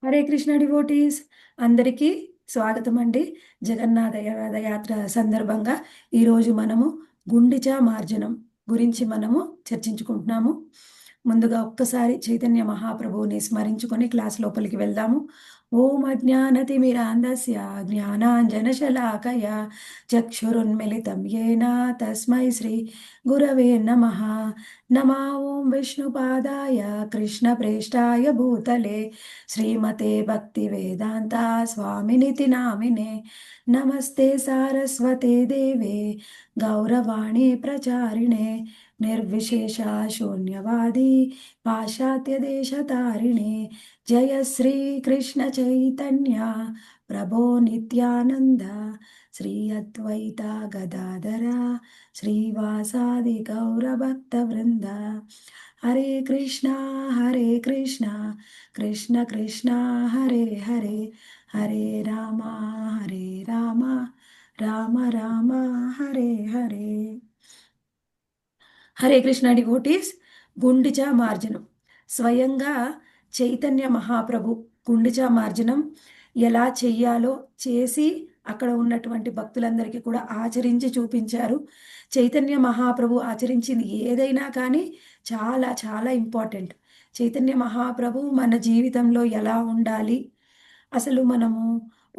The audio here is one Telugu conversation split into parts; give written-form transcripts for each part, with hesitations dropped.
హరే కృష్ణ డివోటీస్ అందరికీ స్వాగతం అండి. జగన్నాథ రథయాత్ర సందర్భంగా ఈరోజు మనము గుండిచా మార్జనం గురించి మనము చర్చించుకుంటున్నాము. ముందుగా ఒక్కసారి చైతన్య మహాప్రభువుని స్మరించుకొని క్లాస్ లోపలికి వెళ్దాము. ఓం అజ్ఞానతిమిరాంధస్య జ్ఞానాంజనశలాకయ చక్షురున్మిళితం येन తస్మై శ్రీ గురవే నమః. నమా ఓం విష్ణుపాదాయ కృష్ణప్రేష్టాయ భూతలే శ్రీమతే భక్తి వేదాంత స్వామినితి నామినే. నమస్తే సారస్వతే దేవే గౌరవాణి ప్రచారిణే నిర్విశేష శూన్యవాది పాశ్చాత్య దేశతారిణే. జయ శ్రీ కృష్ణ చైతన్య ప్రభో నిత్యానంద శ్రీ అద్వైత గదాధర శ్రీవాసాది గౌరభక్త వృంద. హరే కృష్ణ కృష్ణ కృష్ణ హరే హరే హరే రామ హరే రామ రామ రామ హరే హరే. హరే కృష్ణ డివోటీస్, గుండిచా మార్జనం స్వయంగా చైతన్య మహాప్రభు గుండిచా మార్జనం ఎలా చెయ్యాలో చేసి అక్కడ ఉన్నటువంటి భక్తులందరికీ కూడా ఆచరించి చూపించారు. చైతన్య మహాప్రభు ఆచరించింది ఏదైనా కానీ చాలా చాలా ఇంపార్టెంట్. చైతన్య మహాప్రభు మన జీవితంలో ఎలా ఉండాలి, అసలు మనము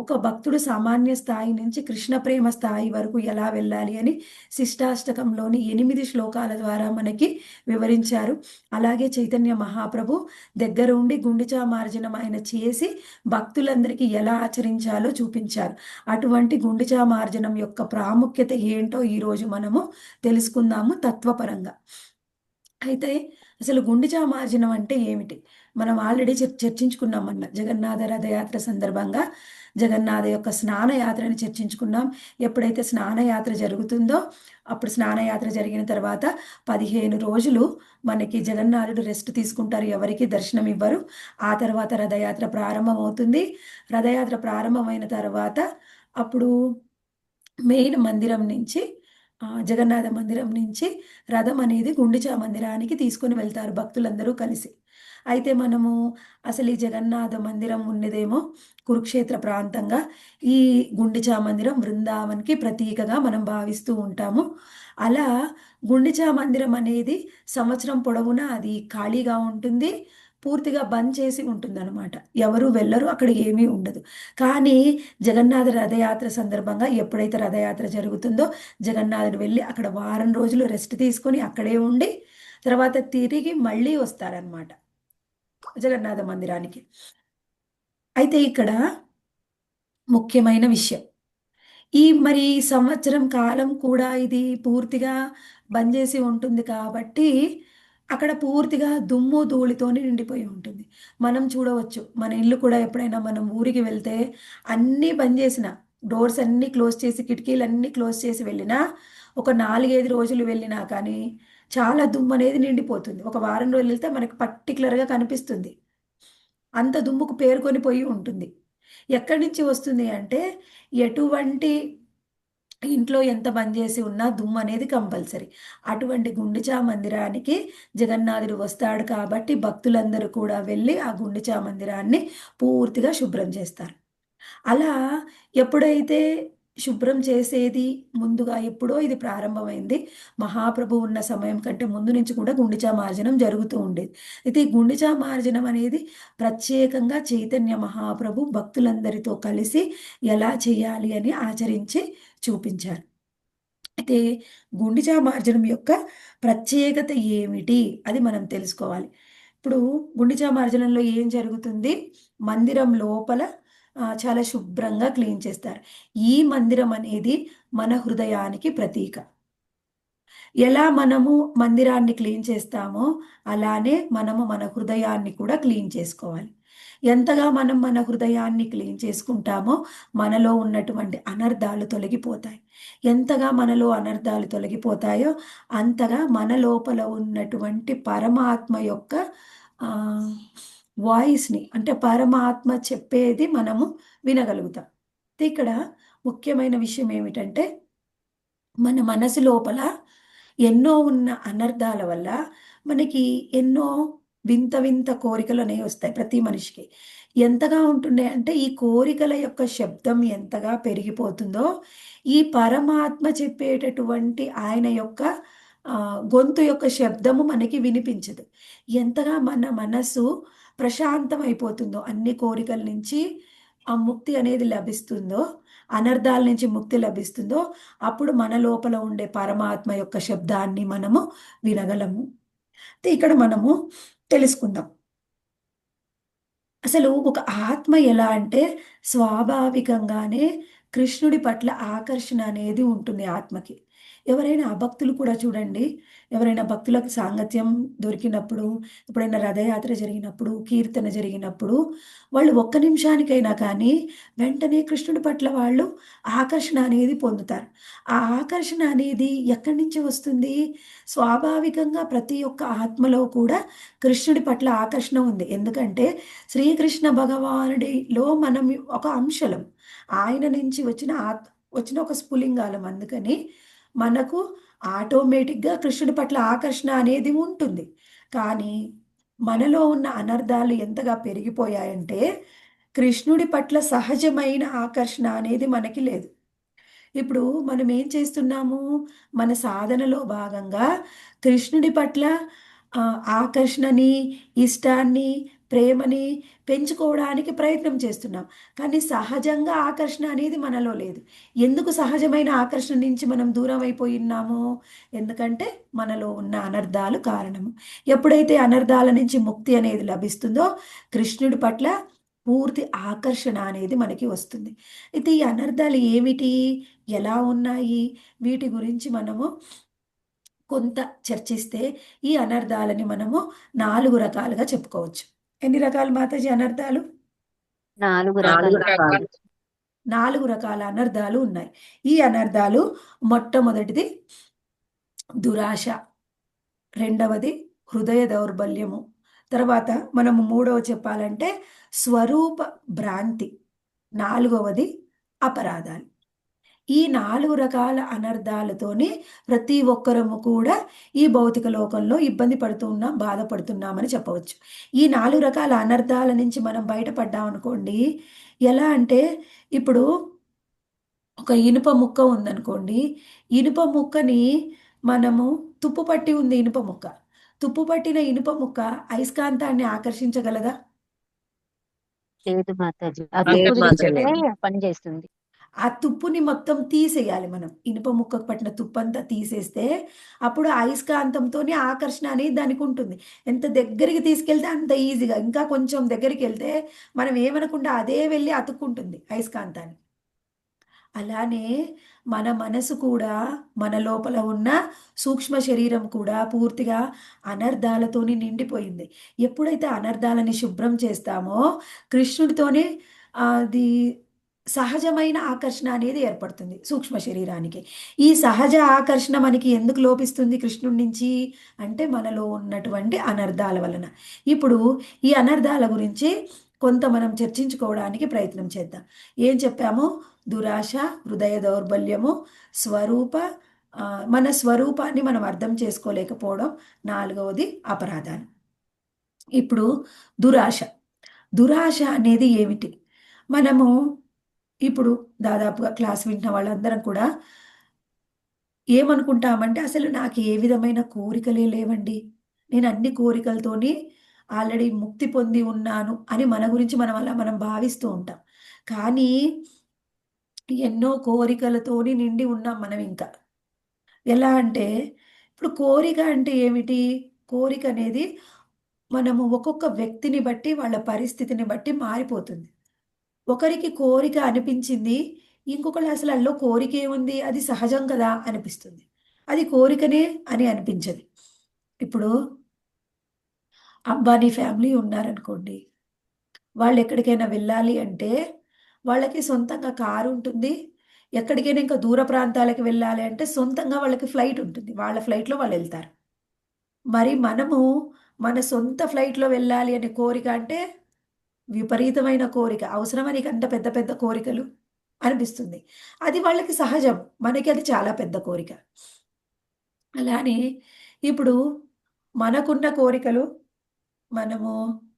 ఒక భక్తుడు సామాన్య స్థాయి నుంచి కృష్ణ ప్రేమ స్థాయి వరకు ఎలా వెళ్ళాలి అని శిష్టాష్టకంలోని 8 శ్లోకాల ద్వారా మనకి వివరించారు. అలాగే చైతన్య మహాప్రభు దగ్గర ఉండి గుండిచా మార్జనం ఆయన చేసి భక్తులందరికీ ఎలా ఆచరించాలో చూపించారు. అటువంటి గుండిచా మార్జనం యొక్క ప్రాముఖ్యత ఏంటో ఈరోజు మనము తెలుసుకుందాము తత్వపరంగా. అయితే అసలు గుండిచా మార్జనం అంటే ఏమిటి మనం ఆల్రెడీ చర్చించుకున్నామన్న జగన్నాథ రథయాత్ర సందర్భంగా జగన్నాథ యొక్క స్నానయాత్రని చర్చించుకున్నాం. ఎప్పుడైతే స్నానయాత్ర జరుగుతుందో అప్పుడు స్నానయాత్ర జరిగిన తర్వాత 15 రోజులు మనకి జగన్నాథుడు రెస్ట్ తీసుకుంటారు, ఎవరికి దర్శనం ఇవ్వరు. ఆ తర్వాత రథయాత్ర ప్రారంభమవుతుంది. రథయాత్ర ప్రారంభమైన తర్వాత అప్పుడు మెయిన్ మందిరం నుంచి జగన్నాథ మందిరం నుంచి రథం అనేది గుండిచా మందిరానికి తీసుకొని వెళ్తారు భక్తులందరూ కలిసి. అయితే మనము అసలు ఈ జగన్నాథ మందిరం ఉన్నదేమో కురుక్షేత్ర ప్రాంతంగా, ఈ గుండిచా మందిరం బృందావన్కి ప్రతీకగా మనం భావిస్తూ ఉంటాము. అలా గుండిచా మందిరం అనేది సంవత్సరం పొడవునా అది ఖాళీగా ఉంటుంది, పూర్తిగా బంద్ చేసి ఉంటుందన్నమాట. ఎవరు వెళ్ళరు, అక్కడ ఏమీ ఉండదు. కానీ జగన్నాథ రథయాత్ర సందర్భంగా ఎప్పుడైతే రథయాత్ర జరుగుతుందో జగన్నాథుడు వెళ్ళి అక్కడ వారం రోజులు రెస్ట్ తీసుకొని అక్కడే ఉండి తర్వాత తిరిగి మళ్ళీ వస్తారనమాట జగన్నాథ మందిరానికి. అయితే ఇక్కడ ముఖ్యమైన విషయం, ఈ మరి సంవత్సరం కాలం కూడా ఇది పూర్తిగా బంద్ చేసి ఉంటుంది కాబట్టి అక్కడ పూర్తిగా దుమ్ము ధూళితోని నిండిపోయి ఉంటుంది. మనం చూడవచ్చు, మన ఇల్లు కూడా ఎప్పుడైనా మనం ఊరికి వెళ్తే అన్నీ బంద్ చేసిన, డోర్స్ అన్నీ క్లోజ్ చేసి కిటికీలు అన్నీ క్లోజ్ చేసి వెళ్ళినా ఒక 4-5 రోజులు వెళ్ళినా కానీ చాలా దుమ్ము అనేది నిండిపోతుంది. ఒక వారం రోజులు వెళ్తే మనకి పర్టికులర్గా కనిపిస్తుంది, అంత దుమ్ముకు పేరుకొని పోయి ఉంటుంది. ఎక్కడి నుంచి వస్తుంది అంటే ఎటువంటి ఇంట్లో ఎంత బంద్ చేసి ఉన్నా దుమ్ము అనేది కంపల్సరీ. అటువంటి గుండిచా మందిరానికి జగన్నాథుడు వస్తాడు కాబట్టి భక్తులందరూ కూడా వెళ్ళి ఆ గుండిచా మందిరాన్ని పూర్తిగా శుభ్రం చేస్తారు. అలా ఎప్పుడైతే శుభ్రం చేసేది ముందుగా ఎప్పుడో ఇది ప్రారంభమైంది, మహాప్రభు ఉన్న సమయం కంటే ముందు నుంచి కూడా గుండిచా మార్జనం జరుగుతూ ఉండేది. అయితే ఈ గుండిచా మార్జనం అనేది ప్రత్యేకంగా చైతన్య మహాప్రభు భక్తులందరితో కలిసి ఎలా చేయాలి అని ఆచరించి చూపించారు. అయితే గుండిచా మార్జనం యొక్క ప్రత్యేకత ఏమిటి అది మనం తెలుసుకోవాలి. ఇప్పుడు గుండిచా మార్జనంలో ఏం జరుగుతుంది, మందిరం లోపల చాలా శుభ్రంగా క్లీన్ చేస్తారు. ఈ మందిరం అనేది మన హృదయానికి ప్రతీక. ఎలా మనము మందిరాన్ని క్లీన్ చేస్తామో అలానే మనము మన హృదయాన్ని కూడా క్లీన్ చేసుకోవాలి. ఎంతగా మనం మన హృదయాన్ని క్లీన్ చేసుకుంటామో మనలో ఉన్నటువంటి అనర్థాలు తొలగిపోతాయి. ఎంతగా మనలో అనర్థాలు తొలగిపోతాయో అంతగా మన లోపల ఉన్నటువంటి పరమాత్మ యొక్క వాయిస్ని, అంటే పరమాత్మ చెప్పేది మనము వినగలుగుతాం. ఇక్కడ ముఖ్యమైన విషయం ఏమిటంటే మన మనసు లోపల ఎన్నో ఉన్న అనర్థాల వల్ల మనకి ఎన్నో వింత వింత కోరికలు అనేవి వస్తాయి ప్రతి మనిషికి. ఎంతగా ఉంటుండే అంటే ఈ కోరికల యొక్క శబ్దం ఎంతగా పెరిగిపోతుందో ఈ పరమాత్మ చెప్పేటటువంటి ఆయన యొక్క గొంతు యొక్క శబ్దము మనకి వినిపించదు. ఎంతగా మన మనసు ప్రశాంతం అయిపోతుందో, అన్ని కోరికల నుంచి ఆ ముక్తి అనేది లభిస్తుందో, అనర్థాల నుంచి ముక్తి లభిస్తుందో, అప్పుడు మన లోపల ఉండే పరమాత్మ యొక్క శబ్దాన్ని మనము వినగలము. ఇక్కడ మనము తెలుసుకుందాం. అసలు ఒక ఆత్మ ఎలా అంటే స్వాభావికంగానే కృష్ణుడి పట్ల ఆకర్షణ అనేది ఉంటుంది ఆత్మకి. ఎవరైనా అభక్తులు కూడా చూడండి, ఎవరైనా భక్తులకు సాంగత్యం దొరికినప్పుడు, ఎప్పుడైనా రథయాత్ర జరిగినప్పుడు, కీర్తన జరిగినప్పుడు, వాళ్ళు ఒక్క నిమిషానికైనా కానీ వెంటనే కృష్ణుడి పట్ల వాళ్ళు ఆకర్షణ అనేది పొందుతారు. ఆ ఆకర్షణ అనేది ఎక్కడి నుంచి వస్తుంది? స్వాభావికంగా ప్రతి ఒక్క ఆత్మలో కూడా కృష్ణుడి పట్ల ఆకర్షణ ఉంది. ఎందుకంటే శ్రీకృష్ణ భగవానుడిలో మనం ఒక అంశలం. ఆయన నుంచి వచ్చిన ఒక స్ఫులింగాలం. అందుకని మనకు ఆటోమేటిక్‌గా కృష్ణుడి పట్ల ఆకర్షణ అనేది ఉంటుంది. కానీ మనలో ఉన్న అనర్థాలు ఎంతగా పెరిగిపోయాయంటే, కృష్ణుడి పట్ల సహజమైన ఆకర్షణ అనేది మనకి లేదు. ఇప్పుడు మనం ఏం చేస్తున్నాము? మన సాధనలో భాగంగా కృష్ణుడి పట్ల ఆకర్షణని, ఇష్టాన్ని, ప్రేమని పెంచుకోవడానికి ప్రయత్నం చేస్తున్నాం. కానీ సహజంగా ఆకర్షణ అనేది మనలో లేదు. ఎందుకు సహజమైన ఆకర్షణ నుంచి మనం దూరం అయిపోయి ఉన్నాము? ఎందుకంటే మనలో ఉన్న అనర్థాలు కారణము. ఎప్పుడైతే అనర్థాల నుంచి ముక్తి అనేది లభిస్తుందో, కృష్ణుడి పట్ల పూర్తి ఆకర్షణ అనేది మనకి వస్తుంది. అయితే ఈ అనర్థాలు ఏమిటి? ఎలా ఉన్నాయి? వీటి గురించి మనము కొంత చర్చిస్తే ఈ అనర్థాలని మనము 4 రకాలుగా చెప్పుకోవచ్చు. ఎన్ని రకాలు మాతాజీ అనర్థాలు? 4 4 రకాలు. రకాలు. 4 రకాల అనర్థాలు ఉన్నాయి. ఈ అనర్థాలు మొట్టమొదటిది దురాశ, రెండవది హృదయ దౌర్బల్యము, తర్వాత మనము మూడవ చెప్పాలంటే స్వరూప భ్రాంతి, నాలుగవది అపరాధాలు. ఈ 4 రకాల అనర్థాలతోని ప్రతి ఒక్కరము కూడా ఈ భౌతిక లోకంలో ఇబ్బంది పడుతూ ఉన్నాం, బాధపడుతున్నామని చెప్పవచ్చు. ఈ 4 రకాల అనర్థాల నుంచి మనం బయటపడ్డామనుకోండి, ఎలా అంటే ఇప్పుడు ఒక ఇనుప ముక్క ఉందనుకోండి, ఇనుప ముక్కని మనము తుప్పు పట్టి ఉంది ఇనుప ముక్క. తుప్పు పట్టిన ఇనుప ముక్క అయస్కాంతాన్ని ఆకర్షించగలదా? లేదు మాతాజీ. ఆ లేదు తుప్పు మాతాజీ. తీస్తే పని చేస్తుంది. ఆ తుప్పుని మొత్తం తీసేయాలి మనం. ఇనుప ముక్కకు పట్టిన తుప్పంతా తీసేస్తే అప్పుడు అయస్కాంతంతోని ఆకర్షణ అనేది దానికి ఉంటుంది. ఎంత దగ్గరికి తీసుకెళ్తే అంత ఈజీగా. ఇంకా కొంచెం దగ్గరికెళ్తే మనం ఏమనకుండా అదే వెళ్ళి అతుక్కుంటుంది అయస్కాంతాన్ని. అలానే మన మనసు కూడా, మన లోపల ఉన్న సూక్ష్మ శరీరం కూడా పూర్తిగా అనర్థాలతోని నిండిపోయింది. ఎప్పుడైతే అనర్థాలని శుభ్రం చేస్తామో కృష్ణుడితోనే అది సహజమైన ఆకర్షణ అనేది ఏర్పడుతుంది సూక్ష్మ శరీరానికి. ఈ సహజ ఆకర్షణ మనకి ఎందుకు లోపిస్తుంది కృష్ణుడి నుంచి? అంటే మనలో ఉన్నటువంటి అనర్థాల వలన. ఇప్పుడు ఈ అనర్థాల గురించి కొంత మనం చర్చించుకోవడానికి ప్రయత్నం చేద్దాం. ఏం చెప్పాము? దురాశ, హృదయ దౌర్బల్యము, స్వరూప మన స్వరూపాన్ని మనం అర్థం చేసుకోలేకపోవడం, నాలుగవది అపరాధాలు. ఇప్పుడు దురాశ. దురాశ అనేది ఏమిటి? మనము ఇప్పుడు దాదాపుగా క్లాస్ వింటున్న వాళ్ళందరం కూడా ఏమనుకుంటామంటే, అసలు నాకు ఏ విధమైన కోరికలే లేవండి. నేను అన్ని కోరికలతోని ఆల్రెడీ ముక్తి పొంది ఉన్నాను అని మన గురించి మనం భావిస్తూ ఉంటాం. కానీ ఎన్నో కోరికలతోని నిండి ఉన్నాం మనం ఇంకా. ఎలా అంటే, ఇప్పుడు కోరిక అంటే ఏమిటి? కోరిక అనేది మనము ఒక్కొక్క వ్యక్తిని బట్టి, వాళ్ళ పరిస్థితిని బట్టి మారిపోతుంది. ఒకరికి కోరిక అనిపించింది. ఇంకొకళ్ళు అసలు అందులో కోరికేముంది? అది సహజం కదా అనిపిస్తుంది. అది కోరికనే అని అనిపించదు. ఇప్పుడు అంబానీ ఫ్యామిలీ ఉన్నారనుకోండి. వాళ్ళు ఎక్కడికైనా వెళ్ళాలి అంటే వాళ్ళకి సొంతంగా కారు ఉంటుంది. ఎక్కడికైనా ఇంకా దూర ప్రాంతాలకు వెళ్ళాలి అంటే సొంతంగా వాళ్ళకి ఫ్లైట్ ఉంటుంది. వాళ్ళ ఫ్లైట్‌లో వాళ్ళెళ్తారు. మరి మనము మన సొంత ఫ్లైట్‌లో వెళ్ళాలి అనే కోరిక అంటే విపరీతమైన కోరిక. అవసరమా నీకంత పెద్ద పెద్ద కోరికలు? అనిపిస్తుంది. అది వాళ్ళకి సహజం. మనకి అది చాలా పెద్ద కోరిక. అలానే ఇప్పుడు మనకున్న కోరికలు మనము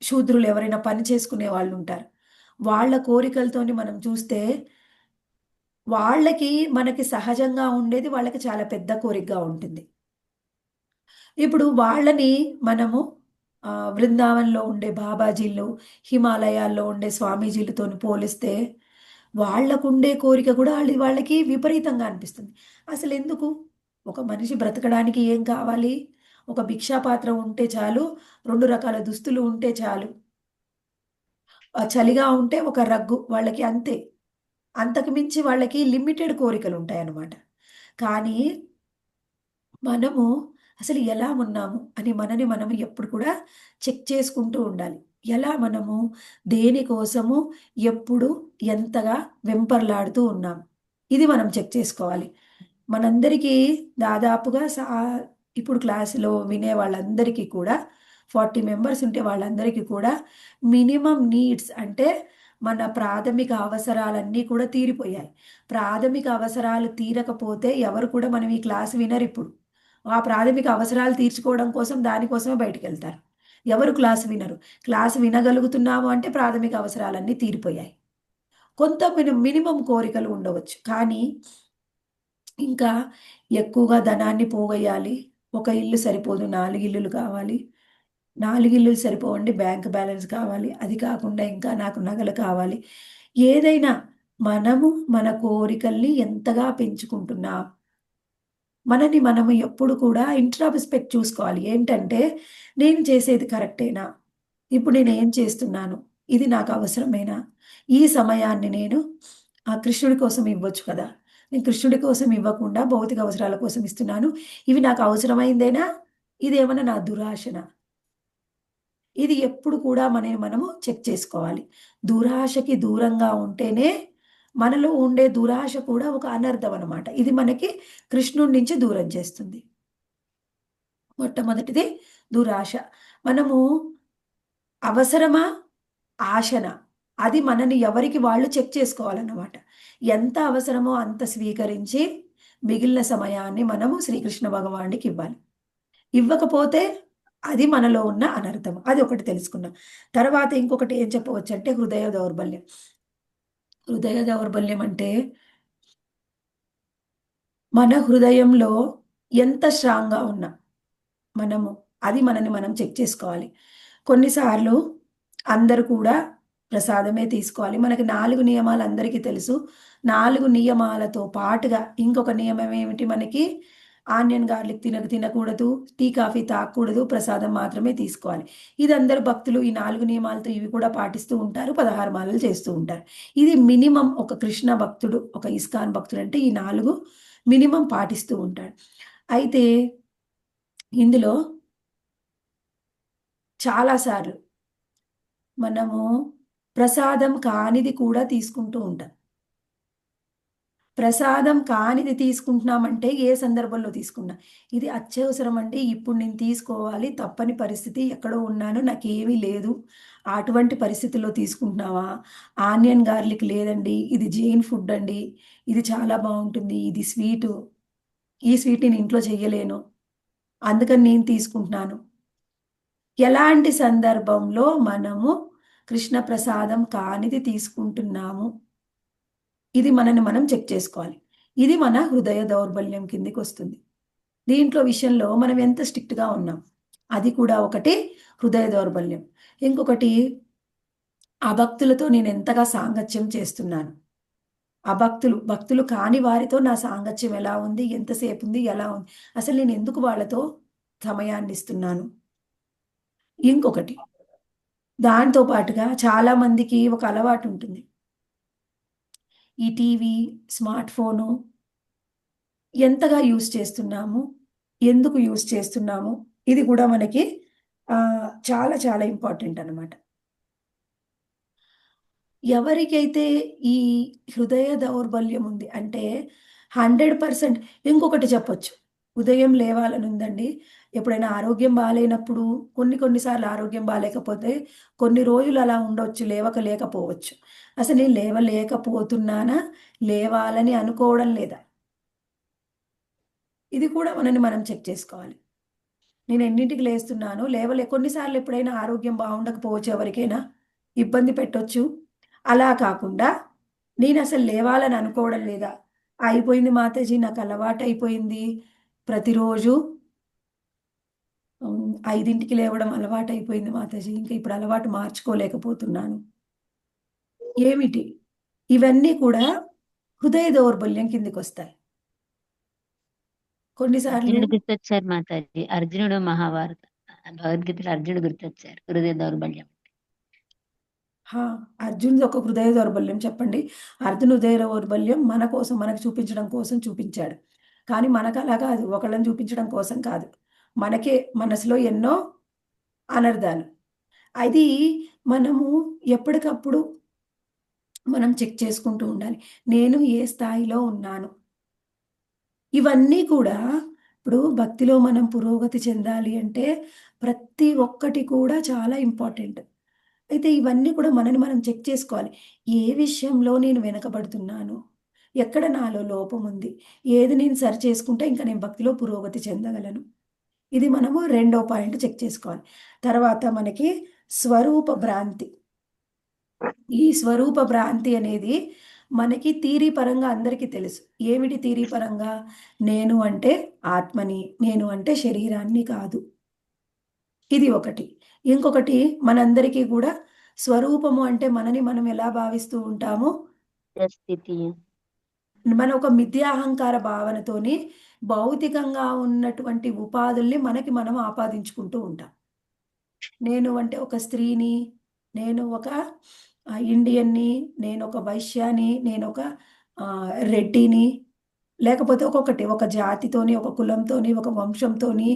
శూద్రులు ఎవరైనా పని చేసుకునే వాళ్ళు ఉంటారు. వాళ్ళ కోరికలతోని మనం చూస్తే వాళ్ళకి మనకి సహజంగా ఉండేది వాళ్ళకి చాలా పెద్ద కోరికగా ఉంటుంది. ఇప్పుడు వాళ్ళని మనము బృందావనంలో ఉండే బాబాజీలు, హిమాలయాల్లో ఉండే స్వామీజీలతోని పోలిస్తే వాళ్ళకుండే కోరిక కూడా వాళ్ళకి విపరీతంగా అనిపిస్తుంది. అసలెందుకు? ఒక మనిషి బ్రతకడానికి ఏం కావాలి? ఒక భిక్షాపాత్ర ఉంటే చాలు, 2 రకాల దుస్తులు ఉంటే చాలు. చలిగా ఉంటే ఒక రగ్గు వాళ్ళకి అంతే. అంతకు మించి వాళ్ళకి లిమిటెడ్ కోరికలుంటాయన్నమాట. కానీ మనము అసలు ఎలా ఉన్నాము అని మనని మనము ఎప్పుడు కూడా చెక్ చేసుకుంటూ ఉండాలి. ఎలా మనము దేనికోసము ఎప్పుడు ఎంతగా వెంపర్లాడుతూ ఉన్నాం. ఇది మనం చెక్ చేసుకోవాలి. మనందరికీ దాదాపుగా ఇప్పుడు క్లాస్‌లో వినే వాళ్ళందరికీ కూడా 40 మెంబర్స్ ఉంటే వాళ్ళందరికీ కూడా మినిమమ్ నీడ్స్ అంటే మన ప్రాథమిక అవసరాలన్నీ కూడా తీరిపోయాయి. ప్రాథమిక అవసరాలు తీరకపోతే ఎవరు కూడా మనం ఈ క్లాస్ వినరిప్పుడు. ఆ ప్రాథమిక అవసరాలు తీర్చుకోవడం కోసం దానికోసమే బయటికెళ్తారు. ఎవరు క్లాస్ వినరు. క్లాస్ వినగలుగుతున్నాము అంటే ప్రాథమిక అవసరాలన్నీ తీరిపోయాయి. కొంత మినిమమ్ కోరికలు ఉండవచ్చు. కానీ ఇంకా ఎక్కువగా ధనాన్ని పోగేయాలి. ఒక ఇల్లు సరిపోదు. 4 ఇల్లులు కావాలి. 4 ఇల్లులు సరిపోవండి. బ్యాంక్ బ్యాలెన్స్ కావాలి. అది కాకుండా ఇంకా నాకు నగలు కావాలి. ఏదైనా మనము మన కోరికల్ని ఎంతగా పెంచుకుంటున్నాం. మనని మనము ఎప్పుడు కూడా ఇంట్రాస్పెక్ట్ చూసుకోవాలి. ఏంటంటే నేను చేసేది కరెక్టేనా? ఇప్పుడు నేనేం చేస్తున్నాను? ఇది నాకు అవసరమేనా? ఈ సమయాన్ని నేను కృష్ణుడి కోసం ఇవ్వచ్చు కదా! నేను కృష్ణుడి కోసం ఇవ్వకుండా భౌతిక అవసరాల కోసం ఇస్తున్నాను. ఇవి నాకు అవసరమైందేనా? ఇదేమన్నా నా దురాశనా? ఇది ఎప్పుడు కూడా మనము చెక్ చేసుకోవాలి. దురాశకి దూరంగా ఉంటేనే మనలో ఉండే దురాశ కూడా ఒక అనర్థం అనమాట. ఇది మనకి కృష్ణుడి నుంచి దూరం చేస్తుంది. మొట్టమొదటిది దురాశ. మనము అవసరమా? ఆశనా? అది మనని ఎవరికి వాళ్ళు చెక్ చేసుకోవాలన్నమాట. ఎంత అవసరమో అంత స్వీకరించి మిగిలిన సమయాన్ని మనము శ్రీకృష్ణ భగవానుడికివ్వాలి. ఇవ్వకపోతే అది మనలో ఉన్న అనర్థం. అది ఒకటి తెలుసుకున్నాం. తర్వాత ఇంకొకటి ఏం చెప్పవచ్చంటే హృదయ దౌర్బల్యం. హృదయ దౌర్బల్యం అంటే మన హృదయంలో ఎంత స్ట్రాంగ్‌గా ఉన్నా మనము అది మనని మనం చెక్ చేసుకోవాలి. కొన్నిసార్లు అందరూ కూడా ప్రసాదమే తీసుకోవాలి. మనకి 4 నియమాలు అందరికీ తెలుసు. 4 నియమాలతో పాటుగా ఇంకొక నియమం ఏమిటి మనకి? ఆనియన్, గార్లిక్ తినకూడదు. టీ, కాఫీ తాగకూడదు. ప్రసాదం మాత్రమే తీసుకోవాలి. ఇది అందరూ భక్తులు ఈ 4 నియమాలతో ఇవి కూడా పాటిస్తూ ఉంటారు. 16 మాలలు చేస్తూ ఉంటారు. ఇది మినిమమ్ ఒక కృష్ణ భక్తుడు, ఒక ఇస్కాన్ భక్తుడంటే ఈ 4 మినిమమ్ పాటిస్తూ ఉంటాడు. అయితే ఇందులో చాలా సార్లు మనము ప్రసాదం కానిది కూడా తీసుకుంటూ ఉంటాం. ప్రసాదం కానిది తీసుకుంటున్నామంటే ఏ సందర్భంలో తీసుకున్నా. ఇది అత్యవసరం అండి. ఇప్పుడు నేను తీసుకోవాలి. తప్పని పరిస్థితి. ఎక్కడో ఉన్నాను. నాకేమీ లేదు. అటువంటి పరిస్థితుల్లో తీసుకుంటున్నావా? ఆనియన్ గార్లిక్ లేదండి. ఇది జైన్ ఫుడ్ అండి. ఇది చాలా బావుంటుంది. ఇది స్వీటు. ఈ స్వీట్ నేను ఇంట్లో చెయ్యలేను. అందుకని నేను తీసుకుంటున్నాను. ఎలాంటి సందర్భంలో మనము కృష్ణ ప్రసాదం కానిది తీసుకుంటున్నాము? ఇది మనని మనం చెక్ చేసుకోవాలి. ఇది మన హృదయ దౌర్బల్యం కిందకొస్తుంది. దీంట్లో విషయంలో మనం ఎంత స్ట్రిక్ట్‌గా ఉన్నాం. అది కూడా ఒకటి హృదయ దౌర్బల్యం. ఇంకొకటి అభక్తులతో నేనెంతగా సాంగత్యం చేస్తున్నాను. భక్తులు కాని వారితో నా సాంగత్యం ఎలా ఉంది? ఎంతసేపుంది? ఎలా ఉంది? అసలు నేనెందుకు వాళ్ళతో సమయాన్నిస్తున్నాను? ఇంకొకటి దాంతో పాటుగా చాలామందికి ఒక అలవాటుంటుంది. ఈ టీవీ, స్మార్ట్ ఫోను ఎంతగా యూజ్ చేస్తున్నాము? ఎందుకు యూజ్ చేస్తున్నాము? ఇది కూడా మనకి చాలా చాలా ఇంపార్టెంట్ అనమాట. ఎవరికైతే ఈ హృదయ దౌర్బల్యం ఉంది అంటే 100% ఇంకొకటి చెప్పొచ్చు. ఉదయం లేవాలనుందండి. ఎప్పుడైనా ఆరోగ్యం బాలేనప్పుడు కొన్ని సార్లు ఆరోగ్యం బాలేకపోతే కొన్ని రోజులు అలా ఉండొచ్చు. లేకపోవచ్చు. అసలు నేను లేవలేకపోతున్నానా? లేవాలని అనుకోవడం లేదా? ఇది కూడా మనని మనం చెక్ చేసుకోవాలి. నేను ఎన్నింటికి లేస్తున్నాను, కొన్నిసార్లు ఎప్పుడైనా ఆరోగ్యం బాగుండకపోవచ్చు, ఎవరికైనా ఇబ్బంది పెట్టొచ్చు. అలా కాకుండా నేను అసలు లేవాలని అనుకోవడం లేదా, అయిపోయింది మాతాజీ, నాకు అలవాటు అయిపోయింది ప్రతిరోజు 5కి లేవడం అలవాటు అయిపోయింది మాతాజీ, ఇంకా ఇప్పుడు అలవాటు మార్చుకోలేకపోతున్నాను. ఏమిటి? ఇవన్నీ కూడా హృదయ దౌర్బల్యం కిందికి వస్తాయి. కొన్నిసార్లు అర్జునుడు గుర్తొచ్చారు మాతాజీ. అర్జునుడు మహాభారత భగవద్గీతలో అర్జునుడు గుర్తొచ్చారు. హృదయ దౌర్బల్యం. హా, అర్జున్ది ఒక హృదయ దౌర్బల్యం చెప్పండి. అర్జున్ హృదయ దౌర్బల్యం మన కోసం, మనకు చూపించడం కోసం చూపించాడు. కానీ మనకు అలా కాదు, ఒకళ్ళని చూపించడం కోసం కాదు. మనకే మనసులో ఎన్నో అనర్థాలు. అది మనము ఎప్పటికప్పుడు మనం చెక్ చేసుకుంటూ ఉండాలి. నేను ఏ స్థాయిలో ఉన్నాను? ఇవన్నీ కూడా ఇప్పుడు భక్తిలో మనం పురోగతి చెందాలి అంటే ప్రతి ఒక్కటి కూడా చాలా ఇంపార్టెంట్. అయితే ఇవన్నీ కూడా మనని మనం చెక్ చేసుకోవాలి. ఏ విషయంలో నేను వెనకబడుతున్నాను? ఎక్కడ నాలో లోపం ఉంది? ఏది నేను సరి చేసుకుంటే ఇంకా నేను భక్తిలో పురోగతి చెందగలను? ఇది మనము రెండో పాయింట్ చెక్ చేసుకోవాలి. తర్వాత మనకి స్వరూప భ్రాంతి. ఈ స్వరూప భ్రాంతి అనేది మనకి థియరీ పరంగా అందరికీ తెలుసు. ఏమిటి థియరీ పరంగా? నేను అంటే ఆత్మని, నేను అంటే శరీరాన్ని కాదు. ఇది ఒకటి. ఇంకొకటి మనందరికీ కూడా స్వరూపము అంటే మనని మనం ఎలా భావిస్తూ ఉంటామో, స్థితి. మన ఒక మిథ్యాహంకార భావనతోని భౌతికంగా ఉన్నటువంటి ఉపాధుల్ని మనకి మనం ఆపాదించుకుంటూ ఉంటాం. నేను అంటే ఒక స్త్రీని, నేను ఒక ఇండియన్‌ని, నేనొక వైశ్యాని, నేనొక రెడ్డిని, లేకపోతే ఒక జాతితోని, ఒక కులంతోని, ఒక వంశంతోని,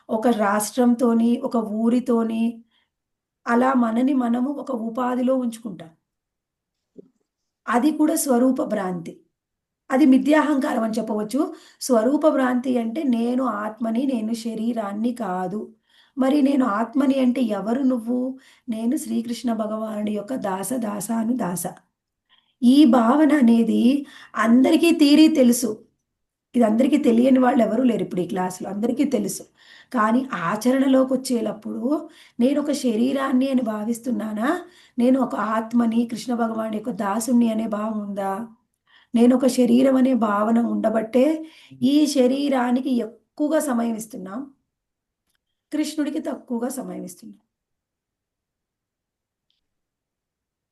ఒక రాష్ట్రంతోని, ఒక ఊరితోని, అలా మనని మనము ఒక ఉపాధిలో ఉంచుకుంటాం. అది కూడా స్వరూప భ్రాంతి. అది మిథ్యాహంకారం అని చెప్పవచ్చు. స్వరూప భ్రాంతి అంటే నేను ఆత్మని, నేను శరీరాన్ని కాదు. మరి నేను ఆత్మని అంటే ఎవరు నువ్వు? నేను శ్రీకృష్ణ భగవానుడి యొక్క దాస. ఈ భావన అనేది అందరికీ థియరీ తెలుసు. ఇది అందరికీ తెలియని వాళ్ళు ఎవరు లేరు ఇప్పుడు ఈ క్లాస్‌లో. అందరికీ తెలుసు. కానీ ఆచరణలోకొచ్చేటప్పుడు నేనొక శరీరాన్ని అని భావిస్తున్నానా? నేను ఒక ఆత్మని, కృష్ణ భగవానుడి యొక్క దాసుడిని అనే భావం ఉందా? నేనొక శరీరం అనే భావన ఉండబట్టే ఈ శరీరానికి ఎక్కువగా సమయం ఇస్తున్నాం. కృష్ణుడికి తక్కువగా సమయం ఇస్తున్నాం.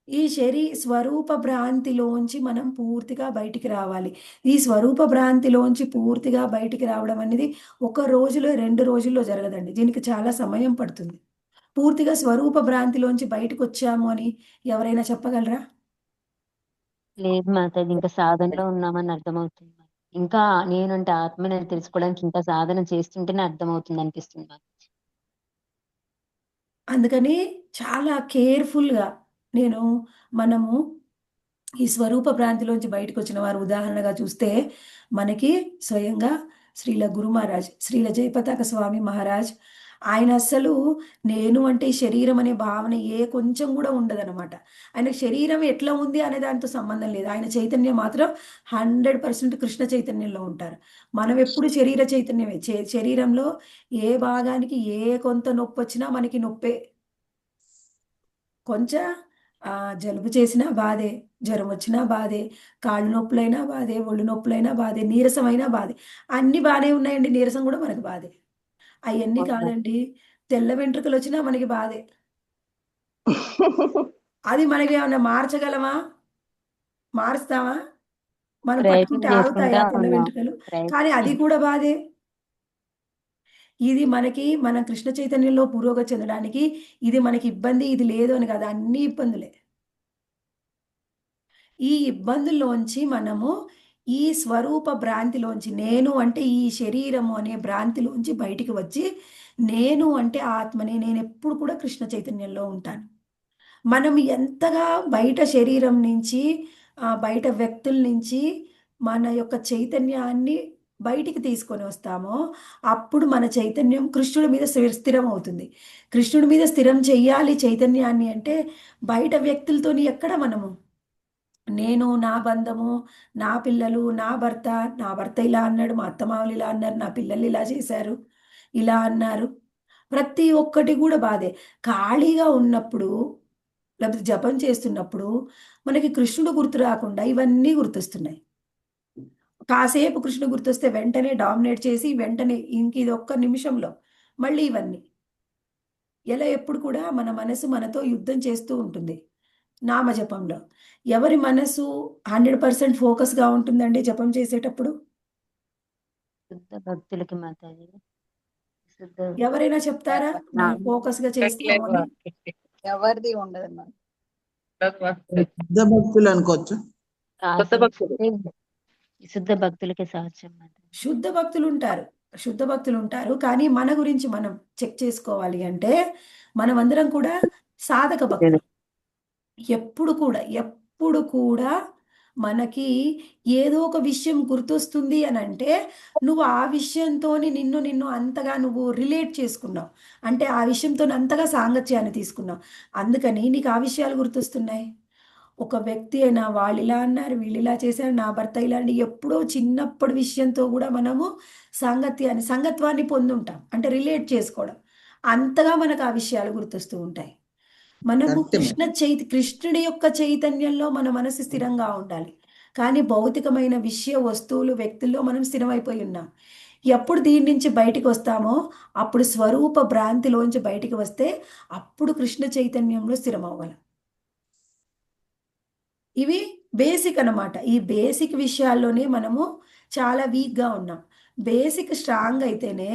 ఈ స్వరూప భ్రాంతిలోంచి మనం పూర్తిగా బయటికి రావాలి. ఈ స్వరూప భ్రాంతిలోంచి పూర్తిగా బయటికి రావడం అనేది ఒక రోజులో, 2 రోజుల్లో జరగదండి. దీనికి చాలా సమయం పడుతుంది. పూర్తిగా స్వరూప భ్రాంతిలోంచి బయటకొచ్చాము అని ఎవరైనా చెప్పగలరా? లేదు మాతాజీ, ఇంకా సాధనలో ఉన్నామని అర్థమవుతుంది. ఇంకా నేనంటే ఆత్మని అని తెలుసుకోవడానికి ఇంకా సాధన చేస్తుంటేనే అర్థమవుతుంది అనిపిస్తుంది మాకు. అందుకని చాలా కేర్‌ఫుల్‌గా నేను మనము ఈ స్వరూప భ్రాంతిలోంచి బయటకొచ్చిన వారు ఉదాహరణగా చూస్తే, మనకి స్వయంగా శ్రీల గురు మహారాజ్, శ్రీల జయపతాక స్వామి మహారాజ్, ఆయన అస్సలు నేను అంటే ఈ శరీరం అనే భావన కొంచెం గూడా ఉండదనమాట. ఆయనకు శరీరం ఎట్లా ఉంది అనే దానితో సంబంధం లేదు. ఆయన చైతన్యం మాత్రం 100% కృష్ణ చైతన్యంలో ఉంటారు. మనం ఎప్పుడు శరీర చైతన్యమే. శరీరంలో ఏ భాగానికి కొంత నొప్పొచ్చినా మనకి నొప్పే. కొంచెం జలుబు చేసినా బాధే, జ్వరమొచ్చినా బాధే, కాళ్ళు నొప్పులైనా బాధే, ఒళ్ళు నొప్పులైనా బాధే, నీరసమైనా బాధే. అన్నీ బానే ఉన్నాయండి. నీరసం గూడా మనకు బాధే. అయన్నీ అవునా? కాదండి. తెల్ల వెంట్రుకలొచ్చినా మనకి బాధే. అది మనమేమన్నా మార్చగలమా? మారుస్తామా? మనం ప్రయత్నం పట్టుకుంటే చేసుకుంటా ఆగుతాయా తెల్ల ఉన్నాం. వెంట్రుకలు? కానీ ప్రయత్నం అది కూడా బాధే. ఇది మనకి మన కృష్ణ చైతన్యంలో పురోగతి చెందడానికి ఇది మనకి ఇబ్బంది, ఇది లేదు అని కాదు. అన్నీ ఇబ్బందులే. ఈ ఇబ్బందుల్లోంచి మనము ఈ స్వరూప భ్రాంతిలోంచి, నేను అంటే ఈ శరీరము అనే భ్రాంతిలోంచి బయటికి వచ్చి, నేను అంటే ఆత్మని, నేనెప్పుడు కూడా కృష్ణ చైతన్యంలో ఉంటాను. మనం ఎంతగా బయట శరీరం నుంచి, బయట వ్యక్తుల నుంచి మన యొక్క చైతన్యాన్ని బయటికి తీసుకొని వస్తామో, అప్పుడు మన చైతన్యం కృష్ణుడి మీద స్థిరం అవుతుంది. కృష్ణుడి మీద స్థిరం చెయ్యాలి చైతన్యాన్ని అంటే, బయట వ్యక్తులతోని ఎక్కడ మనము నేను, నా బంధము, నా పిల్లలు, నా భర్త ఇలా అన్నాడు, మా అత్తమామలు ఇలా అన్నారు, నా పిల్లలు ఇలా చేశారు, ఇలా అన్నారు. ప్రతి ఒక్కటి కూడా బాధే. ఖాళీగా ఉన్నప్పుడు లేకపోతే జపం చేస్తున్నప్పుడు మనకి కృష్ణుడు గుర్తు రాకుండా ఇవన్నీ గుర్తొస్తున్నాయి. కాసేపు కృష్ణుడు గుర్తొస్తే వెంటనే డామినేట్ చేసి వెంటనే ఇంక ఇది ఒక్క నిమిషంలో మళ్ళీ ఇవన్నీ. ఎలా ఎప్పుడు కూడా మన మనసు మనతో యుద్ధం చేస్తూ ఉంటుంది నామజపంలో. ఎవరి మనసు 100% ఫోకస్గా ఉంటుందండి జపం చేసేటప్పుడు? శుద్ధ భక్తులకి మాతాజీ, శుద్ధ ఎవరైనా చెప్తారా మేము ఫోకస్గా చేస్తామని? ఎవరిది ఉండదు అన్నమాట. శుద్ధ భక్తులు అనుకోవచ్చు. శుద్ధ భక్తులకి సాధ్యం మాతాజీ. శుద్ధ భక్తులు ఉంటారు. కానీ మన గురించి మనం చెక్ చేసుకోవాలి అంటే మనమందరం కూడా సాధక భక్తులు. ఎప్పుడు కూడా మనకి ఏదో ఒక విషయం గుర్తొస్తుంది అని అంటే నువ్వు ఆ విషయంతోని నిన్ను అంతగా నువ్వు రిలేట్ చేసుకున్నావు. అంటే ఆ విషయంతో అంతగా సాంగత్యాన్ని తీసుకున్నావు. అందుకని నీకు ఆ విషయాలు గుర్తొస్తున్నాయి. ఒక వ్యక్తి అయినా వాళ్ళు ఇలా అన్నారు, వీళ్ళు ఇలా చేశారు, నా భర్త ఇలా అని ఎప్పుడో చిన్నప్పటి విషయంతో కూడా మనము సంగత్వాన్ని పొందుంటాం. అంటే రిలేట్ చేసుకోవడం. అంతగా మనకు ఆ విషయాలు గుర్తొస్తూ ఉంటాయి. మనము కరెక్టే కృష్ణుడి యొక్క చైతన్యంలో మన మనసు స్థిరంగా ఉండాలి. కానీ భౌతికమైన వస్తువులు, వ్యక్తుల్లో మనం స్థిరమైపోయి ఉన్నాం. ఎప్పుడు దీని నుంచి బయటికి వస్తామో అప్పుడు స్వరూప భ్రాంతిలోంచి బయటికి వస్తే అప్పుడు కృష్ణ చైతన్యంలో స్థిరమవ్వాలి. ఇవి బేసిక్ అన్నమాట. ఈ బేసిక్ విషయాల్లోనే మనము చాలా వీక్గా ఉన్నాం. బేసిక్ స్ట్రాంగ్ అయితేనే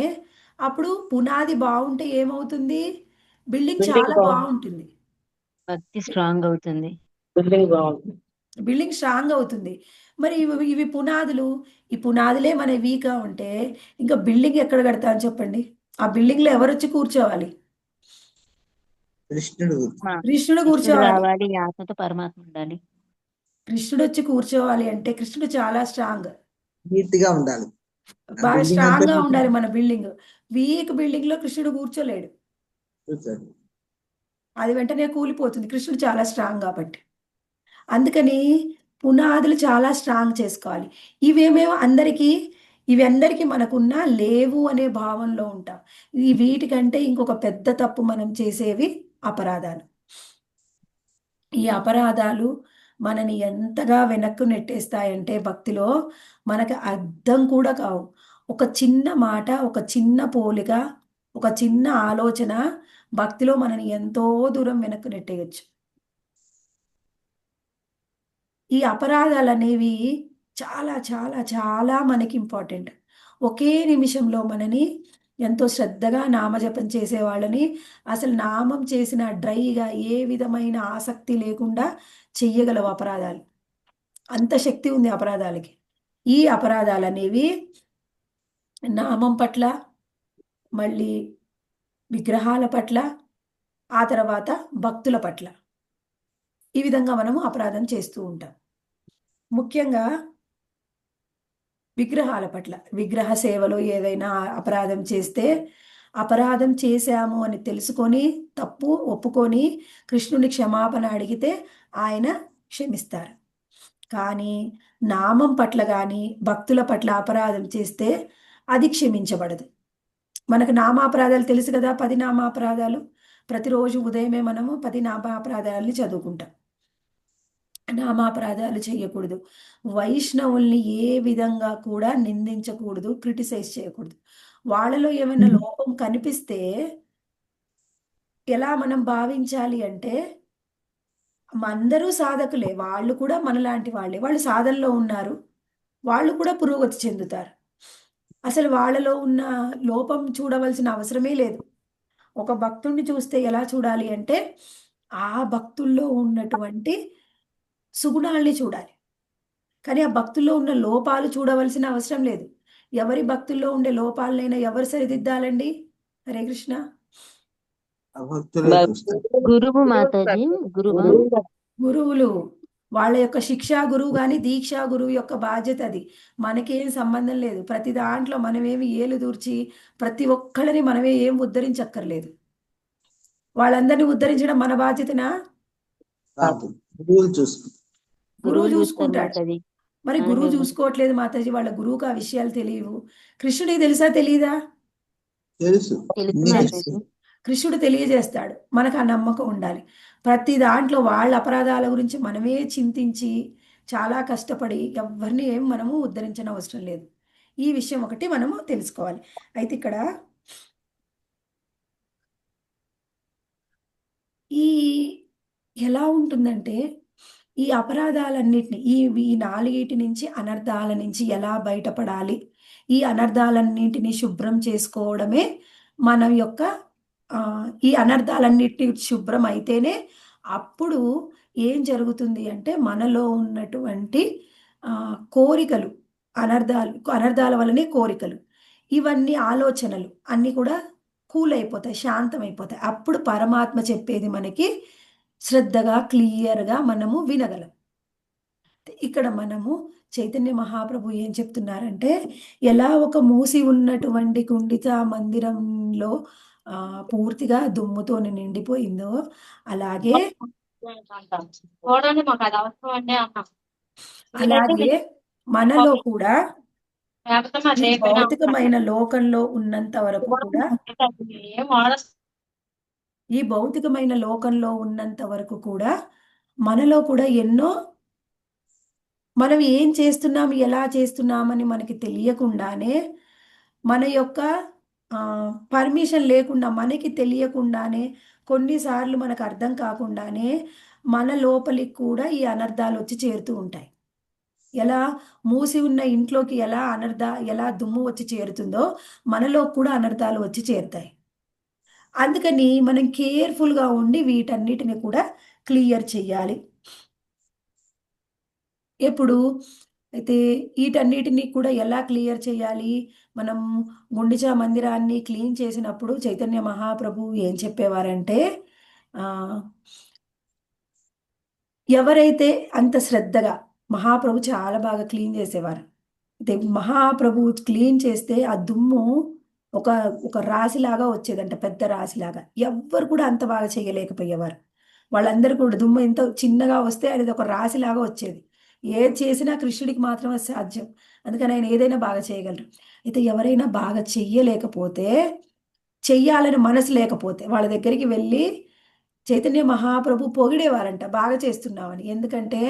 అప్పుడు పునాది బాగుంటే ఏమవుతుంది? బిల్డింగ్ చాలా బాగుంటుంది. భక్తి స్ట్రాంగ్ అవుతుంది. బిల్డింగ్ స్ట్రాంగ్ అవుతుంది. మరి ఇవి పునాదులు. ఈ పునాదులే మన వీక్గా ఉంటే ఇంకా బిల్డింగ్ ఎక్కడ కడతాం చెప్పండి? ఆ బిల్డింగ్లో ఎవరు వచ్చి కూర్చోవాలి? కృష్ణుడు కృష్ణుడు కృష్ణుడు కూర్చోవాలి. రావాలి, ఈ ఆత్మతో పరమాత్మ ఉండాలి. కృష్ణుడు వచ్చి కూర్చోవాలి అంటే కృష్ణుడు చాలా స్ట్రాంగ్, నీట్ గా ఉండాలి. బాగా building స్ట్రాంగ్ గా అంతా ఉండాలి మన బిల్డింగ్. వీక్ బిల్డింగ్ లో కృష్ణుడు కూర్చోలేడు. చూశారు. అది వెంటనే కూలిపోతుంది. కృష్ణుడు చాలా స్ట్రాంగ్ కాబట్టి. అందుకని పునాదులు చాలా స్ట్రాంగ్ చేసుకోవాలి. ఇవేమేమో ఇవి అందరికీ మనకున్న లేవు అనే భావంలో ఉంటాం. వీటికంటే ఇంకొక పెద్ద తప్పు మనం చేసేవి అపరాధాలు. ఈ అపరాధాలు మనని ఎంతగా వెనక్కు నెట్టేస్తాయంటే భక్తిలో మనకు అర్థం కూడా కావు. ఒక చిన్న మాట, ఒక చిన్న పోలిక, ఒక చిన్న ఆలోచన భక్తిలో మనని ఎంతో దూరం వెనక్కు నెట్టేయచ్చు. ఈ అపరాధాలు అనేవి చాలా చాలా చాలా మనకి ఇంపార్టెంట్. ఒకే నిమిషంలో మనని ఎంతో శ్రద్ధగా నామజపం చేసే వాళ్ళని అసలు నామం చేసిన డ్రైగా ఏ విధమైన ఆసక్తి లేకుండా చెయ్యగలవు అపరాధాలు. అంత శక్తి ఉంది అపరాధాలకి. ఈ అపరాధాలు అనేవి నామం పట్ల, మళ్ళీ విగ్రహాల పట్ల, ఆ తర్వాత భక్తుల పట్ల ఈ విధంగా మనము అపరాధం చేస్తూ ఉంటాం. ముఖ్యంగా విగ్రహాల పట్ల, విగ్రహ సేవలో ఏదైనా అపరాధం చేస్తే అపరాధం చేశాము అని తెలుసుకొని తప్పు ఒప్పుకొని కృష్ణుని క్షమాపణ అడిగితే ఆయన క్షమిస్తారు. కానీ నామం పట్ల కానీ భక్తుల పట్ల అపరాధం చేస్తే అది క్షమించబడదు. మనకు నామాపరాధాలు తెలుసు కదా, 10 నామాపరాధాలు. ప్రతిరోజు ఉదయమే మనము 10 నామాపరాధాలని చదువుకుంటాం. నామాపరాధాలు చేయకూడదు. వైష్ణవుల్ని ఏ విధంగా కూడా నిందించకూడదు, క్రిటిసైజ్ చేయకూడదు. వాళ్ళలో ఏమైనా లోపం కనిపిస్తే ఎలా మనం భావించాలి అంటే అందరూ సాధకులే, వాళ్ళు కూడా మనలాంటి వాళ్ళే, వాళ్ళు సాధనలో ఉన్నారు, వాళ్ళు కూడా పురోగతి చెందుతారు. అసలు వాళ్ళలో ఉన్న లోపం చూడవలసిన అవసరమే లేదు. ఒక భక్తుడిని చూస్తే ఎలా చూడాలి అంటే ఆ భక్తుల్లో ఉన్నటువంటి సుగుణాల్ని చూడాలి. కానీ ఆ భక్తుల్లో ఉన్న లోపాలు చూడవలసిన అవసరం లేదు. ఎవరి భక్తుల్లో ఉండే లోపాలనైనా ఎవరు సరిదిద్దాలండి? హరే కృష్ణ. ఆ భక్తులే చూస్తారు. గురువు మాతాజీ, గురువులు వాళ్ళ యొక్క శిక్షా గురువు కానీ దీక్షా గురువు యొక్క బాధ్యత అది. మనకేం సంబంధం లేదు. ప్రతి దాంట్లో మనమేమి ఏలు దూర్చి ప్రతి ఒక్కళ్ళని మనమే ఏం ఉద్ధరించక్కర్లేదు. వాళ్ళందరినీ ఉద్ధరించడం మన బాధ్యతనా? కాదు, గురువులు చూసుకుంటారు. గురువు చూస్తారు చూసుకుంటాడు. మాతాజీ. మరి గురువు చూసుకోవట్లేదు మాతాజీ. వాళ్ళ గురువుకి ఆ విషయాలు తెలియవు. కృష్ణుడికి తెలుసా తెలీదా? తెలుసు తెలుసు అన్ని మాతాజీ. తెలుసు. కృష్ణుడు తెలియజేస్తాడు. మనకు ఆ నమ్మకం ఉండాలి. ప్రతి దాంట్లో వాళ్ళ అపరాధాల గురించి మనమే చింతించి చాలా కష్టపడి ఎవరిని ఏం మనము ఉద్ధరించిన అవసరం లేదు. ఈ విషయం ఒకటి మనము తెలుసుకోవాలి. అయితే ఇక్కడ ఈ ఎలా ఉంటుందంటే ఈ అపరాధాలన్నిటిని ఈ నాలుగిటి నుంచి అనర్థాల నుంచి ఎలా బయటపడాలి, ఈ అనర్థాలన్నింటినీ శుభ్రం చేసుకోవడమే మన యొక్క ఈ అనర్థాలన్నిటి శుభ్రం అయితేనే అప్పుడు ఏం జరుగుతుంది అంటే మనలో ఉన్నటువంటి కోరికలు, అనర్థాల వల్లనే కోరికలు, ఇవన్నీ ఆలోచనలు అన్నీ కూడా కూల్ అయిపోతాయి, శాంతం అయిపోతాయి. అప్పుడు పరమాత్మ చెప్పేది మనకి శ్రద్ధగా క్లియర్గా మనము వినగలం. ఇక్కడ మనము చైతన్య మహాప్రభు ఏం చెప్తున్నారంటే ఎలా ఒక మూసి ఉన్నటువంటి గుండిచ మందిరంలో పూర్తిగా దుమ్ముతో నిండిపోయిందో అలాగే చూడండి మాకు అది అవసరం అండి అన్నాం. అలాగే మనలో కూడా లేకపోతే మరి ఈ రేపైనా భౌతికమైన లోకంలో ఉన్నంత వరకు కూడా ఏం వాడదు. ఈ భౌతికమైన లోకంలో ఉన్నంత వరకు కూడా మనలో కూడా ఎన్నో మనం ఏం చేస్తున్నాం, ఎలా చేస్తున్నామని మనకి తెలియకుండానే మన యొక్క పర్మిషన్ లేకుండా మనకి తెలియకుండానే కొన్నిసార్లు మనకు అర్థం కాకుండానే మన లోపలికి కూడా ఈ అనర్థాలు వచ్చి చేరుతూ ఉంటాయి. ఎలా మూసి ఉన్న ఇంట్లోకి ఎలా దుమ్ము వచ్చి చేరుతుందో మనలో కూడా అనర్థాలు వచ్చి చేరుతాయి. అందుకని మనం కేర్ఫుల్గా ఉండి వీటన్నిటిని కూడా క్లియర్ చేయాలి. ఎప్పుడు అయితే వీటన్నిటిని కూడా ఎలా క్లియర్ చేయాలి? మనం గుండిచా మందిరాన్ని క్లీన్ చేసినప్పుడు చైతన్య మహాప్రభు ఏం చెప్పేవారంటే ఎవరైతే అంత శ్రద్ధగా మహాప్రభు చాలా బాగా క్లీన్ చేసేవారు. అయితే మహాప్రభు క్లీన్ చేస్తే ఆ దుమ్ము ఒక ఒక రాశిలాగా వచ్చేదంట, పెద్ద రాశిలాగా. ఎవ్వరు కూడా అంత బాగా చేయలేకపోయేవారు. వాళ్ళందరూ కూడా దుమ్ము ఎంత చిన్నగా వస్తే అది ఒక రాశిలాగా వచ్చేది. ఏది చేసినా కృష్ణుడికి మాత్రమే సాధ్యం. అందుకని ఆయన ఏదైనా బాగా చేయగలరు. అయితే ఎవరైనా బాగా చెయ్యలేకపోతే, చెయ్యాలని మనసు లేకపోతే వాళ్ళ దగ్గరికి వెళ్ళి చైతన్య మహాప్రభు పొగిడేవారంట బాగా చేస్తున్నామని. ఎందుకంటే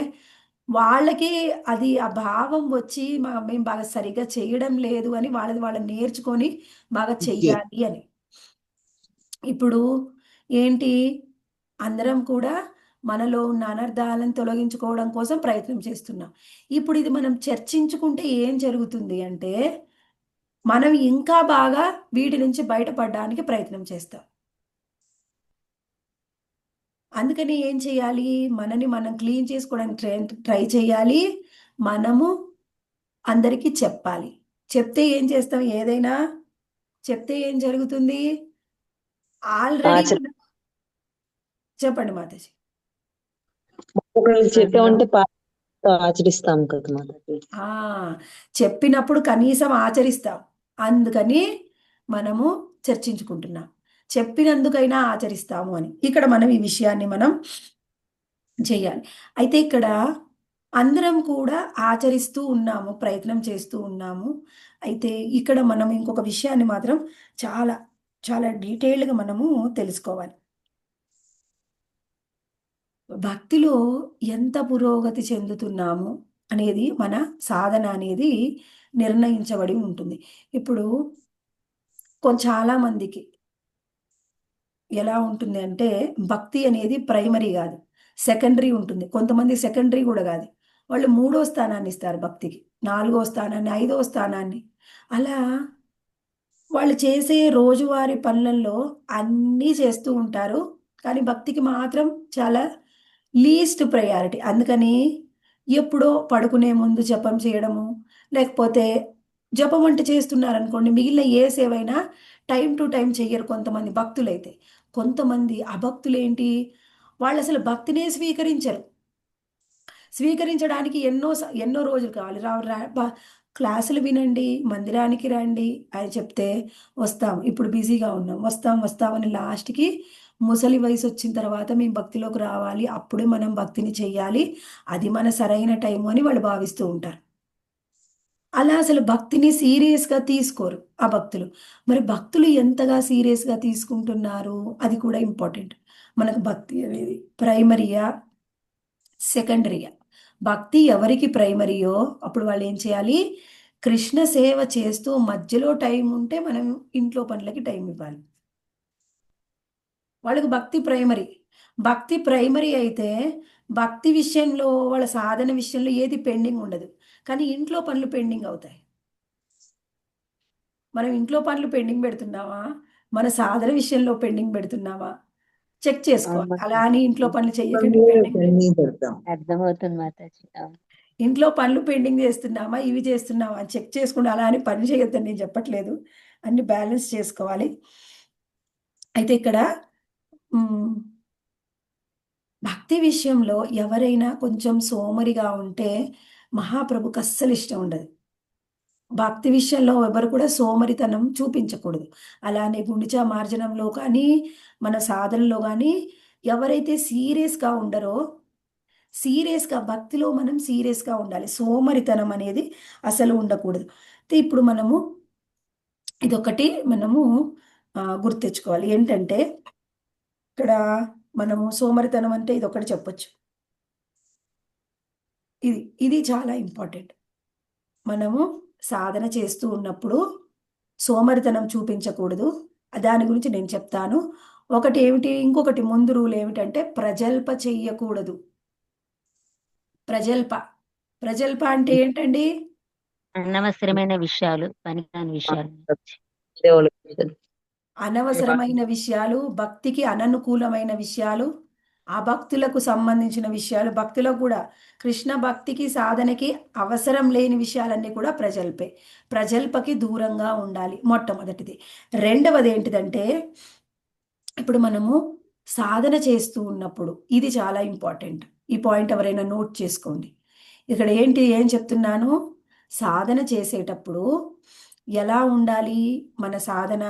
వాళ్ళకి అది ఆ భావం వచ్చి మేము బాగా సరిగ్గా చేయడం లేదు అని వాళ్ళది వాళ్ళు నేర్చుకొని బాగా చెయ్యాలి అని. ఇప్పుడు ఏంటి అందరం కూడా మనలో ఉన్న అనర్థాలను తొలగించుకోవడం కోసం ప్రయత్నం చేస్తున్నాం. ఇప్పుడు ఇది మనం చర్చించుకుంటే ఏం జరుగుతుంది అంటే మనం ఇంకా బాగా వీటి నుంచి బయటపడడానికి ప్రయత్నం చేస్తాం. అందుకని ఏం చేయాలి? మనని మనం క్లీన్ చేసుకోవడానికి ట్రై చేయాలి. మనము అందరికీ చెప్పాలి. చెప్తే ఏం చేస్తాం? ఏదైనా చెప్తే ఏం జరుగుతుంది? ఆల్రెడీ చెప్పండి మాతాజీ. చెప్పామంటే ఆచరిస్తాం కదా మాతాజీ. చెప్పినప్పుడు కనీసం ఆచరిస్తాం. అందుకని మనము చర్చించుకుంటున్నాం. చెప్పినందుకైనా ఆచరిస్తాము అని. ఇక్కడ మనం ఈ విషయాన్ని మనం చేయాలి. అయితే ఇక్కడ అందరం కూడా ఆచరిస్తూ ఉన్నాము, ప్రయత్నం చేస్తూ ఉన్నాము. అయితే ఇక్కడ మనం ఇంకొక విషయాన్ని మాత్రం చాలా చాలా డీటెయిల్డ్గా మనము తెలుసుకోవాలి. భక్తిలో ఎంత పురోగతి చెందుతున్నాము అనేది మన సాధన అనేది నిర్ణయించబడి ఉంటుంది. ఇప్పుడు చాలా మందికి ఎలా ఉంటుంది అంటే భక్తి అనేది ప్రైమరీ కాదు, సెకండరీ ఉంటుంది. కొంతమంది సెకండరీ కూడా కాదు, వాళ్ళు 3వ స్థానాన్ని ఇస్తారు భక్తికి, 4వ స్థానాన్ని, 5వ స్థానాన్ని. అలా వాళ్ళు చేసే రోజువారీ పనులలో అన్నీ చేస్తూ ఉంటారు, కానీ భక్తికి మాత్రం చాలా లీస్ట్ ప్రయారిటీ. అందుకని ఎప్పుడో పడుకునే ముందు జపం చేయడము, లేకపోతే జపం అంటే చేస్తున్నారనుకోండి, మిగిలిన ఏ సేవైనా టైం టు టైం చెయ్యరు కొంతమంది భక్తులైతే. కొంతమంది అభక్తులు ఏంటి, వాళ్ళు అసలు భక్తినే స్వీకరించరు. స్వీకరించడానికి ఎన్నో రోజులు కావాలి. క్లాసులు వినండి, మందిరానికి రండి అని చెప్తే వస్తాం, ఇప్పుడు బిజీగా ఉన్నాం, వస్తామని లాస్ట్కి ముసలి వయసు వచ్చిన తర్వాత మేము భక్తిలోకి రావాలి, అప్పుడే మనం భక్తిని చెయ్యాలి, అది మన సరైన టైము అని వాళ్ళు భావిస్తూ ఉంటారు. అలా అసలు భక్తిని సీరియస్గా తీసుకోరు ఆ భక్తులు. మరి భక్తులు ఎంతగా సీరియస్గా తీసుకుంటున్నారు అది కూడా ఇంపార్టెంట్. మనకు భక్తి అనేది ప్రైమరీయా, సెకండరీయా? భక్తి ఎవరికి ప్రైమరీయో అప్పుడు వాళ్ళు ఏం చేయాలి? కృష్ణ సేవ చేస్తూ మధ్యలో టైం ఉంటే మనం ఇంట్లో పనులకి టైం ఇవ్వాలి. వాళ్ళకి భక్తి ప్రైమరీ. భక్తి ప్రైమరీ అయితే భక్తి విషయంలో వాళ్ళ సాధన విషయంలో ఏది పెండింగ్ ఉండదు. కానీ ఇంట్లో పనులు పెండింగ్ అవుతాయి. మనం ఇంట్లో పనులు పెండింగ్ పెడుతున్నావా? మన సాధన విషయంలో పెండింగ్ పెడుతున్నావా? చెక్ చేసుకోవాలి. అవును అలా అని ఇంట్లో పనులు చెయ్యకండి పనులు పెండింగ్. పెండింగ్ పెడతాం. అర్థమవుతుంది మాతాజీ. అవును. ఇంట్లో పనులు పెండింగ్ చేస్తున్నామా, ఇవి చేస్తున్నామా అని చెక్ చేసుకుంటూ అలా అని పని చేయొద్దని నేను చెప్పట్లేదు. అన్ని బ్యాలెన్స్ చేసుకోవాలి. అయితే ఇక్కడ మ్, భక్తి విషయంలో ఎవరైనా కొంచెం సోమరిగా ఉంటే మహాప్రభుకి అస్సలు ఇష్టం ఉండదు. భక్తి విషయంలో ఎవరు కూడా సోమరితనం చూపించకూడదు. అలానే గుండిచా మార్జనంలో కానీ మన సాధనలో కానీ ఎవరైతే సీరియస్గా ఉండరో, సీరియస్గా భక్తిలో మనం సీరియస్గా ఉండాలి. సోమరితనం అనేది అసలు ఉండకూడదు. అయితే ఇప్పుడు మనము ఇదొకటి మనము గుర్తెచ్చుకోవాలి. ఏంటంటే ఇక్కడ మనము సోమరితనం అంటే ఇదొకటి చెప్పొచ్చు. ఇది ఇది చాలా ఇంపార్టెంట్. మనము సాధన చేస్తూ ఉన్నప్పుడు సోమరితనం చూపించకూడదు. దాని గురించి నేను చెప్తాను. ఒకటి ఏమిటి, ఇంకొకటి ముందు రూల్ ఏమిటంటే ప్రజల్ప చెయ్యకూడదు. ప్రజల్ప ప్రజల్ప అంటే ఏంటండి? అనవసరమైన విషయాలు, పనికిరాని విషయాలు. దేవుళ్ళకి అనవసరమైన విషయాలు, భక్తికి అననుకూలమైన విషయాలు, అభక్తులకు సంబంధించిన విషయాలు, భక్తులకు కూడా కృష్ణ భక్తికి సాధనకి అవసరం లేని విషయాలన్నీ కూడా ప్రజల్పే. ప్రజల్పకి దూరంగా ఉండాలి మొట్టమొదటిది. రెండవది ఏంటిదంటే ఇప్పుడు మనము సాధన చేస్తూ ఉన్నప్పుడు ఇది చాలా ఇంపార్టెంట్. ఈ పాయింట్ ఎవరైనా నోట్ చేసుకోండి. ఇక్కడ ఏం చెప్తున్నాను? సాధన చేసేటప్పుడు ఎలా ఉండాలి మన సాధన?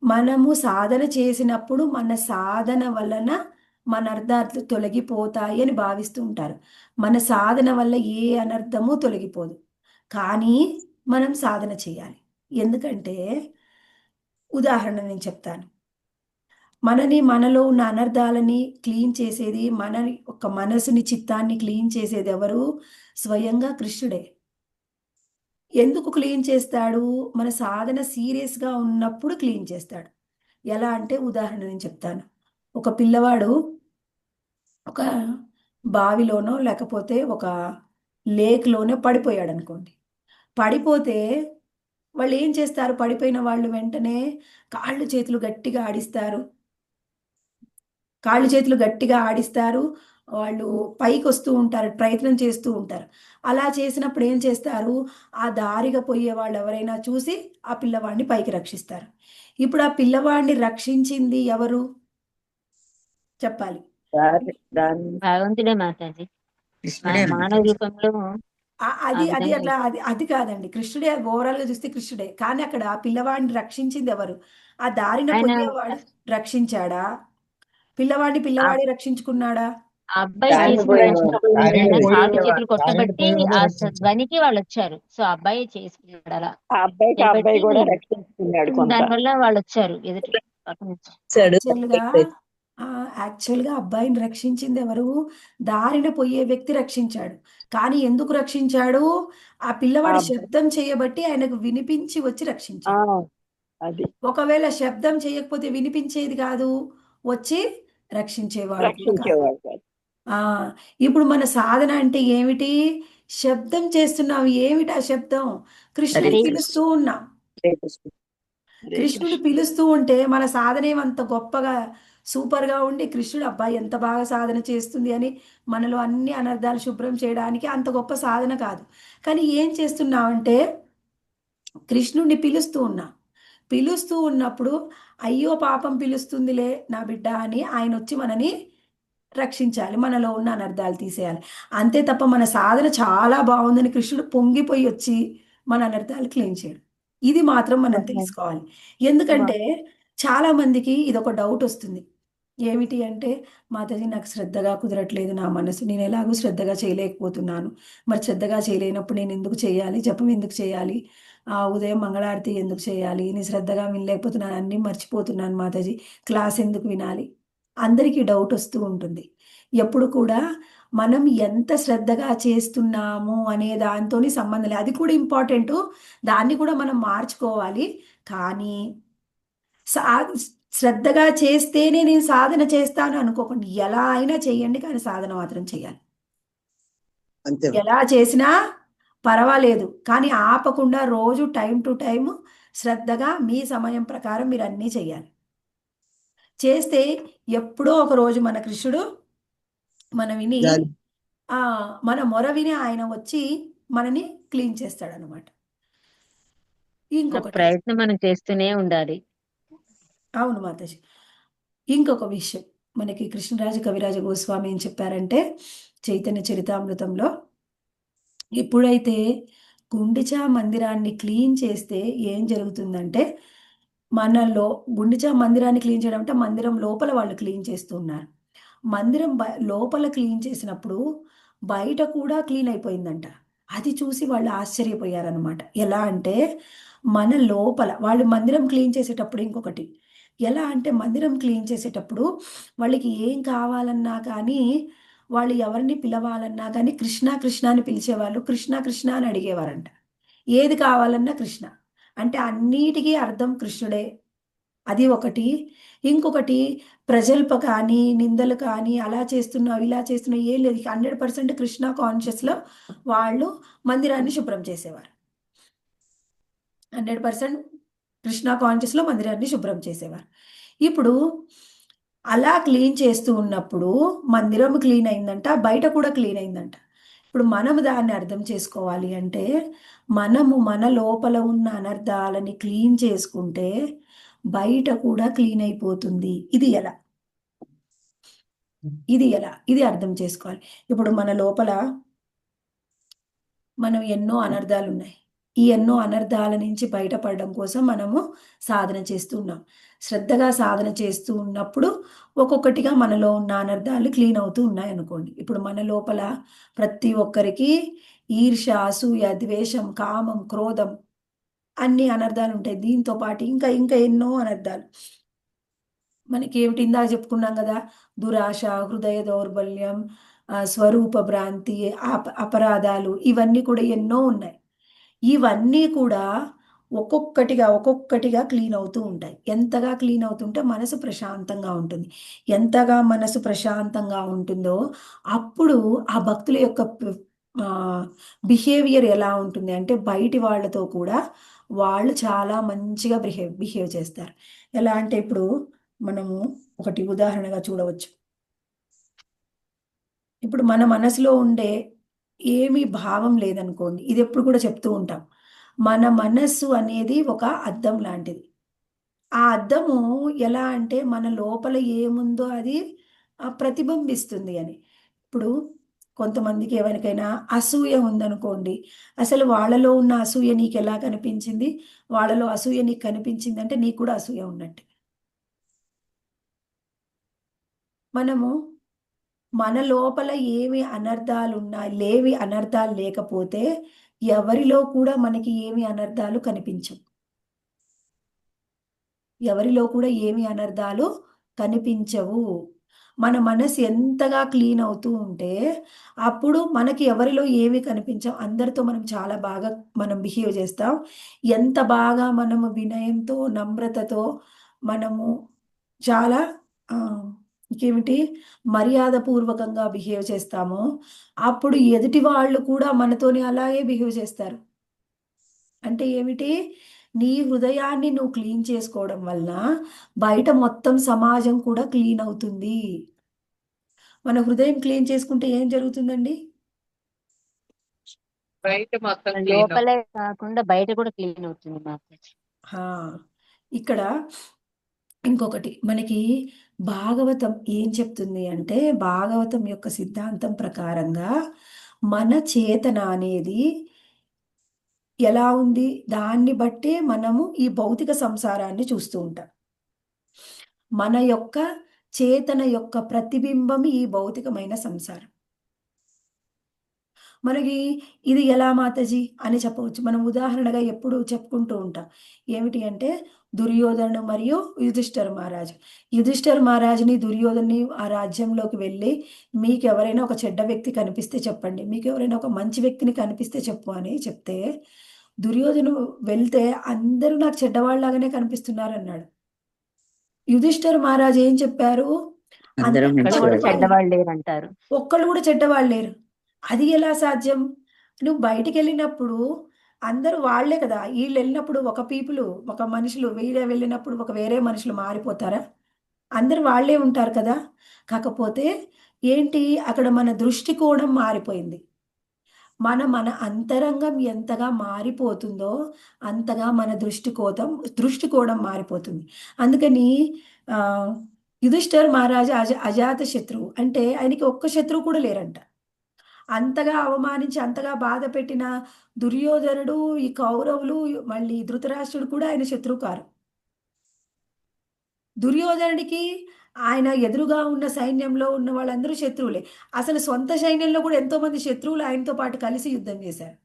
మనము సాధన చేసినప్పుడు మన సాధన వలన మన అర్థాలు తొలగిపోతాయి అని భావిస్తూ ఉంటారు. మన సాధన వల్ల ఏ అనర్థము తొలగిపోదు. కానీ మనం సాధన చేయాలి. ఎందుకంటే ఉదాహరణ నేను చెప్తాను. మనలో ఉన్న అనర్థాలని క్లీన్ చేసేది, మన ఒక మనసుని, చిత్తాన్ని క్లీన్ చేసేది ఎవరు? స్వయంగా కృష్ణుడే. ఎందుకు క్లీన్ చేస్తాడు? మన సాధన సీరియస్గా ఉన్నప్పుడు క్లీన్ చేస్తాడు. ఎలా అంటే ఉదాహరణ నేను చెప్తాను. ఒక పిల్లవాడు ఒక బావిలోనో లేకపోతే ఒక లేక్లోనో పడిపోయాడు అనుకోండి. పడిపోతే వాళ్ళు ఏం చేస్తారు? పడిపోయిన వాళ్ళు వెంటనే కాళ్ళు చేతులు గట్టిగా ఆడిస్తారు. కాళ్ళు చేతులు గట్టిగా ఆడిస్తారు. వాళ్ళు పైకి వస్తూ ఉంటారు, ప్రయత్నం చేస్తూ ఉంటారు. అలా చేసినప్పుడు ఏం చేస్తారు? ఆ దారిగా పోయే వాళ్ళు ఎవరైనా చూసి ఆ పిల్లవాడిని పైకి రక్షిస్తారు. ఇప్పుడు ఆ పిల్లవాడిని రక్షించింది ఎవరు చెప్పాలి? భగవంతుడే మాతాజీ. కృష్ణుడే మానవ రూపంలో అది ఆ అది విధంగా అట్లా అది కాదండి. కృష్ణుడే ఓవరాల్ గా చూస్తే కృష్ణుడే. కానీ అక్కడ ఆ పిల్లవాడిని రక్షించింది ఎవరు? ఆ దారిన ఆయన పోయేవాడు రక్షించాడా? ఆ పిల్లవాడి రక్షించుకున్నాడా? ఆ అబ్బాయి దారిని చేసిన పోయే కష్టం వాళ్ళు ఆయన దారిని కాళ్ళు పోయే చేతులు కొట్టబట్టి దారిని ఆ పోయేవాడే రక్షించాడు. ధ్వనికి వాళ్ళు వచ్చారు. సో అబ్బాయి చేసుకున్నాడు అలా ఆ అబ్బాయికి ఆ అబ్బాయి చేయబట్టి కూడా రక్షించుకున్నాడు కొంత. దానివల్ల వాళ్ళు వచ్చారు ఎదుటి పక్క నుంచి. ఇచ్చాడు. యాక్చువల్గా యాక్చువల్గా అబ్బాయిని రక్షించింది ఎవరు? దారిన పోయే వ్యక్తి రక్షించాడు. కానీ ఎందుకు రక్షించాడు? ఆ ఆ పిల్లవాడు అబ్బాయి శబ్దం చేయబట్టి ఆయనకు వినిపించి వచ్చి ఆ, రక్షించాడు. అది ఒకవేళ శబ్దం చేయకపోతే వినిపించేది కాదు, వచ్చి రక్షించేవాడు కూడా కాదు. రక్షించేవాడు కాదు. ఆ ఇప్పుడు మన సాధన అంటే ఏమిటి? శబ్దం చేస్తున్నాం. ఏమిటి ఆ శబ్దం? కృష్ణుని హరే పిలుస్తూ ఉన్నాం. హరే కృష్ణ. హరే కృష్ణుడు కృష్ణ. పిలుస్తూ ఉంటే మన సాధన ఏమంత గొప్పగా సూపర్గా ఉండి కృష్ణుడు అబ్బాయి ఎంత బాగా సాధన చేస్తుంది అని మనలో అన్ని అనర్థాలు శుభ్రం చేయడానికి అంత గొప్ప సాధన కాదు. కానీ ఏం చేస్తున్నామంటే కృష్ణుడిని పిలుస్తూ ఉన్నాం. పిలుస్తూ ఉన్నప్పుడు అయ్యో పాపం పిలుస్తుందిలే నా బిడ్డ అని ఆయన వచ్చి మనని రక్షించాలి. మనలో ఉన్న అనర్థాలు తీసేయాలి. అంతే తప్ప మన సాధన చాలా బాగుందని కృష్ణుడు పొంగిపోయి వచ్చి మన అనర్థాలు క్లీన్ చేయడు. ఇది మాత్రం మనం తెలుసుకోవాలి. ఎందుకంటే చాలా మందికి ఇదొక డౌట్ వస్తుంది. ఏమిటి అంటే, మాతాజీ నాకు శ్రద్ధగా కుదరట్లేదు నా మనసు. నేను ఎలాగో శ్రద్ధగా చేయలేకపోతున్నాను. మరి శ్రద్ధగా చేయలేనప్పుడు నేను ఎందుకు చేయాలి? జపం ఎందుకు చేయాలి? ఉదయం మంగళారతి ఎందుకు చేయాలి? నేను శ్రద్ధగా వినలేకపోతున్నాను. అన్నీ మర్చిపోతున్నాను మాతాజీ. క్లాస్ ఎందుకు వినాలి? అందరికీ డౌట్ వస్తూ ఉంటుంది. ఎప్పుడు కూడా మనం ఎంత శ్రద్ధగా చేస్తున్నాము అనే దాంతోని సంబంధం లేదు. అది కూడా ఇంపార్టెంటు. దాన్ని కూడా మనం మార్చుకోవాలి. కానీ సా శ్రద్ధగా చేస్తేనే నేను సాధన చేస్తాను అనుకోకండి. ఎలా అయినా చేయండి, కానీ సాధన మాత్రం చేయాలి. అంతే ఎలా చేసినా పర్వాలేదు, కానీ ఆపకుండా రోజు టైం టు టైం శ్రద్ధగా మీ సమయం ప్రకారం మీరు అన్నీ చేయాలి. చేస్తే ఎప్పుడో ఒక రోజు మన కృష్ణుడు మన విని జాలి. మన మొర విని ఆయన వచ్చి మనని క్లీన్ చేస్తాడనమాట. మన ఇంకొకటి, ప్రయత్నం మనం చేస్తూనే ఉండాలి. అవును మాతాజీ, ఇంకొక విషయం మనకి కృష్ణరాజ కవిరాజ గోస్వామి ఏం చెప్పారంటే, చైతన్య చరితామృతంలో ఎప్పుడైతే గుండిచా మందిరాన్ని క్లీన్ చేస్తే ఏం జరుగుతుందంటే, మనలో గుండిచా మందిరాన్ని క్లీన్ చేయడం అంటే మందిరం లోపల వాళ్ళు క్లీన్ చేస్తూ ఉన్నారు. మందిరం లోపల క్లీన్ చేసినప్పుడు బయట కూడా క్లీన్ అయిపోయిందంట. అది చూసి వాళ్ళు ఆశ్చర్యపోయారనమాట. ఎలా అంటే, మన లోపల వాళ్ళు మందిరం క్లీన్ చేసేటప్పుడు ఇంకొకటి, ఎలా అంటే మందిరం క్లీన్ చేసేటప్పుడు వాళ్ళకి ఏం కావాలన్నా కానీ, వాళ్ళు ఎవరిని పిలవాలన్నా కానీ కృష్ణ కృష్ణ అని పిలిచేవాళ్ళు. కృష్ణ కృష్ణ అని అడిగేవారంట. ఏది కావాలన్నా కృష్ణ అంటే అన్నిటికీ అర్థం కృష్ణుడే. అది ఒకటి. ఇంకొకటి, ప్రజల్ప కానీ నిందలు కానీ అలా చేస్తున్నావు ఇలా చేస్తున్నావు ఏం లేదు. 100% కృష్ణ కాన్షియస్లో వాళ్ళు మందిరాన్ని శుభ్రం చేసేవారు. 100% కృష్ణ కాన్షియస్లో మందిరాన్ని శుభ్రం చేసేవారు. ఇప్పుడు అలా క్లీన్ చేస్తూ ఉన్నప్పుడు మందిరం క్లీన్ అయిందంట, బయట కూడా క్లీన్ అయిందంట. ఇప్పుడు మనము దాన్ని అర్థం చేసుకోవాలి అంటే, మనము మన లోపల ఉన్న అనర్థాలని క్లీన్ చేసుకుంటే బయట కూడా క్లీన్ అయిపోతుంది. ఇది ఎలా? ఇది అర్థం చేసుకోవాలి. ఇప్పుడు మన లోపల మనం ఎన్నో అనర్థాలు ఉన్నాయి. ఈ ఎన్నో అనర్థాల నుంచి బయటపడడం కోసం మనము సాధన చేస్తూ ఉన్నాం. శ్రద్ధగా సాధన చేస్తూ ఉన్నప్పుడు ఒక్కొక్కటిగా మనలో ఉన్న అనర్థాలు క్లీన్ అవుతూ ఉన్నాయి అనుకోండి. ఇప్పుడు మన లోపల ప్రతి ఒక్కరికి ఈర్ష్య, అసూయ, ద్వేషం, కామం, క్రోధం అన్ని అనర్థాలు ఉంటాయి. దీంతో పాటు ఇంకా ఇంకా ఎన్నో అనర్థాలు మనకి ఏమిటి ఇందాక చెప్పుకున్నాం కదా, దురాశ, హృదయ దౌర్బల్యం, స్వరూప భ్రాంతి, అపరాధాలు, ఇవన్నీ కూడా ఎన్నో ఉన్నాయి. ఇవన్నీ కూడా ఒక్కొక్కటిగా క్లీన్ అవుతూ ఉంటాయి. ఎంతగా క్లీన్ అవుతుంటే మనసు ప్రశాంతంగా ఉంటుంది. ఎంతగా మనసు ప్రశాంతంగా ఉంటుందో అప్పుడు ఆ భక్తుల యొక్క బిహేవియర్ ఎలా ఉంటుంది అంటే, బయటి వాళ్ళతో కూడా వాళ్ళు చాలా మంచిగా బిహేవ్ చేస్తారు. ఎలా అంటే, ఇప్పుడు మనము ఒకటి ఉదాహరణగా చూడవచ్చు. ఇప్పుడు మన మనసులో ఉండే ఏమీ భావం లేదనుకోండి, ఇది ఎప్పుడు కూడా చెప్తూ ఉంటాం, మన మనస్సు అనేది ఒక అద్దం లాంటిది. ఆ అద్దము ఎలా అంటే మన లోపల ఏముందో అది ప్రతిబింబిస్తుంది అని. ఇప్పుడు కొంతమందికి ఎవరికైనా అసూయ ఉందనుకోండి, అసలు వాళ్ళలో ఉన్న అసూయ నీకు ఎలా కనిపించింది? వాళ్ళలో అసూయ నీకు కనిపించింది అంటే నీకు కూడా అసూయ ఉన్నట్టు. మనము మన లోపల ఏమి అనర్థాలు లేకపోతే ఎవరిలో కూడా మనకి ఏమి అనర్థాలు కనిపించవు. ఎవరిలో కూడా ఏమి అనర్థాలు కనిపించవు. మన మనసు ఎంతగా క్లీన్ అవుతూ ఉంటే అప్పుడు మనకి ఎవరిలో ఏమి కనిపించవు. అందరితో మనం చాలా బాగా బిహేవ్ చేస్తాం. ఎంత బాగా మనము వినయంతో, నమ్రతతో మనము చాలా ఇంకేమిటి మర్యాదపూర్వకంగా బిహేవ్ చేస్తామో అప్పుడు ఎదుటి వాళ్ళు కూడా మనతోని అలాగే బిహేవ్ చేస్తారు. అంటే ఏమిటి? నీ హృదయాన్ని నువ్వు క్లీన్ చేసుకోవడం వల్ల బయట మొత్తం సమాజం కూడా క్లీన్ అవుతుంది. మన హృదయం క్లీన్ చేసుకుంటే ఏం జరుగుతుందండి? బయట మొత్తం మన క్లీన్ లోపలే కాకుండా బయట కూడా క్లీన్ అవుతుంది మాతాజీ. ఇక్కడ ఇంకొకటి మనకి భాగవతం ఏం చెప్తుంది అంటే, భాగవతం యొక్క సిద్ధాంతం ప్రకారంగా మన చేతన అనేది ఎలా ఉంది, దాన్ని బట్టే మనము ఈ భౌతిక సంసారాన్ని చూస్తూ ఉంటాం. మన యొక్క చేతన యొక్క ప్రతిబింబం ఈ భౌతికమైన సంసారం. మనకి ఇది ఎలా మాతాజీ అని చెప్పవచ్చు. మనం ఉదాహరణగా ఎప్పుడు చెప్పుకుంటూ ఉంటాం. ఏమిటి అంటే దుర్యోధనుడు మరియు యుధిష్ఠిర మహారాజు. యుధిష్ఠిర మహారాజుని, దుర్యోధన్ని ఆ రాజ్యంలోకి వెళ్ళి, మీకెవరైనా ఒక చెడ్డ వ్యక్తి కనిపిస్తే చెప్పండి. మీకెవరైనా ఒక మంచి వ్యక్తిని కనిపిస్తే చెప్పు అని చెప్తే, దుర్యోధను వెళ్తే అందరూ నాకు చెడ్డవాళ్ళలాగానే కనిపిస్తున్నారన్నాడు. యుధిష్ఠిర మహారాజు ఏం చెప్పారు? అందరం ఇక్కడ అంతా కూడా మంచివాళ్ళే. చెడ్డవాళ్ళు లేరు అంటారు. ఒక్కళ్ళు కూడా చెడ్డవాళ్ళు లేరు. అది ఎలా సాధ్యం? నువ్వు బయటికెళ్ళినప్పుడు అందరూ వాళ్ళే కదా! ఈళ్ళెళ్ళినప్పుడు ఒక పీపులు, ఒక మనుషులు వేరే వెళ్ళినప్పుడు ఒక వేరే మనుషులు మారిపోతారా? అందరూ వాళ్ళే ఉంటారు కదా! కాకపోతే ఏంటి అక్కడ మన దృష్టికోణం మారిపోయింది. మన అంతరంగం ఎంతగా మారిపోతుందో అంతగా మన దృష్టికోణం మారిపోతుంది. అందుకని ఆహ్, యుధిష్ఠిర మహారాజు అజాత శత్రువు. అంటే ఆయనకి ఒక్క శత్రువు కూడా లేరంట. అంతగా అవమానించి, అంతగా బాధపెట్టిన దుర్యోధనుడు, ఈ కౌరవులు, మళ్ళీ ధృతరాష్ట్రుడు కూడా ఆయన శత్రువు కారు. దుర్యోధనుడికి ఆయన ఎదురుగా ఉన్న సైన్యంలో ఉన్న వాళ్ళందరూ శత్రువులే. అసలు సొంత సైన్యంలో కూడా ఎంతోమంది శత్రువులు ఆయనతో పాటు కలిసి యుద్ధం చేశారు.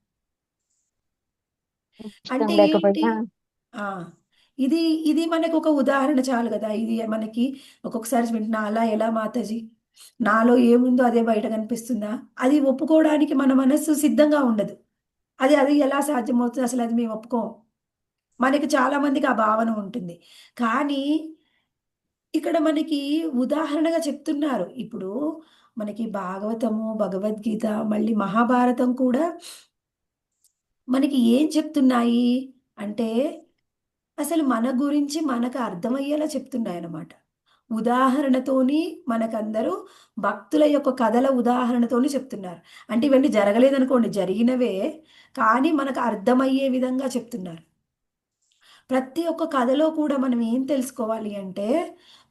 ఇష్టం అంటే ఏంటి? లేకపోయినా ఆ! ఇది ఇది మనకొక ఉదాహరణ చాలు గదా! ఇది మనకి ఒక్కొక్కసారి నాలా ఎలా మాతాజీ? నాలో ఏముందో అదే బయట కనిపిస్తుందా? అది ఒప్పుకోవడానికి మన మనస్సు సిద్ధంగా ఉండదు. అది అది ఎలా సాధ్యమవుతుంది? అసలది మేము ఒప్పుకోం. మనకి చాలా మందికి ఆ భావన ఉంటుంది. కానీ ఇక్కడ మనకి ఉదాహరణగా చెప్తున్నారు. ఇప్పుడు మనకి భాగవతము, భగవద్గీత, మళ్ళీ మహాభారతం కూడా మనకి ఏం చెప్తున్నాయి అంటే, అసలు మన గురించి మనకు అర్థమయ్యేలా చెప్తున్నాయన్నమాట. ఉదాహరణతోని మనకందరూ భక్తుల యొక్క కథల ఉదాహరణతోని చెప్తున్నారు. అంటే ఇవన్నీ జరగలేదనుకోండి, జరిగినవే. కానీ మనకు అర్థమయ్యే విధంగా చెప్తున్నారు. ప్రతి ఒక్క కథలో కూడా మనం ఏం తెలుసుకోవాలి అంటే,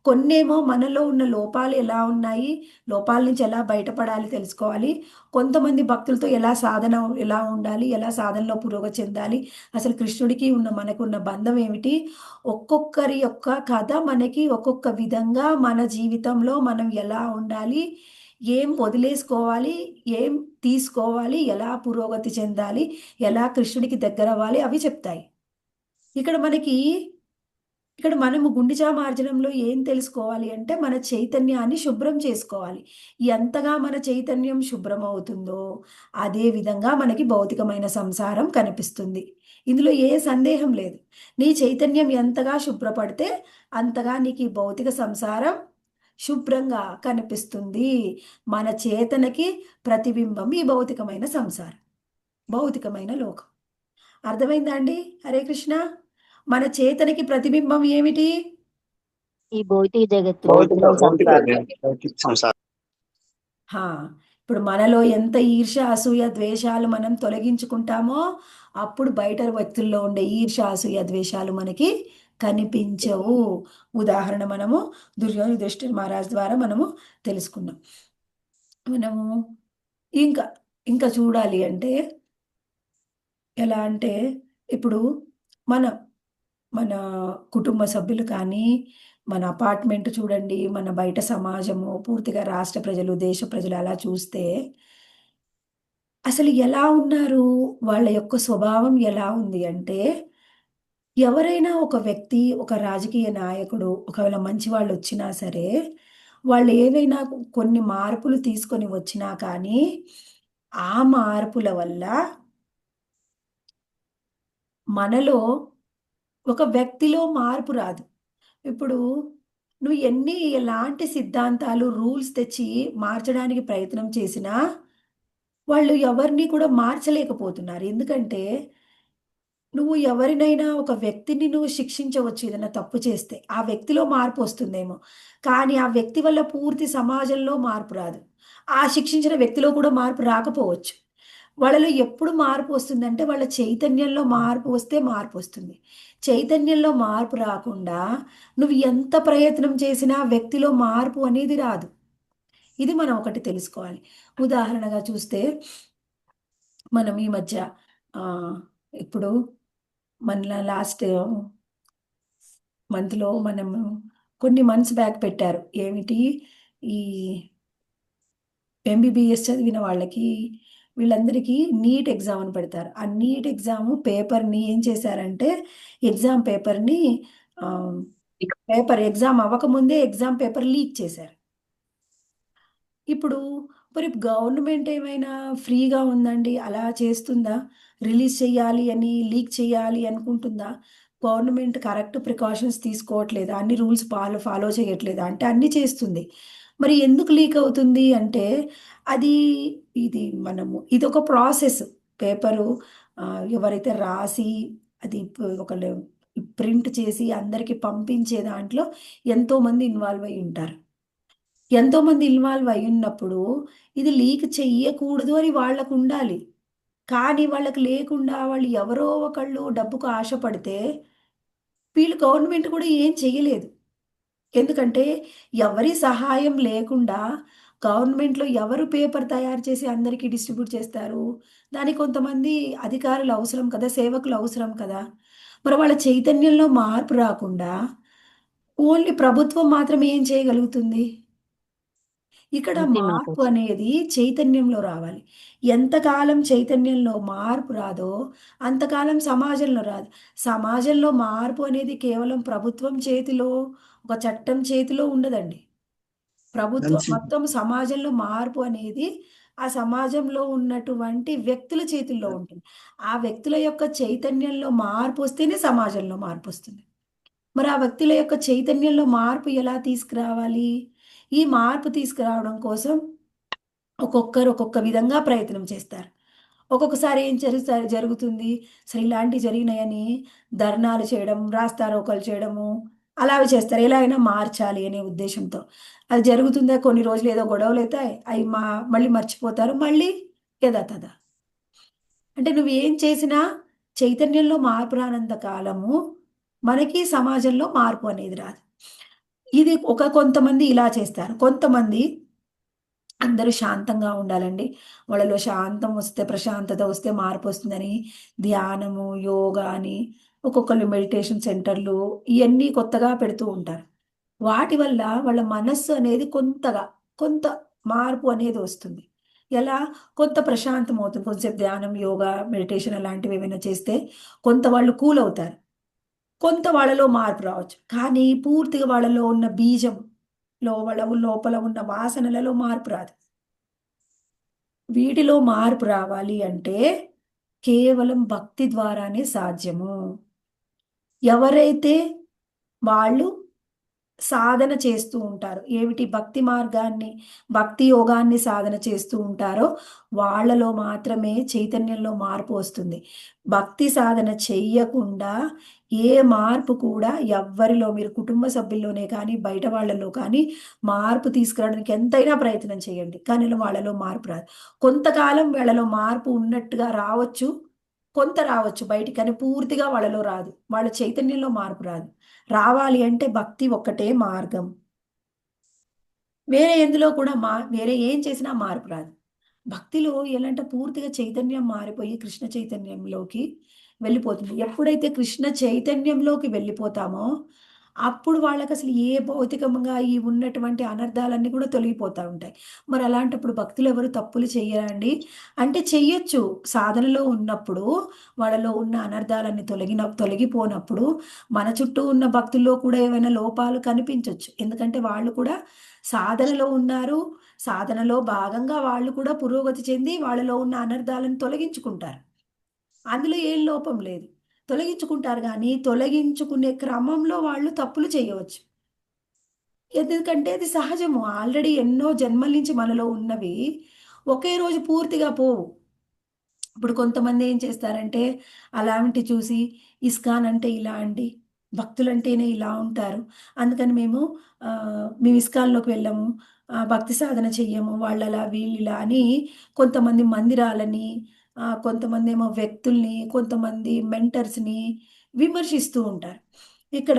కొన్నేమో మనలో ఉన్న లోపాలు ఎలా ఉన్నాయి, లోపాల నుంచి ఎలా బయటపడాలి తెలుసుకోవాలి. కొంతమంది భక్తులతో ఎలా ఉండాలి, ఎలా సాధనలో పురోగతి చెందాలి, అసలు కృష్ణుడికి మనకున్న బంధం ఏమిటి, ఒక్కొక్కరి యొక్క కథ మనకి ఒక్కొక్క విధంగా మన జీవితంలో మనం ఎలా ఉండాలి, ఏం వదిలేసుకోవాలి, ఏం తీసుకోవాలి, ఎలా పురోగతి చెందాలి, ఎలా కృష్ణుడికి దగ్గరవ్వాలి అవి చెప్తాయి. ఇక్కడ మనము గుండిచా మార్జనంలో ఏం తెలుసుకోవాలి అంటే, మన చైతన్యాన్ని శుభ్రం చేసుకోవాలి. ఎంతగా మన చైతన్యం శుభ్రమవుతుందో, అదే విధంగా మనకి భౌతికమైన సంసారం కనిపిస్తుంది. ఇందులో ఏ సందేహం లేదు. నీ చైతన్యం ఎంతగా శుభ్రపడితే, అంతగా నీకు ఈ భౌతిక సంసారం శుభ్రంగా కనిపిస్తుంది. మన చేతనకి ప్రతిబింబం ఈ భౌతికమైన సంసారం, భౌతికమైన లోకం. అర్థమైందా అండి? హరే కృష్ణ. మన చేతనకి ప్రతిబింబం ఏమిటి? ఈ భౌతిక జగత్తు భౌతిక సంసారం. హా! ఇప్పుడు మనలో ఎంత ఈర్ష, అసూయ, ద్వేషాలు మనం తొలగించుకుంటామో, అప్పుడు బయట వ్యక్తుల్లో ఉండే ఈర్ష, అసూయ, ద్వేషాలు మనకి కనిపించవు. ఉదాహరణ మనము యుధిష్ఠిర మహారాజ్ ద్వారా మనము తెలుసుకున్నాం. మనము ఇంకా ఇంకా చూడాలి అంటే ఎలా అంటే, ఇప్పుడు మన మన కుటుంబ సభ్యులు కానీ, మన అపార్ట్మెంట్ చూడండి, మన బయట సమాజము, పూర్తిగా రాష్ట్ర ప్రజలు, దేశ ప్రజలు అలా చూస్తే అసలు ఎలా ఉన్నారు? వాళ్ళ యొక్క స్వభావం ఎలా ఉంది అంటే, ఎవరైనా ఒక వ్యక్తి, ఒక రాజకీయ నాయకుడు ఒకవేళ మంచి వాళ్ళొచ్చినా సరే, వాళ్ళు ఏవైనా కొన్ని మార్పులు తీసుకొని వచ్చినా కానీ, ఆ మార్పుల వల్ల మనలో ఒక వ్యక్తిలో మార్పు రాదు. ఇప్పుడు నువ్వు ఎలాంటి సిద్ధాంతాలు, రూల్స్ తెచ్చి మార్చడానికి ప్రయత్నం చేసినా, వాళ్ళు ఎవరిని కూడా మార్చలేకపోతున్నారు. ఎందుకంటే, నువ్వు ఎవరినైనా ఒక వ్యక్తిని నువ్వు శిక్షించవచ్చు ఏదైనా తప్పు చేస్తే. ఆ వ్యక్తిలో మార్పొస్తుందేమో. కానీ ఆ వ్యక్తి వల్ల పూర్తి సమాజంలో మార్పు రాదు. ఆ శిక్షించిన వ్యక్తిలో కూడా మార్పు రాకపోవచ్చు. వాళ్ళలో ఎప్పుడు మార్పు వస్తుందంటే, వాళ్ళ చైతన్యంలో మార్పు వస్తే మార్పొస్తుంది. చైతన్యంలో మార్పు రాకుండా, నువ్వు ఎంత ప్రయత్నం చేసినా వ్యక్తిలో మార్పు అనేది రాదు. ఇది మనం ఒకటి తెలుసుకోవాలి. ఉదాహరణగా చూస్తే, మనం ఈ మధ్య ఇప్పుడు మన లాస్ట్ మంత్‌లో మనము కొన్ని మంత్స్ బ్యాక్ పెట్టారు. ఏమిటి ఈ ఎంబీబీఎస్ చదివిన వాళ్ళకి వీళ్ళందరికీ నీట్ ఎగ్జామ్ అని పెడతారు. ఆ నీట్ ఎగ్జామ్ పేపర్ని ఏం చేశారంటే ఎగ్జామ్ పేపర్ని పేపర్ ఎగ్జామ్ అవ్వకముందే ఎగ్జామ్ పేపర్ లీక్ చేశారు. ఇప్పుడు మరి గవర్నమెంట్ ఏమైనా ఫ్రీగా ఉందండి? అలా చేస్తుందా? రిలీజ్ చేయాలి అని, లీక్ చేయాలి అనుకుంటుందా? గవర్నమెంట్ కరెక్ట్ ప్రికాషన్స్ తీసుకోవట్లేదా? అన్ని రూల్స్ ఫాలో చేయట్లేదా? అంటే అన్నీ చేస్తుంది. మరి ఎందుకు లీక్ అవుతుంది అంటే అది ఇదొక ప్రాసెస్. పేపరు ఎవరైతే రాసి అది ఒకళ్ళు ప్రింట్ చేసి అందరికి పంపించే దాంట్లో ఎంతోమంది ఇన్వాల్వ్ అయి ఉంటారు. ఎంతోమంది ఇన్వాల్వ్ అయ్యున్నప్పుడు ఇది లీక్ చెయ్యకూడదు అని వాళ్ళకుండాలి. కానీ వాళ్ళకి లేకుండా వాళ్ళు ఎవరో ఒకళ్ళు డబ్బుకు ఆశపడితే వీళ్ళు గవర్నమెంట్ కూడా ఏం చెయ్యలేదు. ఎందుకంటే ఎవరి సహాయం లేకుండా గవర్నమెంట్‌లో ఎవరు పేపర్ తయారు చేసి అందరికీ డిస్ట్రిబ్యూట్ చేస్తారు? దానికి కొంతమంది అధికారులు అవసరం కదా! సేవకులు అవసరం కదా! మరి వాళ్ళ చైతన్యంలో మార్పు రాకుండా ఓన్లీ ప్రభుత్వం మాత్రం ఏం చేయగలుగుతుంది? ఇక్కడ అంతే మార్పు మాతాజీ. అనేది చైతన్యంలో రావాలి. ఎంతకాలం చైతన్యంలో మార్పు రాదో, అంతకాలం సమాజంలో రాదు. సమాజంలో మార్పు అనేది కేవలం ప్రభుత్వం చేతిలో, ఒక చట్టం చేతిలో ఉండదండి. మంచి మొత్తం సమాజంలో మార్పు అనేది ఆ సమాజంలో ఉన్నటువంటి వ్యక్తుల చేతుల్లో ఉంటుంది. ఆ వ్యక్తుల యొక్క చైతన్యంలో మార్పొస్తేనే సమాజంలో మార్పొస్తుంది. మరి ఆ వ్యక్తుల యొక్క చైతన్యంలో మార్పు ఎలా తీసుకురావాలి? ఈ మార్పు తీసుకురావడం కోసం ఒక్కొక్కరు ఒక్కొక్క విధంగా ప్రయత్నం చేస్తారు. ఒక్కొక్కసారి ఏం జరుగుతుంది, అసలు ఇలాంటివి జరిగినాయని ధర్నాలు చేయడం, రాస్తారోకోలు చేయడము, అలావి చేస్తారు. ఎలా అయినా మార్చాలి అనే ఉద్దేశంతో. అది జరుగుతుందా? కొన్ని రోజులు ఏదో గొడవలైతాయి. అయి మళ్ళీ మర్చిపోతారు. మళ్ళీ యథాతథ. అంటే నువ్వేం చేసినా చైతన్యంలో మార్పు రానంత కాలము మనకి సమాజంలో మార్పు అనేది రాదు. ఇది కొంతమంది ఇలా చేస్తారు. కొంతమంది అందరూ శాంతంగా ఉండాలండి. వాళ్ళలో శాంతం వస్తే, ప్రశాంతత వస్తే మార్పొస్తుందని ధ్యానము, యోగా అని ఒక్కొక్కళ్ళు మెడిటేషన్ సెంటర్‌లు ఇయన్నీ కొత్తగా పెడుతూ ఉంటారు. వాటి వల్ల వాళ్ళ మనస్సు అనేది కొంత మార్పు అనేది వస్తుంది. ఎలా? కొంత ప్రశాంతం అవుతుంది. కొంచెంసేపు ధ్యానం, యోగా, మెడిటేషన్ అలాంటివి ఏమైనా చేస్తే కొంత వాళ్ళు కూల్ అవుతారు. కొంత వాళ్ళలో మార్పు రావచ్చు. కానీ పూర్తిగా వాళ్ళలో ఉన్న బీజంలో వాళ్ళ లోపల ఉన్న వాసనలలో మార్పు రాదు. వీటిలో మార్పు రావాలి అంటే కేవలం భక్తి ద్వారానే సాధ్యము. ఎవరైతే వాళ్ళు సాధన చేస్తూ ఉంటారు. ఏమిటి? భక్తి మార్గాన్ని, భక్తి యోగాన్ని సాధన చేస్తూ ఉంటారో వాళ్ళలో మాత్రమే చైతన్యంలో మార్పు వస్తుంది. భక్తి సాధన చెయ్యకుండా ఏ మార్పు కూడా ఎవ్వరిలో మీరు కుటుంబ సభ్యుల్లోనే కానీ, బయట వాళ్ళలో కానీ మార్పు తీసుకురావడానికి ఎంతైనా ప్రయత్నం చేయండి. కానీ వాళ్ళలో మార్పు రాదు. కొంతకాలం వీళ్ళలో మార్పు ఉన్నట్టుగా రావచ్చు. కొంత రావచ్చు బయటికి. కానీ పూర్తిగా వాళ్ళలో రాదు. వాళ్ళ చైతన్యంలో మార్పు రాదు. రావాలి అంటే భక్తి ఒక్కటే మార్గం. వేరే ఏం చేసినా మార్పు రాదు. భక్తిలో ఎలాంటే పూర్తిగా చైతన్యం మారిపోయి కృష్ణ చైతన్యంలోకి వెళ్ళిపోతుంది. ఎప్పుడైతే కృష్ణ చైతన్యంలోకి వెళ్ళిపోతామో అప్పుడు వాళ్ళకసలు ఏ భౌతికంగా ఈ ఉన్నటువంటి అనర్థాలన్నీ కూడా తొలగిపోతా ఉంటాయి. మరి అలాంటప్పుడు భక్తులు ఎవరు తప్పులు చెయ్యరా అండి? అంటే చెయ్యొచ్చు. సాధనలో ఉన్నప్పుడు వాళ్ళలో ఉన్న అనర్థాలన్నీ తొలగిపోనప్పుడు మన చుట్టూ ఉన్న భక్తుల్లో కూడా ఏవైనా లోపాలు కనిపించొచ్చు. ఎందుకంటే వాళ్ళు కూడా సాధనలో ఉన్నారు. సాధనలో భాగంగా వాళ్ళు కూడా పురోగతి చెంది వాళ్ళలో ఉన్న అనర్థాలను తొలగించుకుంటారు. అందులో ఏం లోపం లేదు. తొలగించుకుంటారు గానీ, తొలగించుకునే క్రమంలో వాళ్ళు తప్పులు చేయవచ్చు. ఎందుకంటే అది సహజము. ఆల్రెడీ ఎన్నో జన్మల నుంచి మనలో ఉన్నవి ఒకే రోజు పూర్తిగా పోవు. ఇప్పుడు కొంతమంది ఏం చేస్తారంటే, అలాంటి చూసి ఇస్కాన్ అంటే ఇలా అండి, భక్తులంటేనే ఇలా ఉంటారు. అందుకని మేము ఇస్కాన్‌లోకి వెళ్ళము. భక్తి సాధన చెయ్యము. వాళ్ళలా, వీళ్ళిలా అని కొంతమంది మందిరాలని, కొంతమందేమో వ్యక్తుల్ని, కొంతమంది మెంటర్స్‌ని విమర్శిస్తూ ఉంటారు. ఇక్కడ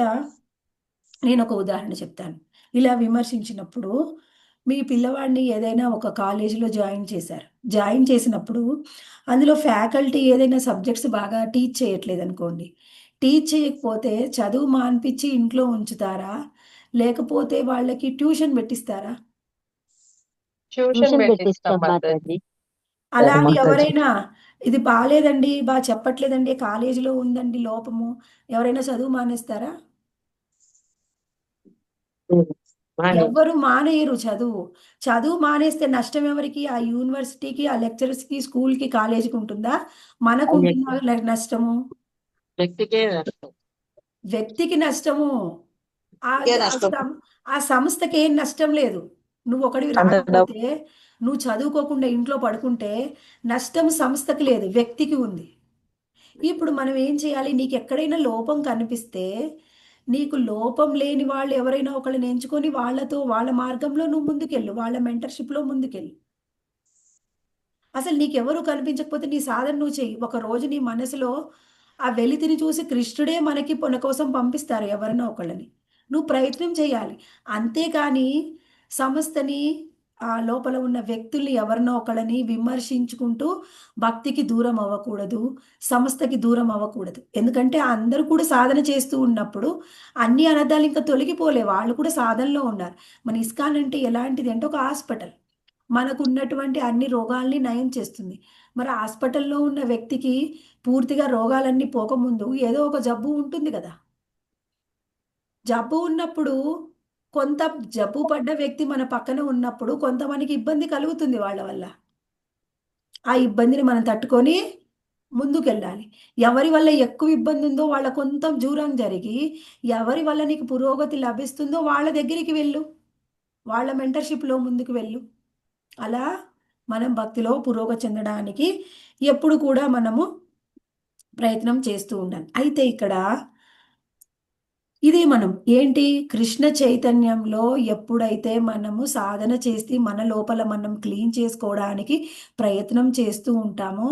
నేనొక ఉదాహరణ చెప్తాను. ఇలా విమర్శించినప్పుడు మీ పిల్లవాడిని ఏదైనా ఒక కాలేజీలో జాయిన్ చేశారు. జాయిన్ చేసినప్పుడు అందులో ఫ్యాకల్టీ ఏదైనా సబ్జెక్ట్స్ బాగా టీచ్ చేయట్లేదనుకోండి. టీచ్ చేయకపోతే చదువు మాన్పిచ్చి ఇంట్లో ఉంచుతారా? లేకపోతే వాళ్ళకి ట్యూషన్ పెట్టిస్తారా? ట్యూషన్ ట్యూషన్ పెట్టిస్తాం పెట్టిస్తాం మాతాజీ. మాతాజీ. అలా అని మాతాజీ. ఎవరైనా ఇది బాగాలేదండి, బాగా చెప్పట్లేదండి, కాలేజీలో ఉందండి లోపము, ఎవరైనా చదువు మానేస్తారా? ఎవ్వరు మానేయరు చదువు. చదువు మానేస్తే నష్టం ఎవరికి? ఆ యూనివర్సిటీకి, ఆ లెక్చరర్స్కి, స్కూల్కి, కాలేజీకి ఉంటుందా? మనకు ఉంటుందా నష్టము? వ్యక్తికే నష్టం. వ్యక్తికి నష్టము. ఆ ఇంకే ఆ నష్టం. సం- ఆ సంస్థకి ఏం నష్టం లేదు. నువ్వు ఒకడివి అంత రాకపోతే, నువ్వు చదువుకోకుండా ఇంట్లో పడుకుంటే నష్టం సంస్థకి లేదు, వ్యక్తికి ఉంది. ఇప్పుడు మనం ఏం చేయాలి? నీకు ఎక్కడైనా లోపం కనిపిస్తే, నీకు లోపం లేని వాళ్ళు ఎవరైనా ఒకళ్ళని ఎంచుకొని వాళ్ళతో వాళ్ళ మార్గంలో నువ్వు ముందుకెళ్ళు, వాళ్ళ మెంటర్షిప్లో ముందుకెళ్ళు. అసలు నీకెవరు కనిపించకపోతే నీ సాధన నువ్వు చెయ్యి. ఒక రోజు నీ మనసులో ఆ వెలితిని చూసి కృష్ణుడే మనకి మన కోసం పంపిస్తారు ఎవరినో ఒకళ్ళని. నువ్వు ప్రయత్నం చేయాలి. అంతేకాని సంస్థని, ఆ లోపల ఉన్న వ్యక్తుల్ని ఎవరినో ఒకళ్ళని విమర్శించుకుంటూ భక్తికి దూరం అవ్వకూడదు, సంస్థకి దూరం అవ్వకూడదు. ఎందుకంటే అందరూ కూడా సాధన చేస్తూ ఉన్నప్పుడు అన్ని అనర్థాలు ఇంకా తొలగిపోలే, వాళ్ళు కూడా సాధనలో ఉన్నారు. మన ఇస్కాన్ అంటే ఎలాంటిది అంటే ఒక హాస్పిటల్. మనకు ఉన్నటువంటి అన్ని రోగాల్ని నయం చేస్తుంది. మరి హాస్పిటల్లో ఉన్న వ్యక్తికి పూర్తిగా రోగాలన్నీ పోకముందు ఏదో ఒక జబ్బు ఉంటుంది కదా. జబ్బు ఉన్నప్పుడు కొంత జబ్బు పడ్డ వ్యక్తి మన పక్కన ఉన్నప్పుడు కొంతమందికి ఇబ్బంది కలుగుతుంది వాళ్ళ వల్ల. ఆ ఇబ్బందిని మనం తట్టుకొని ముందుకెళ్ళాలి. ఎవరి వల్ల ఎక్కువ ఇబ్బంది ఉందో వాళ్ళ కొంత దూరం జరిగి, ఎవరి వల్ల నీకు పురోగతి లభిస్తుందో వాళ్ళ దగ్గరికి వెళ్ళు, వాళ్ళ మెంటర్షిప్లో ముందుకు వెళ్ళు. అలా మనం భక్తిలో పురోగతి చెందడానికి ఎప్పుడు కూడా మనము ప్రయత్నం చేస్తూ ఉండాలి. అయితే ఇక్కడ ఇది మనం ఏంటి, కృష్ణ చైతన్యంలో ఎప్పుడైతే మనము సాధన చేసి మన లోపల మనం క్లీన్ చేసుకోవడానికి ప్రయత్నం చేస్తూ ఉంటామో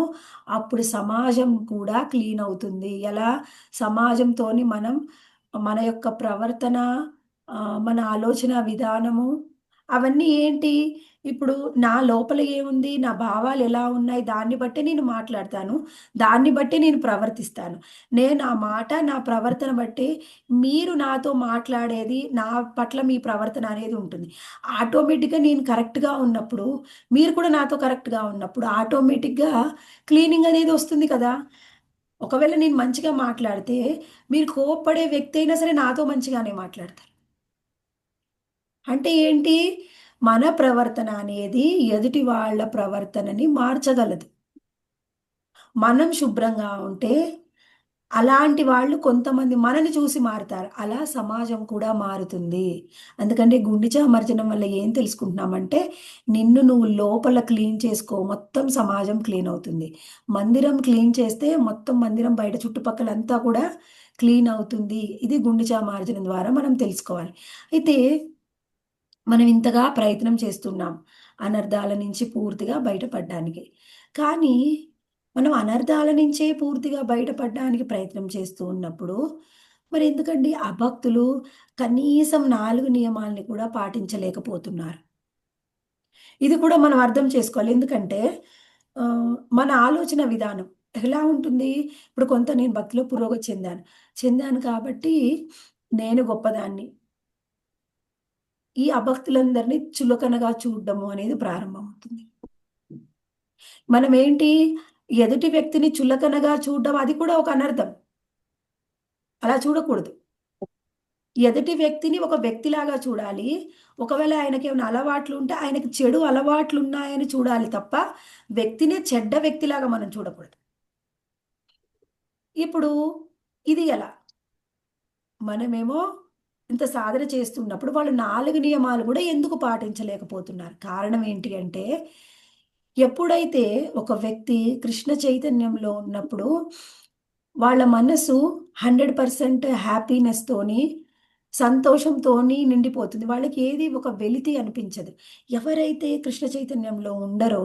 అప్పుడు సమాజం కూడా క్లీన్ అవుతుంది. ఎలా? సమాజంతోని మనం మన యొక్క ప్రవర్తన, మన ఆలోచన విధానము, అవన్నీ ఏంటి, ఇప్పుడు నా లోపల ఏముంది, నా భావాలు ఎలా ఉన్నాయి, దాన్ని బట్టి నేను మాట్లాడతాను, దాన్ని బట్టి నేను ప్రవర్తిస్తాను. నేను ఆ మాట, నా ప్రవర్తన బట్టి మీరు నాతో మాట్లాడేది, నా పట్ల మీ ప్రవర్తన అనేది ఉంటుంది. ఆటోమేటిక్‌గా నేను కరెక్ట్‌గా ఉన్నప్పుడు, మీరు కూడా నాతో కరెక్ట్‌గా ఉన్నప్పుడు ఆటోమేటిక్‌గా క్లీనింగ్ అనేది వస్తుంది కదా. ఒకవేళ నేను మంచిగా మాట్లాడితే, మీరు కోప్పడే వ్యక్తి అయినా సరే నాతో మంచిగానే మాట్లాడతారు. అంటే ఏంటి? మన ప్రవర్తన అనేది ఎదుటి వాళ్ళ ప్రవర్తనని మార్చగలదు. మనం శుభ్రంగా ఉంటే అలాంటి వాళ్ళు కొంతమంది మనని చూసి మారుతారు. అలా సమాజం కూడా మారుతుంది. అందుకంటే గుండిచా మర్జనం వల్ల ఏం తెలుసుకుంటున్నామంటే, నిన్ను నువ్వు లోపల క్లీన్ చేసుకో, మొత్తం సమాజం క్లీన్ అవుతుంది. మందిరం క్లీన్ చేస్తే మొత్తం మందిరం బయట చుట్టుపక్కలంతా కూడా క్లీన్ అవుతుంది. ఇది గుండిచా మార్జనం ద్వారా మనం తెలుసుకోవాలి. అయితే మనం ఇంతగా ప్రయత్నం చేస్తున్నాం అనర్థాల నుంచి పూర్తిగా బయటపడడానికి. కానీ మనం అనర్థాల నుంచే పూర్తిగా బయటపడడానికి ప్రయత్నం చేస్తూ ఉన్నప్పుడు మరి ఎందుకండి అభక్తులు కనీసం 4 నియమాల్ని కూడా పాటించలేకపోతున్నారు? ఇది కూడా మనం అర్థం చేసుకోవాలి. ఎందుకంటే మన ఆలోచన విధానం ఎలా ఉంటుంది? ఇప్పుడు కొంత నేను భక్తిలో పురోగతి చెందాను కాబట్టి నేను గొప్పదాన్ని. ఈ అభక్తులందరినీ చులకనగా చూడడము అనేది ప్రారంభమవుతుంది. మనమేంటి, ఎదుటి వ్యక్తిని చులకనగా చూడడం అది కూడా ఒక అనర్థం. అలా చూడకూడదు. ఎదుటి వ్యక్తిని ఒక వ్యక్తిలాగా చూడాలి. ఒకవేళ ఆయనకేమైనా అలవాట్లుంటే ఆయనకి చెడు అలవాట్లున్నాయని చూడాలి తప్ప, వ్యక్తినే చెడ్డ వ్యక్తిలాగా మనం చూడకూడదు. ఇప్పుడు ఇది ఎలా? మనమేమో ఇంత సాధన చేస్తున్నప్పుడు వాళ్ళు 4 నియమాలు కూడా ఎందుకు పాటించలేకపోతున్నారు? కారణం ఏంటి అంటే, ఎప్పుడైతే ఒక వ్యక్తి కృష్ణ చైతన్యంలో ఉన్నప్పుడు వాళ్ళ మనసు 100% హ్యాపీనెస్‌తోని, సంతోషంతోని నిండిపోతుంది. వాళ్ళకి ఏది ఒక వెలితి అనిపించదు. ఎవరైతే కృష్ణ చైతన్యంలో ఉండరో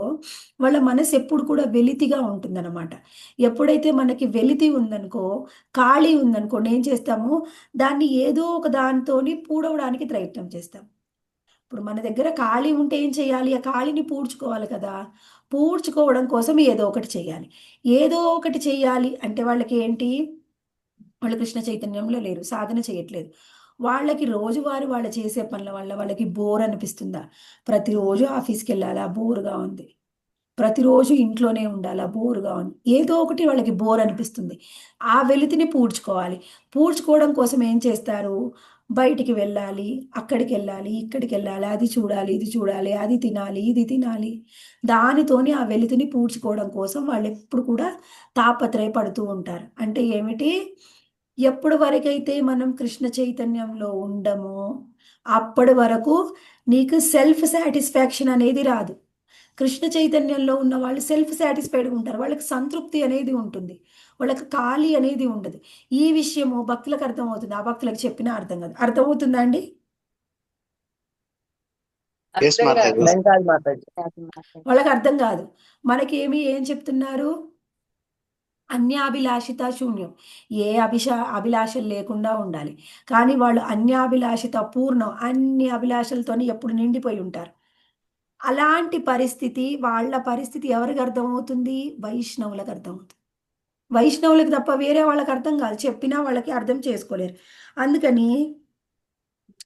వాళ్ళ మనసు ఎప్పుడు కూడా వెలితిగా ఉంటుందన్నమాట. ఎప్పుడైతే మనకి వెలితి ఉందనుకో, ఖాళీ ఉందనుకోండి, ఏం చేస్తాము? దాన్ని ఏదో ఒక దానితోని పూడవడానికి ప్రయత్నం చేస్తాం. ఇప్పుడు మన దగ్గర ఖాళీ ఉంటే ఏం చేయాలి? ఆ ఖాళీని పూడ్చుకోవాలి కదా. పూడ్చుకోవడం కోసం ఏదో ఒకటి చేయాలి. ఏదో ఒకటి చేయాలి అంటే వాళ్ళకి ఏంటి? వాళ్ళు కృష్ణ చైతన్యంలో లేరు, సాధన చేయట్లేదు. వాళ్ళకి రోజువారీ వాళ్ళు చేసే పనుల వల్ల వాళ్ళకి బోర్ అనిపిస్తుందా? ప్రతిరోజు ఆఫీస్కి వెళ్ళాలా, బోర్గా ఉంది. ప్రతిరోజు ఇంట్లోనే ఉండాలా, బోర్గా ఉంది. ఏదో ఒకటి వాళ్ళకి బోర్ అనిపిస్తుంది. ఆ వెలితిని పూడ్చుకోవాలి. పూడ్చుకోవడం కోసం ఏం చేస్తారు? బయటికి వెళ్ళాలి, అక్కడికి వెళ్ళాలి, ఇక్కడికి వెళ్ళాలి, అది చూడాలి, ఇది చూడాలి, అది తినాలి, ఇది తినాలి. దానితోని ఆ వెలితిని పూడ్చుకోవడం కోసం వాళ్ళు ఎప్పుడు కూడా తాపత్రయపడుతూ ఉంటారు. అంటే ఏమిటి? ఎప్పటి వరకైతే మనం కృష్ణ చైతన్యంలో ఉండమో అప్పటి వరకు నీకు సెల్ఫ్ సాటిస్ఫాక్షన్ అనేది రాదు. కృష్ణ చైతన్యంలో ఉన్న వాళ్ళు సెల్ఫ్ సాటిస్ఫైడ్గా ఉంటారు. వాళ్ళకి సంతృప్తి అనేది ఉంటుంది. వాళ్ళకి ఖాళీ అనేది ఉండదు. ఈ విషయము భక్తులకు అర్థమవుతుంది. ఆ భక్తులకు చెప్పినా అర్థం కాదు. అర్థమవుతుందా అండి? Yes, అర్థం Mataji. కాదు. అర్థం కాదు మాతాజీ. వాళ్ళకి అర్థం కాదు. మనకేమి ఏం చెప్తున్నారు? అన్యాభిలాషిత శూన్యం. ఏ అభిలాషలు లేకుండా ఉండాలి. కానీ వాళ్ళు అన్యాభిలాషిత పూర్ణం. అన్ని అభిలాషలతోని ఎప్పుడు నిండిపోయి ఉంటారు. అలాంటి పరిస్థితి, వాళ్ళ పరిస్థితి ఎవరికి అర్థమవుతుంది? వైష్ణవులకు అర్థమవుతుంది. వైష్ణవులకు తప్ప వేరే వాళ్ళకి అర్థం కాదు. చెప్పినా వాళ్ళకి అర్థం చేసుకోలేరు. అందుకని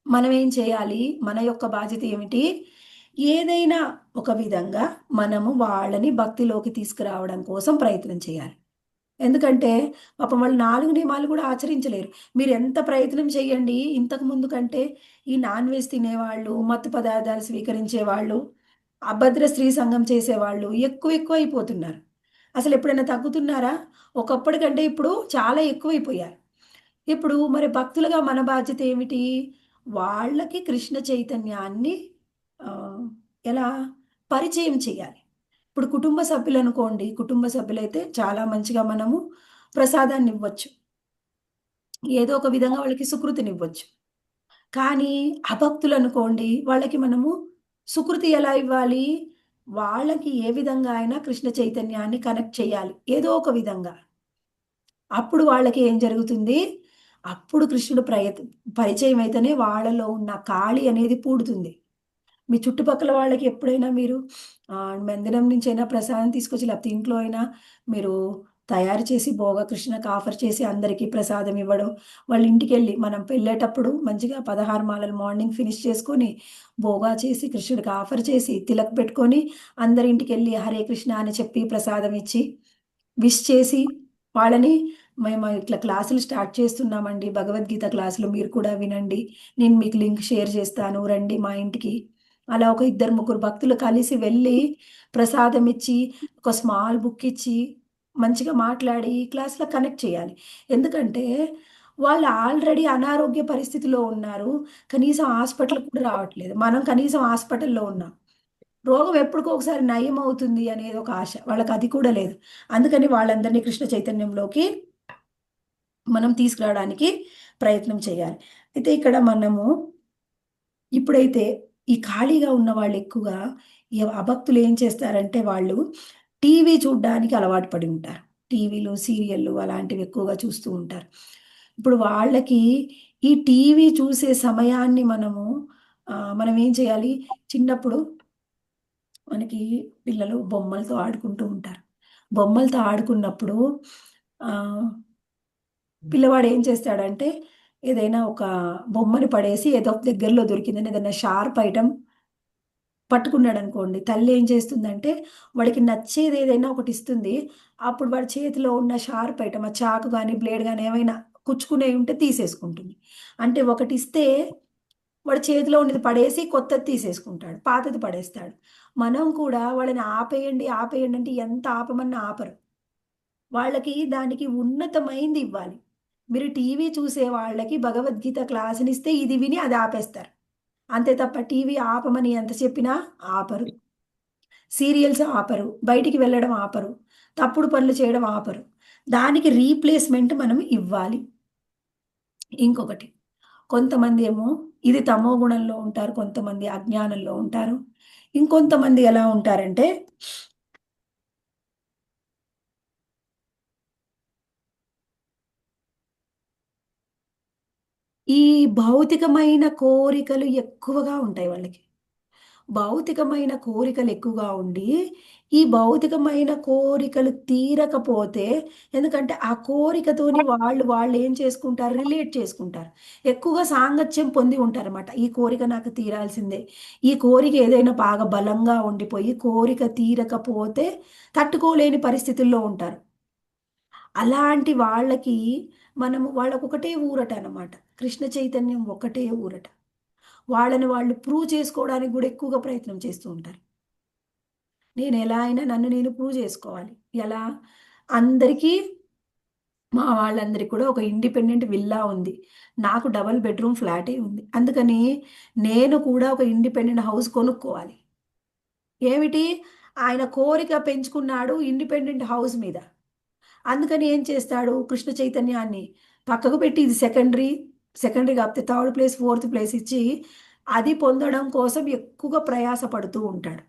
మనం ఏం చేయాలి? మన యొక్క బాధ్యత ఏమిటి? ఏదైనా ఒక విధంగా మనము వాళ్ళని భక్తిలోకి తీసుకురావడం కోసం ప్రయత్నం చేయాలి. ఎందుకంటే పాపం వాళ్ళు 4 నియమాలు కూడా ఆచరించలేరు. మీరు ఎంత ప్రయత్నం చేయండి, ఇంతకు ముందు కంటే ఈ నాన్ వెజ్ తినేవాళ్ళు, మత్తు పదార్థాలు స్వీకరించేవాళ్ళు, అభద్ర స్త్రీ సంఘం చేసేవాళ్ళు ఎక్కువ అయిపోతున్నారు. అసలు ఎప్పుడైనా తగ్గుతున్నారా? ఒకప్పటి కంటే ఇప్పుడు చాలా ఎక్కువైపోయారు. ఇప్పుడు మరి భక్తులుగా మన బాధ్యత ఏమిటి? వాళ్ళకి కృష్ణ చైతన్యాన్ని ఆహ్, ఎలా పరిచయం చేయాలి. ఇప్పుడు కుటుంబ సభ్యులనుకోండి, కుటుంబ సభ్యులైతే చాలా మంచిగా మనము ప్రసాదాన్నివ్వచ్చు. ఏదో ఒక విధంగా వాళ్ళకి సుకృతినివ్వచ్చు. కానీ అభక్తులనుకోండి, వాళ్ళకి మనము సుకృతి ఎలా ఇవ్వాలి? వాళ్ళకి ఏ విధంగా అయినా కృష్ణ చైతన్యాన్ని కనెక్ట్ చేయాలి. ఏదో ఒక విధంగా. అప్పుడు వాళ్ళకి ఏం జరుగుతుంది? అప్పుడు కృష్ణుడు పరిచయం అయితేనే వాళ్ళలో ఉన్న ఖాళీ అనేది పూడుతుంది. మీ చుట్టుపక్కల వాళ్ళకి ఎప్పుడైనా మీరు మందిరం నుంచైనా ప్రసాదం తీసుకొచ్చి లేకపోతే ఇంట్లో అయినా మీరు తయారు చేసి భోగ కృష్ణకి ఆఫర్ చేసి అందరికీ ప్రసాదం ఇవ్వడం. వాళ్ళ ఇంటికెళ్ళి మనం వెళ్ళేటప్పుడు మంచిగా 16 మాలలు మార్నింగ్ ఫినిష్ చేసుకొని, భోగా చేసి కృష్ణుడికి ఆఫర్ చేసి, తిలక్ పెట్టుకొని అందరి ఇంటికెళ్ళి హరే కృష్ణ అని చెప్పి ప్రసాదం ఇచ్చి, విష్ చేసి వాళ్ళని మేము ఇట్లా క్లాసులు స్టార్ట్ చేస్తున్నామండి. భగవద్గీత క్లాసులు మీరు కూడా వినండి. నేను మీకు లింక్ షేర్ చేస్తాను. రండి మా ఇంటికి. అలా ఒక ఇద్దరు ముగ్గురు భక్తులు కలిసి వెళ్ళి ప్రసాదం ఇచ్చి, ఒక స్మాల్ బుక్ ఇచ్చి, మంచిగా మాట్లాడి క్లాస్‌లో కనెక్ట్ చేయాలి. ఎందుకంటే వాళ్ళు ఆల్రెడీ అనారోగ్య పరిస్థితిలో ఉన్నారు. కనీసం హాస్పిటల్‌కి కూడా రావట్లేదు. మనం కనీసం హాస్పిటల్‌లో ఉన్నాం. రోగం ఎప్పటికో ఒకసారి నయం అవుతుంది అనేది ఒక ఆశ. వాళ్ళకి అది కూడా లేదు. అందుకని వాళ్ళందరినీ కృష్ణ చైతన్యంలోకి మనం తీసుకురావడానికి ప్రయత్నం చేయాలి. అయితే ఇక్కడ మనము ఇప్పుడైతే ఈ ఖాళీగా ఉన్నవాళ్ళు ఎక్కువగా అభక్తులు ఏం చేస్తారంటే వాళ్ళు టీవీ చూడ్డానికి అలవాటు పడి ఉంటారు. టీవీలు, సీరియల్లు అలాంటివి ఎక్కువగా చూస్తూ ఉంటారు. ఇప్పుడు వాళ్ళకి ఈ టీవీ చూసే సమయాన్ని మనం ఏం చేయాలి? చిన్నప్పుడు మనకి పిల్లలు బొమ్మలతో ఆడుకుంటూ ఉంటారు. బొమ్మలతో ఆడుకున్నప్పుడు ఆహ్, పిల్లవాడు ఏం చేస్తాడంటే ఏదైనా ఒక బొమ్మని పడేసి ఏదో దగ్గరలో దొరికిందని ఏదైనా షార్ప్ ఐటెమ్ పట్టుకున్నాడనుకోండి. తల్లి ఏం చేస్తుందంటే వాడికి నచ్చేది ఏదైనా ఒకటి ఇస్తుంది. అప్పుడు వాడి చేతిలో ఉన్న షార్ప్ ఐటెమ్ ఆ చాకు గాని, బ్లేడ్ గాని ఏమైనా కుచ్చుకునేవి ఉంటే తీసేసుకుంటుంది. అంటే ఒకటిస్తే వాడి చేతిలో ఉన్నది పడేసి కొత్తది తీసేసుకుంటాడు. పాతది పడేస్తాడు. మనం కూడా వాళ్ళని ఆపేయండి, ఆపేయండి అంటే ఎంత ఆపమన్నా ఆపరు. వాళ్ళకి దానికి ఉన్నతమైంది ఇవ్వాలి. మీరు టీవీ చూసే వాళ్ళకి భగవద్గీత క్లాసునిస్తే ఇది విని అది ఆపేస్తారు. అంతే తప్ప టీవీ ఆపమని ఎంత చెప్పినా ఆపరు. సీరియల్స్ ఆపరు. బయటికి వెళ్ళడం ఆపరు. తప్పుడు పనులు చేయడం ఆపరు. దానికి రీప్లేస్‌మెంట్ మనం ఇవ్వాలి. ఇంకొకటి కొంతమంది ఏమో ఇది తమో గుణంలో ఉంటారు. కొంతమంది అజ్ఞానంలో ఉంటారు. ఇంకొంతమంది ఎలా ఉంటారంటే ఈ భౌతికమైన కోరికలు ఎక్కువగా ఉంటాయి వాళ్ళకి. భౌతికమైన కోరికలు ఎక్కువగా ఉండి ఈ భౌతికమైన కోరికలు తీరకపోతే, ఎందుకంటే ఆ కోరికతోని వాళ్ళు ఏం చేసుకుంటారు, రిలేట్ చేసుకుంటారు, ఎక్కువగా సాంగత్యం పొంది ఉంటారన్నమాట. ఈ కోరిక నాకు తీరాల్సిందే, ఈ కోరిక ఏదైనా బాగా బలంగా ఉండిపోయి కోరిక తీరకపోతే తట్టుకోలేని పరిస్థితుల్లో ఉంటారు. అలాంటి వాళ్ళకి వాళ్ళకు ఒకటే ఊరట అన్నమాట, కృష్ణ చైతన్యం ఒకటే ఊరట. వాళ్ళని వాళ్ళు ప్రూవ్ చేసుకోవడానికి కూడా ఎక్కువగా ప్రయత్నం చేస్తూ ఉంటారు. నేను ఎలా అయినా నన్ను నేను ప్రూవ్ చేసుకోవాలి. ఎలా? అందరికీ, మా వాళ్ళందరికీ కూడా ఒక ఇండిపెండెంట్ విల్లా ఉంది, నాకు డబల్ బెడ్రూమ్ ఫ్లాటే ఉంది. అందుకని నేను కూడా ఒక ఇండిపెండెంట్ హౌస్ కొనుక్కోవాలి. ఏమిటి? ఆయన కోరిక పెంచుకున్నాడు ఇండిపెండెంట్ హౌస్ మీద. అందుకని ఏం చేస్తాడు, కృష్ణ చైతన్యాన్ని పక్కకు పెట్టి ఇది సెకండరీ, సెకండరీ కాకపోతే థర్డ్ ప్లేస్, ఫోర్త్ ప్లేస్ ఇచ్చి అది పొందడం కోసం ఎక్కువగా ప్రయాస పడుతూ ఉంటాడు.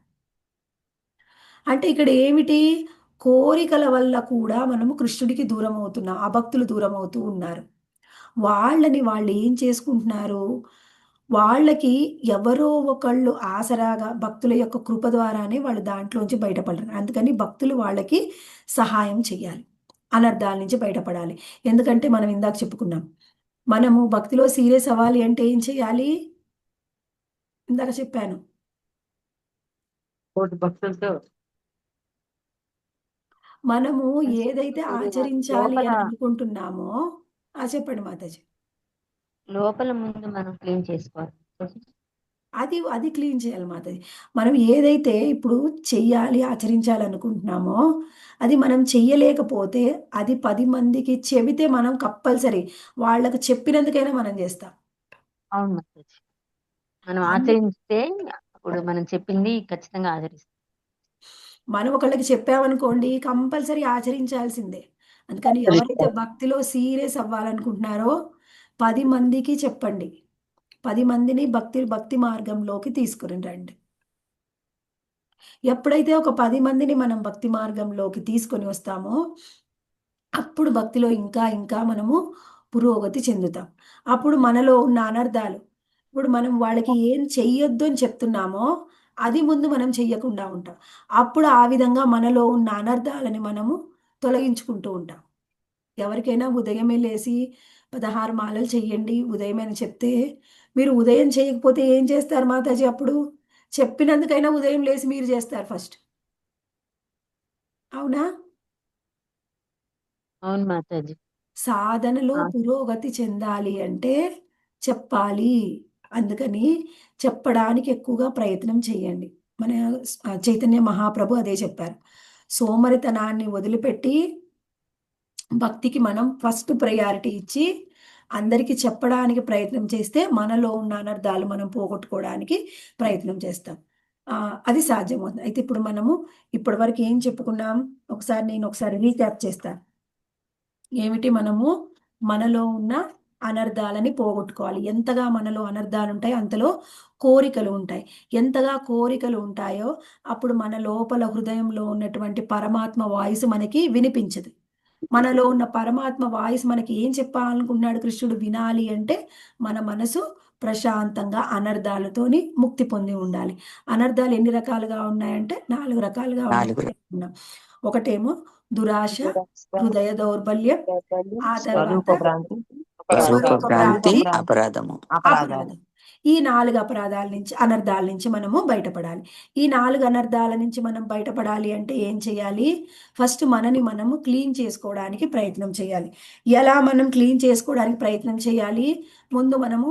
అంటే ఇక్కడ ఏమిటి, కోరికల వల్ల కూడా మనము కృష్ణుడికి దూరం అవుతున్నాం, అభక్తులు దూరం అవుతూ ఉన్నారు. వాళ్ళని వాళ్ళు ఏం చేసుకుంటున్నారు, వాళ్ళకి ఎవరో ఒకళ్ళు ఆసరాగా భక్తుల యొక్క కృప ద్వారానే వాళ్ళు దాంట్లోంచి బయటపడరు. అందుకని భక్తులు వాళ్ళకి సహాయం చేయాలి, అనర్థాల నుంచి బయటపడాలి. ఎందుకంటే మనం ఇందాక చెప్పుకున్నాం, మనము భక్తిలో సీరియస్ అవ్వాలి అంటే ఏం చేయాలి, ఇందాక చెప్పాను. కోటి భక్తులతో మనము ఏదైతే ఆచరించాలి లోపల అని అనుకుంటున్నామో, చెప్పండి మాతాజీ. లోపల ముందు మనం క్లీన్ చేసుకోవాలి. అది క్లీన్ చేయాలి మాతాజీ. మనం ఏదైతే ఇప్పుడు చెయ్యాలి, ఆచరించాలి అనుకుంటున్నామో అది మనం చెయ్యలేకపోతే అది 10 మందికి చెబితే మనం కంపల్సరీ వాళ్ళకు చెప్పినందుకైనా మనం చేస్తాం. అవును మాతాజీ, మనం అందు ఆచరిస్తే అప్పుడు మనం చెప్పింది ఖచ్చితంగా ఆచరిస్తాం. మనం ఒకళ్ళకి చెప్పామనుకోండి కంపల్సరీ ఆచరించాల్సిందే. అందుకని ఎవరైతే భక్తిలో సీరియస్ అవ్వాలనుకుంటున్నారో 10 మందికి చెప్పండి, 10 మందిని భక్తి మార్గంలోకి తీసుకుని రండి. ఎప్పుడైతే ఒక 10 మందిని మనం భక్తి మార్గంలోకి తీసుకొని వస్తామో అప్పుడు భక్తిలో ఇంకా ఇంకా మనము పురోగతి చెందుతాం. అప్పుడు మనలో ఉన్న అనర్థాలు, ఇప్పుడు మనం వాళ్ళకి ఏం చెయ్యొద్దు అని చెప్తున్నామో అది ముందు మనం చెయ్యకుండా ఉంటాం. అప్పుడు ఆ విధంగా మనలో ఉన్న అనర్థాలని మనము తొలగించుకుంటూ ఉంటాం. ఎవరికైనా ఉదయమే లేసి 16 మాలలు చెయ్యండి ఉదయమే అని చెప్తే, మీరు ఉదయం చేయకపోతే ఏం చేస్తారు మాతాజీ అప్పుడు? చెప్పినందుకైనా ఉదయం లేసి మీరు చేస్తారు ఫస్ట్. అవునా? అవును మాతాజీ. సాధనలో ఆ, పురోగతి చెందాలి అంటే చెప్పాలి. అందుకని చెప్పడానికి ఎక్కువగా ప్రయత్నం చేయండి. మన చైతన్య మహాప్రభు అదే చెప్పారు. సోమరితనాన్ని వదిలిపెట్టి భక్తికి మనం ఫస్ట్ ప్రయారిటీ ఇచ్చి అందరికీ చెప్పడానికి ప్రయత్నం చేస్తే మనలో ఉన్న అనర్థాలు మనం పోగొట్టుకోవడానికి ప్రయత్నం చేస్తాం. అది సాధ్యమవుతుంది. అయితే ఇప్పుడు మనము ఇప్పటివరకు ఏం చెప్పుకున్నాం, నేను ఒకసారి రీక్యాప్ చేస్తాను. ఏమిటి, మనలో ఉన్న అనర్థాలని పోగొట్టుకోవాలి. ఎంతగా మనలో అనర్థాలు ఉంటాయి అంతలో కోరికలు ఉంటాయి. ఎంతగా కోరికలు ఉంటాయో అప్పుడు మన లోపల హృదయంలో ఉన్నటువంటి పరమాత్మ వాయిస్ మనకి వినిపించదు. మనలో ఉన్న పరమాత్మ వాయిస్ మనకి ఏం చెప్పాలనుకున్నాడు కృష్ణుడు వినాలి అంటే మన మనసు ప్రశాంతంగా అనర్థాలతోని ముక్తి పొంది ఉండాలి. అనర్థాలు ఎన్ని రకాలుగా ఉన్నాయంటే 4 రకాలుగా ఉన్నాయి. ఒకటేమో దురాశ, హృదయ దౌర్బల్యం, ఆ తర్వాత స్వరూప భ్రాంతి, స్వరూప భ్రాంతి, అపరాధము. అపరాధం. ఈ 4 అపరాధాల నుంచి, అనర్థాల నుంచి మనము బయటపడాలి. ఈ 4 అనర్థాల నుంచి మనం బయటపడాలి అంటే ఏం చేయాలి? ఫస్ట్ మనని మనము క్లీన్ చేసుకోవడానికి ప్రయత్నం చేయాలి. ఎలా మనం క్లీన్ చేసుకోవడానికి ప్రయత్నం చేయాలి? ముందు మనము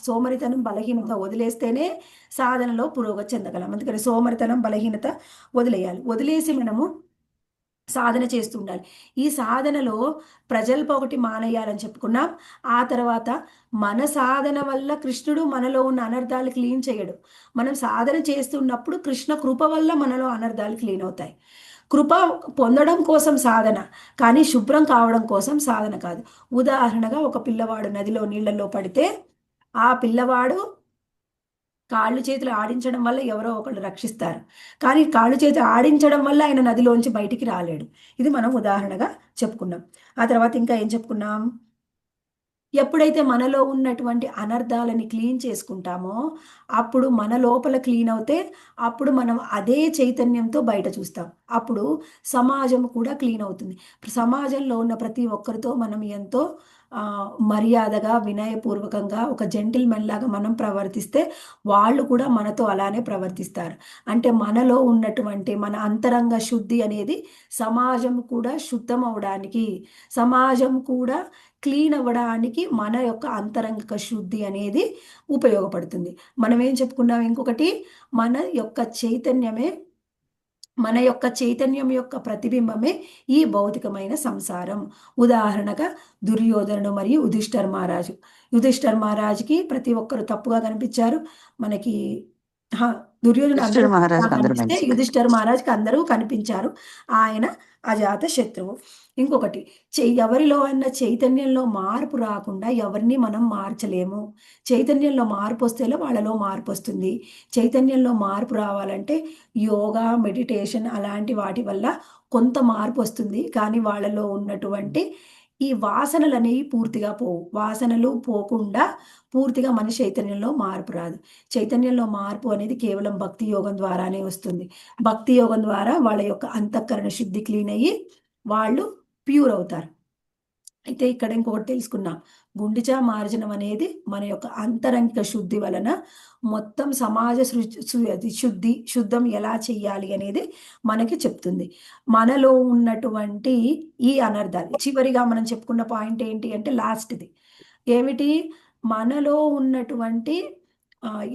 సోమరితనం, బలహీనత వదిలేస్తేనే సాధనలో పురోగతి చెందగలం. అందుకని సోమరితనం, బలహీనత వదిలేయాలి. వదిలేసి మనము సాధన చేస్తూ ఉండాలి. ఈ సాధనలో ప్రజల్ప ఒకటి మానేయాలని చెప్పుకున్నాం. ఆ తర్వాత మన సాధన వల్ల కృష్ణుడు మనలో ఉన్న అనర్థాలు క్లీన్ చేయడు. మనం సాధన చేస్తున్నప్పుడు కృష్ణ కృప వల్ల మనలో అనర్థాలు క్లీన్ అవుతాయి. కృప పొందడం కోసం సాధన, కానీ శుభ్రం కావడం కోసం సాధన కాదు. ఉదాహరణగా ఒక పిల్లవాడు నదిలో నీళ్ళల్లో పడితే ఆ పిల్లవాడు కాళ్ళు చేతులు ఆడించడం వల్ల ఎవరో ఒకళ్ళు రక్షిస్తారు, కానీ కాళ్ళు చేతులు ఆడించడం వల్ల ఆయన నదిలోంచి బయటికి రాలేడు. ఇది మనం ఉదాహరణగా చెప్పుకున్నాం. ఆ తర్వాత ఇంకా ఏం చెప్పుకున్నాం? ఎప్పుడైతే మనలో ఉన్నటువంటి అనర్థాలని క్లీన్ చేసుకుంటామో అప్పుడు మన లోపల క్లీన్ అవుతే అప్పుడు మనం అదే చైతన్యంతో బయట చూస్తాం. అప్పుడు సమాజం కూడా క్లీన్ అవుతుంది. సమాజంలో ఉన్న ప్రతి ఒక్కరితో మనం ఎంతో మర్యాదగా వినయపూర్వకంగా ఒక జెంటిల్మెన్ లాగా మనం ప్రవర్తిస్తే వాళ్ళు కూడా మనతో అలానే ప్రవర్తిస్తారు. అంటే మనలో ఉన్నటువంటి మన అంతరంగ శుద్ధి అనేది సమాజం కూడా శుద్ధం అవడానికి, సమాజం కూడా క్లీన్ అవ్వడానికి మన యొక్క అంతరంగిక శుద్ధి అనేది ఉపయోగపడుతుంది. మనం ఏం చెప్పుకున్నాం ఇంకొకటి, మన యొక్క చైతన్యమే మన యొక్క చైతన్యం యొక్క ప్రతిబింబమే ఈ భౌతికమైన సంసారం. ఉదాహరణగా దుర్యోధనుడు మరియు యుధిష్ఠర్ మహారాజు. యుధిష్ఠర్ మహారాజుకి ప్రతి ఒక్కరు తప్పుగా కనిపించారు. మనకి హా, దుర్యోధనుడు అందరూ యుధిష్ఠిర మహారాజుకి అందరూ కనిపిస్తే మంచి యుధిష్ఠర్ మహారాజుకి అందరూ కనిపించారు. ఆయన అజాత శత్రువు. ఇంకొకటి, ఎవరిలో అన్న చైతన్యంలో మార్పు రాకుండా ఎవరిని మనం మార్చలేము. చైతన్యంలో మార్పు వస్తేనే వాళ్ళలో మార్పు వస్తుంది. చైతన్యంలో మార్పు రావాలంటే యోగా, మెడిటేషన్ అలాంటి వాటి వల్ల కొంత మార్పు వస్తుంది. కానీ వాళ్ళలో ఉన్నటువంటి ఈ వాసనలు అనేవి పూర్తిగా పోవు. వాసనలు పోకుండా పూర్తిగా మన చైతన్యంలో మార్పు రాదు. చైతన్యంలో మార్పు అనేది కేవలం భక్తి యోగం ద్వారానే వస్తుంది. భక్తి యోగం ద్వారా వాళ్ళ యొక్క అంతఃకరణ శుద్ధి క్లీన్ అయ్యి వాళ్ళు ప్యూర్ అవుతారు. అయితే ఇక్కడ ఇంకొకటి తెలుసుకున్నాం, గుండిచా మార్జనం అనేది మన యొక్క అంతరంగిక శుద్ధి వలన మొత్తం సమాజ శుద్ధం ఎలా చెయ్యాలి అనేది మనకి చెప్తుంది. మనలో ఉన్నటువంటి ఈ అనర్థాలు, చివరిగా మనం చెప్పుకున్న పాయింట్ ఏంటి అంటే లాస్ట్ది ఏమిటి, మనలో ఉన్నటువంటి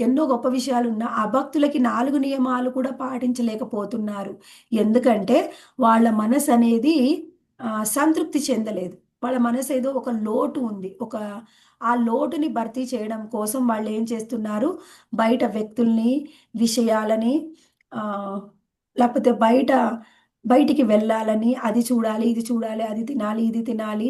ఎన్నో గొప్ప విషయాలు ఉన్న అభక్తులకి 4 నియమాలు కూడా పాటించలేకపోతున్నారు. ఎందుకంటే వాళ్ళ మనసు అనేది సంతృప్తి చెందలేదు. వాళ్ళ మనసు ఏదో ఒక లోటు ఉంది. ఆ లోటుని భర్తీ చేయడం కోసం వాళ్ళు ఏం చేస్తున్నారు, బయట వ్యక్తుల్ని, విషయాలని, లేకపోతే బయటికి వెళ్ళాలని, అది చూడాలి, ఇది చూడాలి, అది తినాలి, ఇది తినాలి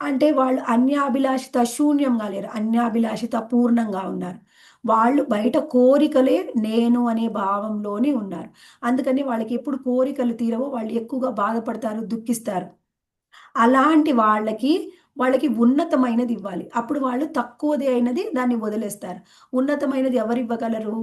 అంటే వాళ్ళు అన్యాభిలాషిత శూన్యంగా లేరు, అన్యాభిలాషిత పూర్ణంగా ఉన్నారు. వాళ్ళు బయట కోరికలే నేను అనే భావంలోనే ఉన్నారు. అందుకని వాళ్ళకి ఎప్పుడు కోరికలు తీరవో వాళ్ళు ఎక్కువగా బాధపడతారు, దుఃఖిస్తారు. అలాంటి వాళ్ళకి ఉన్నతమైనది ఇవ్వాలి. అప్పుడు వాళ్ళు తక్కువది అయినది దాన్ని వదిలేస్తారు. ఉన్నతమైనది ఎవరు ఇవ్వగలరు?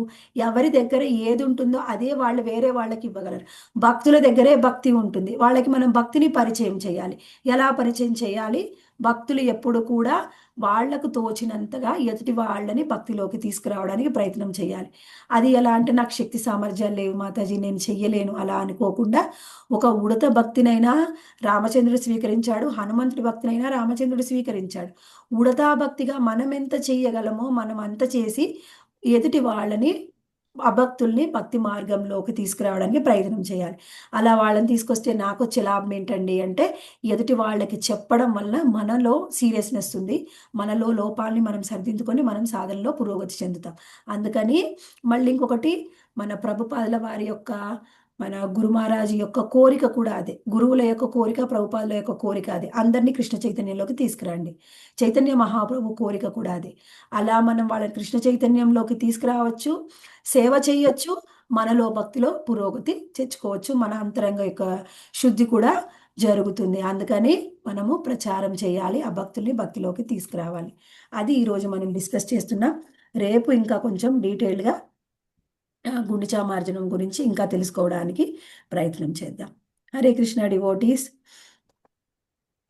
ఎవరి దగ్గర ఏది ఉంటుందో అదే వాళ్ళు వేరే వాళ్ళకి ఇవ్వగలరు. భక్తుల దగ్గరే భక్తి ఉంటుంది, వాళ్ళకి మనం భక్తిని పరిచయం చేయాలి. ఎలా పరిచయం చేయాలి? భక్తులు ఎప్పుడు కూడా వాళ్లకు తోచినంతగా ఎదుటి వాళ్ళని భక్తిలోకి తీసుకురావడానికి ప్రయత్నం చేయాలి. అది ఎలా అంటే, నాకు శక్తి సామర్థ్యాలు లేవు మాతాజీ, నేను చెయ్యలేను అలా అనుకోకుండా, ఒక ఉడత భక్తినైనా రామచంద్రుడు స్వీకరించాడు, హనుమంతుడి భక్తినైనా రామచంద్రుడు స్వీకరించాడు. ఉడతా భక్తిగా మనం ఎంత చెయ్యగలమో మనం అంత చేసి ఎదుటి వాళ్ళని, అభక్తుల్ని భక్తి మార్గంలోకి తీసుకురావడానికి ప్రయత్నం చేయాలి. అలా వాళ్ళని తీసుకొస్తే నాకు వచ్చే లాభం ఏంటండి అంటే, ఎదుటి వాళ్ళకి చెప్పడం వల్ల మనలో సీరియస్నెస్ ఉంది, మనలో లోపాలని మనం సరిదిద్దుకొని మనం సాధనలో పురోగతి చెందుతాం. అందుకని మళ్ళీ ఇంకొకటి, మన ప్రభుపాదుల వారి యొక్క, మన గురు మహారాజు యొక్క కోరిక కూడా అదే. గురువుల యొక్క కోరిక, ప్రభుపాదుల యొక్క కోరిక అదే, అందరినీ కృష్ణ చైతన్యంలోకి తీసుకురండి. చైతన్య మహాప్రభు కోరిక కూడా అదే. అలా మనం వాళ్ళని కృష్ణ చైతన్యంలోకి తీసుకురావచ్చు, సేవ చేయొచ్చు, మనలో భక్తిలో పురోగతి తెచ్చుకోవచ్చు, మన అంతరంగ యొక్క శుద్ధి కూడా జరుగుతుంది. అందుకని మనము ప్రచారం చేయాలి, ఆ భక్తుల్ని భక్తిలోకి తీసుకురావాలి. అది ఈరోజు మనం డిస్కస్ చేస్తున్నాం. రేపు ఇంకా కొంచెం డీటెయిల్డ్గా గుండిచా మార్జనం గురించి ఇంకా తెలుసుకోవడానికి ప్రయత్నం చేద్దాం. Hare Krishna devotees,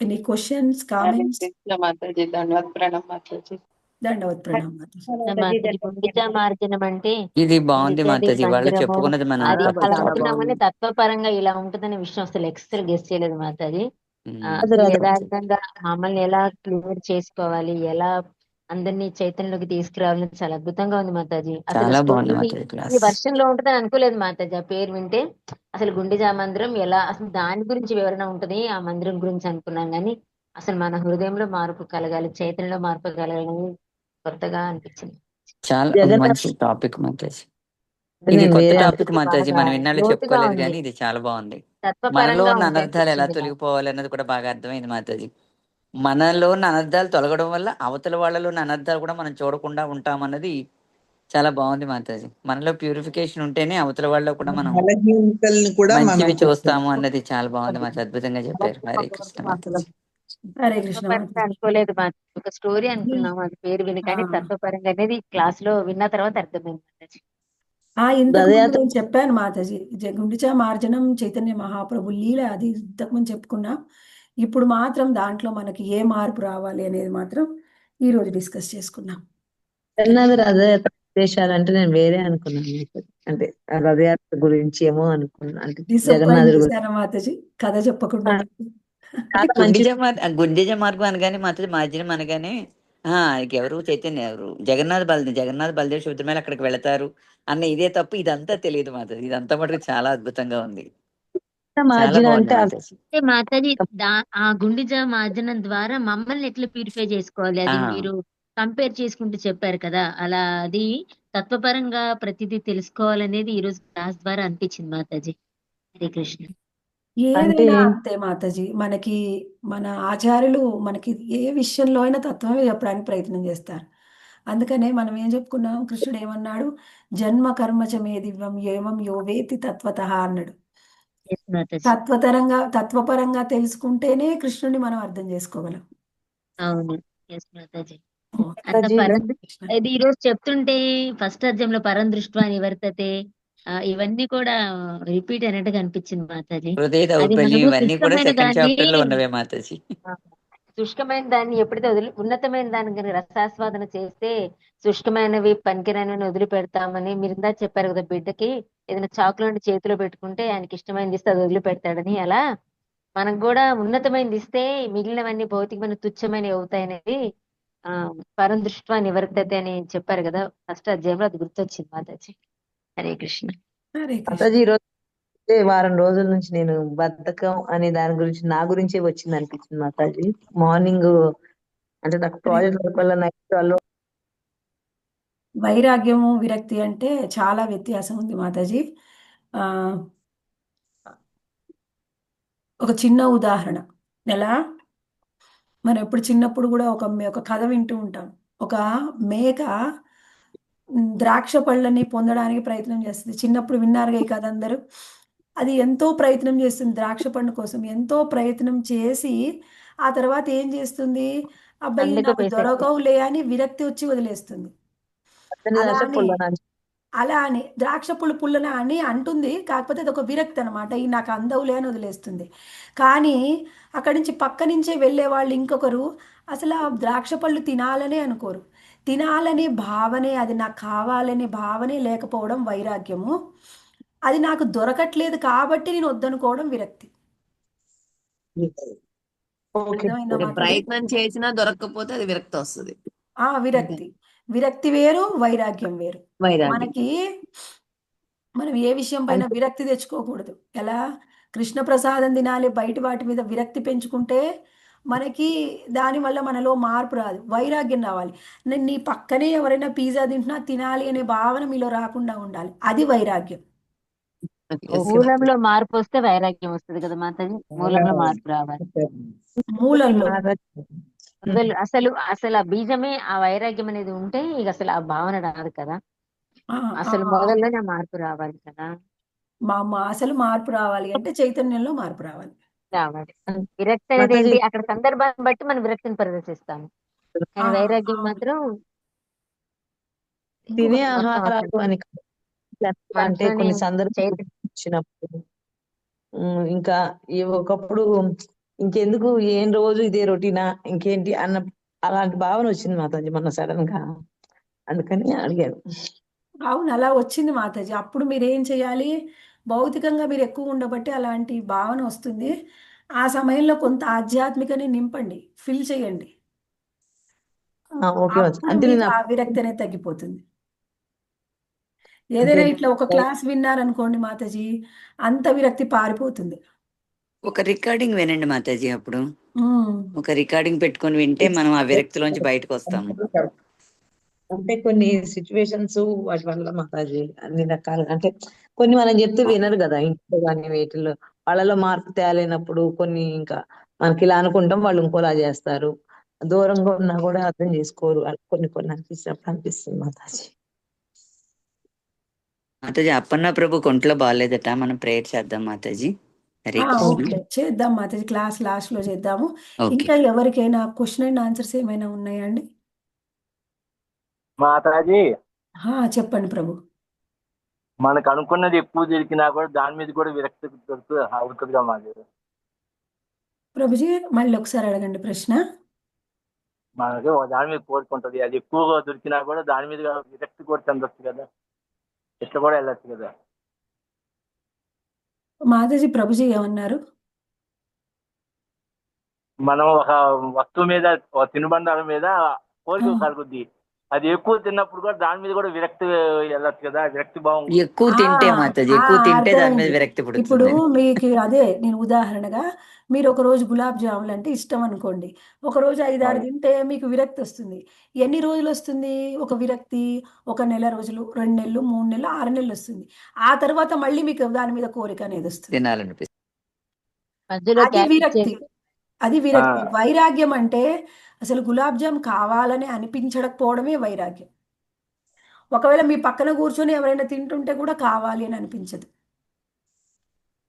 any questions, comments? Mataji ధన్యవాద ప్రణామ్ మాతాజీ. దండవత్ ప్రణామ్ మాతాజీ. మాతాజీ గుండిచా మార్జనం అంటే ఇది బాగుంది ఇది మాతాజీ, వాళ్ళు సంగ్రహము, చెప్పుకున్నది మనం అది అంతా అలా చాలా అనుకున్నామని బాగుంది. తత్వపరంగా ఇలా ఉంటుందనే విషయం అసలు ఎక్స్ట్రా గెస్ చేయలేదు మాతాజీ. ఉమ్. అసలు యథార్థంగా మమ్మల్ని ఎలా క్లియర్ చేసుకోవాలి, ఎలా అందరినీ చైతన్యంలోకి తీసుకురావాలని చాలా అద్భుతంగా ఉంది మాతాజీ. అసలు చాలా బాగుంది స్టోరీ మాతాజీ ఈ క్లాస్. వర్షన్ లో ఉంటుందని అనుకోలేదు మాతాజీ. ఆ పేరు వింటే అసలు గుండిజా మందిరం ఎలా, అసలు దాని గురించి వివరణ ఉంటుంది ఆ మందిరం గురించి అనుకున్నాం, కానీ అసలు మన హృదయంలో మార్పు కలగాలి, చైతన్యంలో మార్పు కలగాలని కొత్తగా అనిపించింది. చాలా మంచి టాపిక్ మాతాజీ. ఇది కొత్త టాపిక్ మాతాజీ, మనం ఇన్నాళ్ళు లోతుగా చెప్పుకోలేదు, ఉంది, కానీ ఇది చాలా బాగుంది. మనలో తత్వపరంగా ఉన్న ఉంది అనర్థాలు ఎలా అనిపించింది నాకు. తొలగిపోవాలి అన్నది కూడా బాగా అర్థమైంది మాతాజీ. మనలో ఉన్న అనర్థాలు తొలగడం వల్ల అవతల వాళ్ళలో ఉన్న అనర్థాలు కూడా మనం చూడకుండా ఉంటామన్నది చాలా బాగుంది మాతాజీ. మనలో ప్యూరిఫికేషన్ ఉంటేనే అవతల వాళ్ళలో కూడా మనం బలహీనతల్ని కూడా మనం మంచివి చూస్తాము అన్నది చాలా బాగుంది మాతాజీ, అద్భుతంగా చెప్పారు. హరే కృష్ణ మాతాజీ. హరే కృష్ణ తత్వపరంగా మాతాజీ. అనుకోలేదు ఒక స్టోరీ అనుకున్నాము అది పేరు విని, ఆ, కానీ తత్వపరంగా అనేది క్లాస్ లో విన్న తర్వాత అర్థమైంది మాతాజీ. ఇంతకు ముందు రథయాత్ర నేను చెప్పాను మాతాజీ, గుండిచా మార్జనం చైతన్య మహాప్రభు లీల, అది ఇంతకు ముందు చెప్పుకున్నా. ఇప్పుడు మాత్రం దాంట్లో మనకి ఏ మార్పు రావాలి అనేది మాత్రం ఈ రోజు డిస్కస్ చేసుకున్నాం. జగన్నాథ రథయాత్ర ఉద్దేశాలు అంటే నేను వేరే అనుకున్నాను మాతాజీ. అంటే ఆ రథయాత్ర గురించి ఏమో అనుకున్నాను, అంటే డిసప్పాయింట్ జగన్నాథుడి గురించి. చేశారా మాతాజీ కథ చెప్పకుండా ఆ, నాకు? చాలా మంచి గుండిజ మార్గం అనగానే మాత్రం మార్జినం అనగానే ఎవరు చైతన్య, ఎవరు జగన్నాథ్ బలదేవ్ సుభద్రమేళ అక్కడికి వెళతారు అన్న ఇదే తప్పు, ఇదంతా తెలియదు మాతాజీ. ఇదంతా మటుకు చాలా అద్భుతంగా ఉంది, చాలా మార్జిన్ బాగుంది అంటే మాతాజీ. అంటే మాతాజీ ఆ గుండిజ మార్జనం ద్వారా మమ్మల్ని ఎట్లా ప్యూరిఫై చేసుకోవాలి ఆ అది మీరు కంపేర్ చేసుకుంటూ చెప్పారు కదా, అలా అది తత్వపరంగా ప్రతిదీ తెలుసుకోవాలనేది ఈ రోజు క్లాస్ ద్వారా అనిపించింది మాతాజీ. హరే కృష్ణ. అంటే ఏదైనా అంతే మాతాజీ, మనకి మన ఆచార్యులు మనకి ఏ విషయంలో అయినా తత్వమే చెప్పడానికి ప్రయత్నం చేస్తారు. అందుకనే మనం ఏం చెప్పుకున్నాం, కృష్ణుడు ఏమన్నాడు, జన్మ కర్మచ మే దివ్యం ఏవం యోవేతి తత్వతః అన్నాడు. ఎస్ మాతాజీ. తత్వపరంగా తెలుసుకుంటేనే కృష్ణుని మనం అర్థం చేసుకోగలం. అవును. ఎస్ మాతాజీ. అంత మాతాజీ కృష్ణ. ఇది ఈ రోజు చెప్తుంటే ఫస్ట్ అధ్యాయంలో పరం దృష్ట్వా నివర్తతే, ఇవన్నీ కూడా రిపీట్ అయినట్టుగా అనిపించింది మాతాజీ. హృదయ అది దౌర్బల్యం మనకు ఇవన్నీ కూడా శుష్కమైన సెకండ్ దాన్ని చాప్టర్ లో ఉన్నవే మాతాజీ. ఆ, శుష్కమైన దాన్ని ఎప్పుడైతే ఉన్నతమైన దాన్ని కనుక రసాస్వాదన చేస్తే శుష్కమైనవి పనికిరానివి వదిలిపెడతామని మీరు ఇందా చెప్పారు కదా, బిడ్డకి ఏదైనా చాకులాంటి చేతిలో పెట్టుకుంటే ఆయనకి ఇష్టమైనది ఇస్తే అది వదిలిపెడతాడని, అలా మనకు కూడా ఉన్నతమైనది ఇస్తే మిగిలినవన్నీ భౌతికమైన తుచ్చమైనవి అవుతాయనేది ఆ పరం దృష్ట్వా నివర్తతే అని చెప్పారు కదా ఫస్ట్ అధ్యాయంలో, అది గుర్తొచ్చింది మాతాజీ. హరే కృష్ణ. హరే కృష్ణ. మాతాజీ ఈ రోజు వారం రోజుల నుంచి నేను బద్ధకం అనే దాని గురించి నా గురించే వచ్చింది అనిపించింది మాతాజీ. మార్నింగ్ అంటే నాకు ప్రాజెక్ట్ వర్క్ వల్ల నైట్ వైరాగ్యము విరక్తి అంటే చాలా వ్యత్యాసం ఉంది మాతాజీ. ఆ, ఒక చిన్న ఉదాహరణ, ఎలా మనం ఎప్పుడు చిన్నప్పుడు కూడా ఒక కథ వింటూ ఉంటాం. ఒక మేక ద్రాక్ష పళ్ళని పొందడానికి ప్రయత్నం చేస్తుంది. చిన్నప్పుడు విన్నారుగా ఈ కథ అందరూ. అది ఎంతో ప్రయత్నం చేస్తుంది, ద్రాక్ష పండు కోసం ఎంతో ప్రయత్నం చేసి ఆ తర్వాత ఏం చేస్తుంది, అబ్బాయి అందుకే నాకు పేసేస్తుంది. దొరకవులే అని విరక్తి వచ్చి వదిలేస్తుంది. అలా అని ద్రాక్ష పుల్లన అని అంటుంది, కాకపోతే అది ఒక విరక్తి అనమాట, ఈ నాకు అందవులే అని వదిలేస్తుంది. కానీ అక్కడి నుంచి పక్క నుంచే వెళ్ళే వాళ్ళు ఇంకొకరు అసలు ఆ ద్రాక్ష పళ్ళు తినాలనే అనుకోరు. తినాలనే భావనే, అది నాకు కావాలనే భావనే లేకపోవడం వైరాగ్యము. అది నాకు దొరకట్లేదు కాబట్టి నేను వద్దనుకోవడం విరక్తి. ఓకే. అర్థమైందా మాతాజీ? ప్రయత్నం చేసినా దొరకకపోతే అది విరక్తి వస్తుంది. విరక్తి. విరక్తి వేరు, వైరాగ్యం వేరు. వైరాగ్యం. మనకి మనం ఏ విషయం పైన అంటే విరక్తి తెచ్చుకోకూడదు. ఎలా కృష్ణ ప్రసాదం తినాలి, బయట వాటి మీద విరక్తి పెంచుకుంటే మనకి దానివల్ల మనలో మార్పు రాదు, వైరాగ్యం రావాలి. నేను నీ పక్కనే ఎవరైనా పిజ్జా తింటున్నా తినాలి అనే భావన మీలో రాకుండా ఉండాలి, అది వైరాగ్యం. మూలంలో మార్పు వస్తే వైరాగ్యం వస్తుంది కదా మాతాజీ, మూలంలో మార్పు రావాలి. మూలంలో అసలు అసలు ఆ బీజమే ఆ వైరాగ్యం అనేది ఉంటే ఇక అసలు ఆ భావన రాదు కదా, ఆ, ఆ, అసలు మొదల్లోనే మార్పు రావాలి కదా. అసలు మార్పు రావాలి అంటే చైతన్యంలో మార్పు రావాలి. రావాలి. విరక్తి అనేది మాతాజీ ఏంటి, అక్కడ సందర్భాన్ని బట్టి మనం విరక్తిని ప్రదర్శిస్తాము, కానీ వైరాగ్యం మాత్రం తినే మొత్తం అక్కడ ఆహారాలు అని కాదు. అంటే మనసులోనే కొన్ని సందర్భాలు చైతన్యం. వచ్చినప్పుడు ఇంకా ఒకప్పుడు ఇంకెందుకు ఏం రోజు ఇదే రొటీనా ఇంకేంటి అన్న అలాంటి భావన వచ్చింది మాతాజీ మొన్న సడన్ గా, అందుకని అడిగాను. అవును, అలా వచ్చింది మాతాజీ. అప్పుడు మీరు ఏం చేయాలి, భౌతికంగా మీరు ఎక్కువ ఉండబట్టి అలాంటి భావన వస్తుంది. ఆ సమయంలో కొంత ఆధ్యాత్మికని నింపండి, ఫిల్ చేయండి. ఓకే అప్పుడు అంటే మీకు నేను ఆ విరక్తి అనేది తగ్గిపోతుంది. అంటే ఏదైనా ఇట్లా ఒక క్లాస్ విన్నారనుకోండి మాతాజీ, అంత విరక్తి పారిపోతుంది. ఒక రికార్డింగ్ వినండి మాతాజీ, అప్పుడు ఉమ్. ఒక రికార్డింగ్ పెట్టుకొని వింటే మనం ఆ విరక్తిలోంచి బయటకు వస్తాము. అంటే కొన్ని సిచ్యువేషన్స్ వాటి వల్ల మాతాజీ అన్ని రకాలుగా, అంటే కొన్ని మనం చెప్తే వినరు కదా ఇంట్లో కానీ వీటిల్లో, వాళ్ళలో మార్పు తేలేనప్పుడు కొన్ని ఇంకా మనకి ఇలా అనుకుంటాం, వాళ్ళు ఇంకోలా చేస్తారు, దూరంగా ఉన్నా కూడా అర్థం చేసుకోరు, అలా కొన్ని కొన్ని అనిపించినప్పుడు అనిపిస్తుంది మాతాజీ. మాతాజీ అప్పన్న ప్రభు కొంట్లో బాగాలేదట, మనం ప్రేయర్ చేద్దాం మాతాజీ. హరే కృష్ణ. ఓకే చేద్దాం మాతాజీ, క్లాస్ లాస్ట్లో చేద్దాము. ఓకే. ఇంకా ఎవరికైనా క్వశ్చన్ అండ్ ఆన్సర్స్ ఏమైనా ఉన్నాయా అండి? మాతాజీ, చెప్పండి ప్రభు. మనకు అనుకున్నది ఎక్కువ దొరికినా కూడా దాని మీద కూడా విరక్తి అవుతుందిగా మాది. ప్రభుజీ మళ్ళీ ఒకసారి అడగండి ప్రశ్న. మనకి దాని మీద కోరుకుంటది, అది ఎక్కువగా దొరికినా కూడా దాని మీద విరక్తి కూడా చెందొచ్చు కదా, ఇట్లా కూడా వెళ్ళొచ్చు కదా. మాతాజీ ప్రభుజీ ఏమన్నారు? మనం ఒక వస్తువు మీద, ఒక తినుబండాల మీద కోరిక ఆ. కలుగుద్ది, అది ఎక్కువ తిన్నప్పుడు కూడా దాని మీద కూడా విరక్తి వెళ్ళొచ్చు కదా, విరక్తి భావం. ఎక్కువ తింటే మాతాజీ, ఎక్కువ తింటే దాని మీద అర్థమైంది. విరక్తి ఇప్పుడు పుడుతుంది. మీకు అదే నేను ఉదాహరణగా, మీరు ఒక రోజు గులాబ్ జాములు అంటే ఇష్టం అనుకోండి, ఒక రోజు 5-6 తింటే మీకు విరక్తి వస్తుంది. ఎన్ని రోజులు వస్తుంది ఒక విరక్తి? 1 నెల రోజులు, 2 నెలలు, 3 నెలలు, 6 నెలలు వస్తుంది. ఆ తర్వాత మళ్ళీ మీకు దాని మీద కోరిక అనేది వస్తుంది. తినాలనిపిస్తుంది. మధ్యలో అది గ్యాప్ విరక్తి. ఇచ్చేసి అది విరక్తి. వైరాగ్యం అంటే అసలు గులాబ్ జామ్ కావాలని అనిపించకపోవడమే వైరాగ్యం. ఒకవేళ మీ పక్కన కూర్చొని ఎవరైనా తింటుంటే కూడా కావాలి అని అనిపించదు.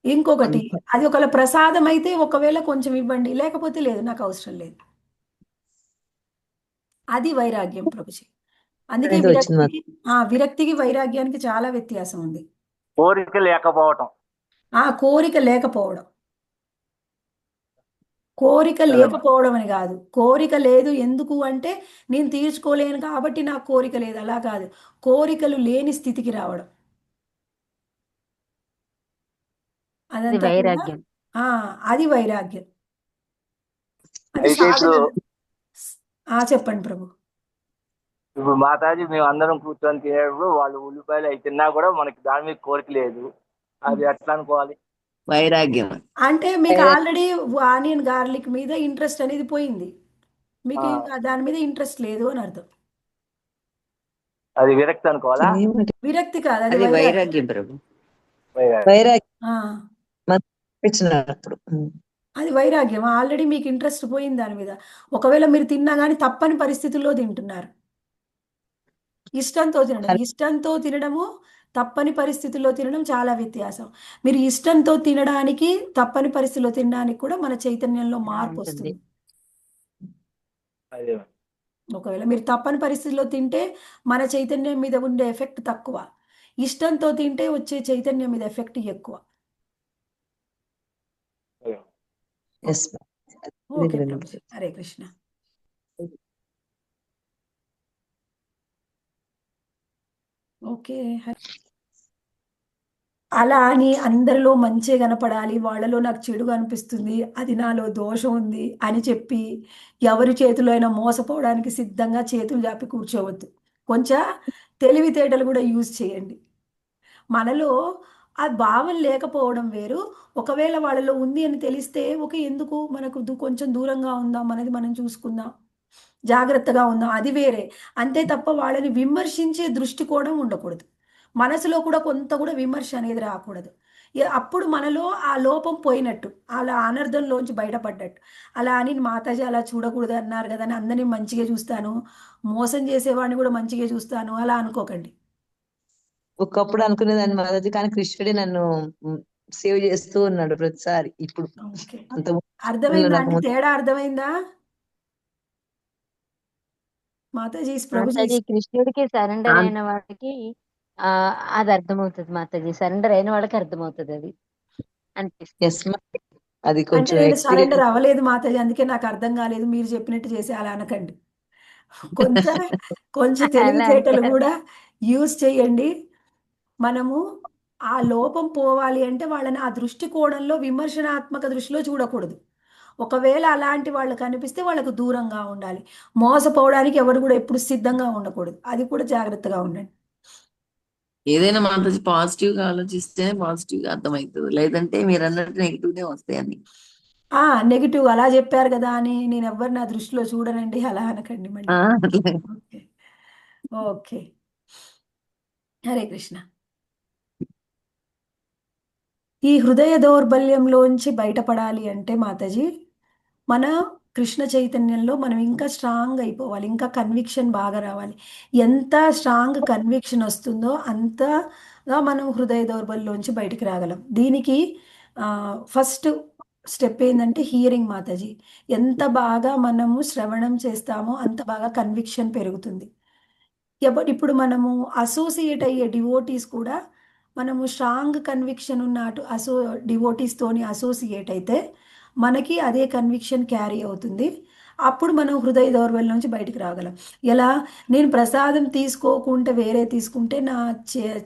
ఇంకొకటి, అది ఒకవేళ ప్రసాదం అయితే ఒకవేళ కొంచెం ఇవ్వండి, లేకపోతే లేదు, నాకు అవసరం లేదు. అది వైరాగ్యం ప్రభుజీ. అందుకే అనేది వచ్చింది విరక్తికి వైరాగ్యానికి చాలా వ్యత్యాసం ఉంది. కోరిక లేకపోవటం. కోరిక లేకపోవడం. కోరిక లేకపోవడం అని కాదు, కోరిక లేదు ఎందుకు అంటే నేను తీర్చుకోలేను కాబట్టి నాకు కోరిక లేదు, అలా కాదు. కోరికలు లేని స్థితికి రావడం, అది అదంతా కూడా వైరాగ్యం. అది వైరాగ్యం. అది అయితే ఇప్పుడు చెప్పండి ప్రభు. ఇప్పుడు మాతాజీ మేము అందరం కూర్చొని తినేటప్పుడు వాళ్ళు ఉల్లిపాయలు అవి తిన్నా కూడా మనకి దాని మీద కోరిక లేదు, అది ఎట్లా అనుకోవాలి? వైరాగ్యం. అంటే మీకు ఆల్రెడీ ఆనియన్ గార్లిక్ మీద ఇంట్రెస్ట్ అనేది పోయింది, మీకు ఇంకా దాని మీద ఇంట్రెస్ట్ లేదు అని అర్థం. అది విరక్తి అనుకోవాలా? విరక్తి కాదు, అది అది వైరాగ్యం. వైరాగ్యం ప్రభు. వైరాగ్యం ఆ, ఇచ్చినప్పుడు. అది వైరాగ్యం. ఆల్రెడీ మీకు ఇంట్రెస్ట్ పోయింది దాని మీద. ఒకవేళ మీరు తిన్నా కానీ తప్పని పరిస్థితుల్లో తింటున్నారు. ఇష్టంతో తినడము, తప్పని పరిస్థితుల్లో తినడం చాలా వ్యత్యాసం. మీరు ఇష్టంతో తినడానికి, తప్పని పరిస్థితుల్లో తినడానికి కూడా మన చైతన్యంలో మార్పు ఉంటుంది. వస్తుంది. అదే. ఒకవేళ మీరు తప్పని పరిస్థితుల్లో తింటే మన చైతన్యం మీద ఉండే ఎఫెక్ట్ తక్కువ, ఇష్టంతో తింటే వచ్చే చైతన్యం మీద ఎఫెక్ట్ ఎక్కువ. Yes, okay Prabhuji, Hare Krishna. Okay. అలా అని అందరిలో మంచే కనపడాలి, వాళ్ళలో నాకు చెడు కనిపిస్తుంది, అది నాలో దోషం ఉంది అని చెప్పి ఎవరి చేతిలో అయినా మోసపోవడానికి సిద్ధంగా చేతులు జాపి కూర్చోవద్దు. కొంచెం తెలివితేటలు కూడా యూజ్ చేయండి. మనలో ఆ భావం లేకపోవడం వేరు, ఒకవేళ వాళ్ళలో ఉంది అని తెలిస్తే ఓకే, ఎందుకు మనకు కొంచెం దూరంగా ఉందాం, అనేది మనం చూసుకుందాం, జాగ్రత్తగా ఉందాం, అది వేరే. అంతే తప్ప వాళ్ళని విమర్శించే దృష్టి కూడా ఉండకూడదు. మనసులో కూడా కొంత కూడా విమర్శ అనేది రాకూడదు. అప్పుడు మనలో ఆ లోపం పోయినట్టు, అలా అనర్థంలోంచి బయటపడ్డట్టు. అలా అని మాతాజీ అలా చూడకూడదు అన్నారు కదా అని అందరినీ మంచిగా చూస్తాను, మోసం చేసేవాడిని కూడా మంచిగా చూస్తాను, అలా అనుకోకండి. ఒకప్పుడు అనుకునేదాన్ని మాతాజీ, కానీ కృష్ణుడే నన్ను సేవ్ చేస్తూ ఉన్నాడు ప్రతిసారి. ఇప్పుడు ఓకే, అంత అర్థమైందా నాకు అండి? తేడా అర్థమైందా మాతాజీ? ప్రభుజీ మాతాజీ కృష్ణుడికి సరెండర్ అయిన వాడికి అది అర్థమవుతుంది మాతాజీ. సరెండర్ అయిన వాళ్ళకి అర్థమవుతుంది అది అనిపిస్తుంది. Yes, అది అంటే కొంచెం నేను సరెండర్ ఎక్స్పీరియన్స్. అవ్వలేదు మాతాజీ, అందుకే నాకు అర్థం కాలేదు, మీరు చెప్పినట్టు చేసి అలా అనకండి. కొంచెం కొంచెం అలా తెలివితేటలు అంటారు. కూడా యూజ్ చేయండి. మనము ఆ లోపం పోవాలి అంటే వాళ్ళని ఆ దృష్టి కోణంలో, విమర్శనాత్మక దృష్టిలో చూడకూడదు. ఒకవేళ అలాంటి వాళ్ళు కనిపిస్తే వాళ్ళకు దూరంగా ఉండాలి. మోసపోవడానికి ఎవరు కూడా ఎప్పుడు సిద్ధంగా ఉండకూడదు, అది కూడా జాగ్రత్తగా ఉండండి. ఏదైనా మాతాజీ పాజిటివ్ గా ఆలోచిస్తే పాజిటివ్ గా అర్థమవుతుంది, లేదంటే మీరు అన్నట్టు నెగిటివ్ నే వస్తాయి అన్ని. నెగిటివ్ అలా చెప్పారు కదా అని నేను ఎవరు నా దృష్టిలో చూడనండి, అలా అనకండి మళ్ళీ. అట్లా. ఓకే. ఓకే, హరే కృష్ణ. ఈ హృదయ దౌర్బల్యంలోంచి బయటపడాలి అంటే మాతాజీ, మన కృష్ణ చైతన్యంలో మనం ఇంకా స్ట్రాంగ్ అయిపోవాలి, ఇంకా కన్విక్షన్ బాగా రావాలి. ఎంత స్ట్రాంగ్ కన్విక్షన్ వస్తుందో అంతగా మనం హృదయ దౌర్బల్యంలోంచి బయటికి రాగలం. దీనికి ఫస్ట్ స్టెప్ ఏంటంటే హియరింగ్ మాతాజీ. ఎంత బాగా మనము శ్రవణం చేస్తామో అంత బాగా కన్విక్షన్ పెరుగుతుంది. ఇప్పుడు మనము అసోసియేట్ అయ్యే డివోటీస్ కూడా మనము స్ట్రాంగ్ కన్విక్షన్ ఉన్న డివోటీస్తోని అసోసియేట్ అయితే మనకి అదే కన్విక్షన్ క్యారీ అవుతుంది. అప్పుడు మనం హృదయ దౌర్బల్యం నుంచి బయటికి రాగలం. ఎలా? నేను ప్రసాదం తీసుకోకుంటే వేరే తీసుకుంటే నా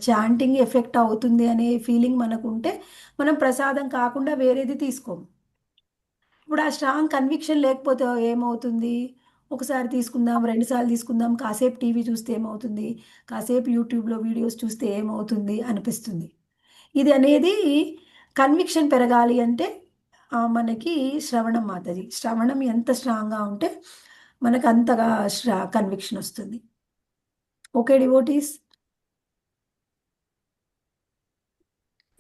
చాంటింగ్ ఎఫెక్ట్ అవుతుంది అనే ఫీలింగ్ మనకు ఉంటే మనం ప్రసాదం కాకుండా వేరేది తీసుకోము. ఇప్పుడు ఆ స్ట్రాంగ్ కన్విక్షన్ లేకపోతే ఏమవుతుంది? ఒకసారి తీసుకుందాం, రెండుసార్లు తీసుకుందాం, కాసేపు టీవీ చూస్తే ఏమవుతుంది, కాసేపు యూట్యూబ్లో వీడియోస్ చూస్తే ఏమవుతుంది అనిపిస్తుంది. ఇది అనేది కన్విక్షన్ పెరగాలి అంటే మనకి శ్రవణం మాతాజీ. శ్రవణం ఎంత స్ట్రాంగ్గా ఉంటే మనకు అంతగా కన్విక్షన్ వస్తుంది. Okay devotees?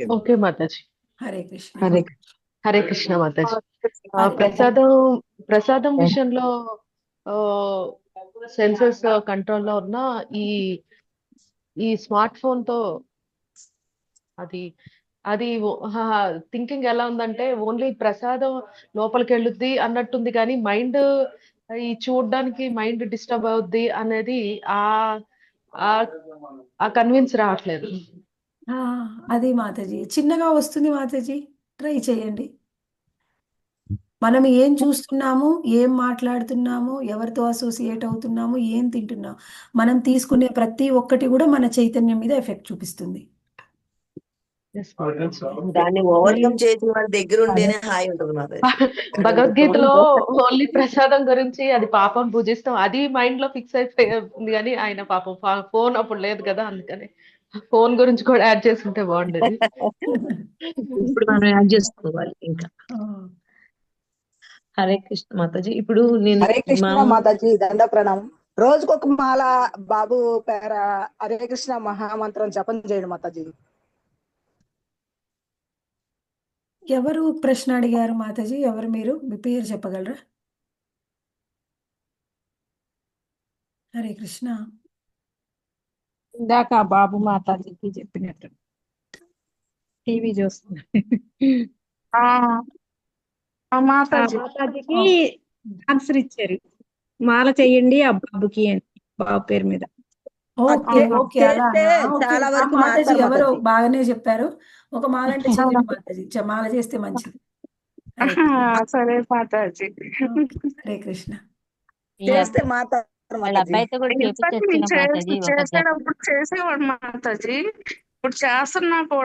Okay Mataji. Hare Krishna. Hare Krishna Mataji. ప్రసాదం విషయంలో సెన్సెస్ కంట్రోల్లో ఉన్న ఈ స్మార్ట్ ఫోన్ తో అది థింకింగ్ ఎలా ఉందంటే ఓన్లీ ప్రసాదం లోపలికి వెళ్ళుద్ది అన్నట్టుంది, కానీ మైండ్ ఈ చూడడానికి మైండ్ డిస్టర్బ్ అవుద్ది అనేది ఆ కన్విన్స్ రావట్లేదు. అది మాతాజీ చిన్నగా వస్తుంది మాతాజీ, ట్రై చేయండి. మనం ఏం చూస్తున్నాము, ఏం మాట్లాడుతున్నాము, ఎవరితో అసోసియేట్ అవుతున్నాము, ఏం తింటున్నాము, మనం తీసుకునే ప్రతి ఒక్కటి కూడా మన చైతన్యం మీద ఎఫెక్ట్ చూపిస్తుంది. దాన్ని ఓవర్కమ్ చేసిన వాడి దగ్గర ఉంటేనే హాయి ఉంటుంది మాతాజీ. భగవద్గీతలో ఓన్లీ ప్రసాదం గురించి అది పాపం పూజిస్తాం అది మైండ్ లో ఫిక్స్ అయిపోయింది, కానీ ఆయన పాపం ఫోన్ అప్పుడు లేదు కదా, అందుకని ఫోన్ గురించి కూడా యాడ్ చేసుకుంటే బాగుండేది. ఇప్పుడు మనం యాడ్ చేసుకోవాలి ఇంకా. హరే కృష్ణ మాతాజీ. ఇప్పుడు నేను హరే కృష్ణ మాతాజీ, దండ ప్రణామం. రోజుకొక మాల బాబు పేర హరే కృష్ణ మహామంత్రం జపం చేయండి మాతాజీ. ఎవరు ప్రశ్న అడిగారు మాతాజీ? ఎవరు మీరు? మీ పేరు చెప్పగలరా? హరే కృష్ణ. ఇందాక బాబు మాతాజీకి చెప్పినట్టు టీవీ చూస్తున్నా. మాతాజీకి ఆన్సర్ ఇచ్చారు, మాల చెయ్యండి ఆ బాబుకి అని, బాబు పేరు మీద. ఓకే ఓకే, చాలా వరకు మాతాజీ ఎవరు బాగానే చెప్పారు. ఒక మాల అంటే చెయ్యండి మాతాజీ, మాల చేస్తే మంచిది. సరే మాతాజీ. హరే కృష్ణ. చేస్తే వాళ్ళ అబ్బాయితో కూడా చేపించొచ్చుగా మాతాజీ. చేసేటప్పుడు చేసేవాడు మాతాజీ, ఇప్పుడు చేస్తున్నా కూడా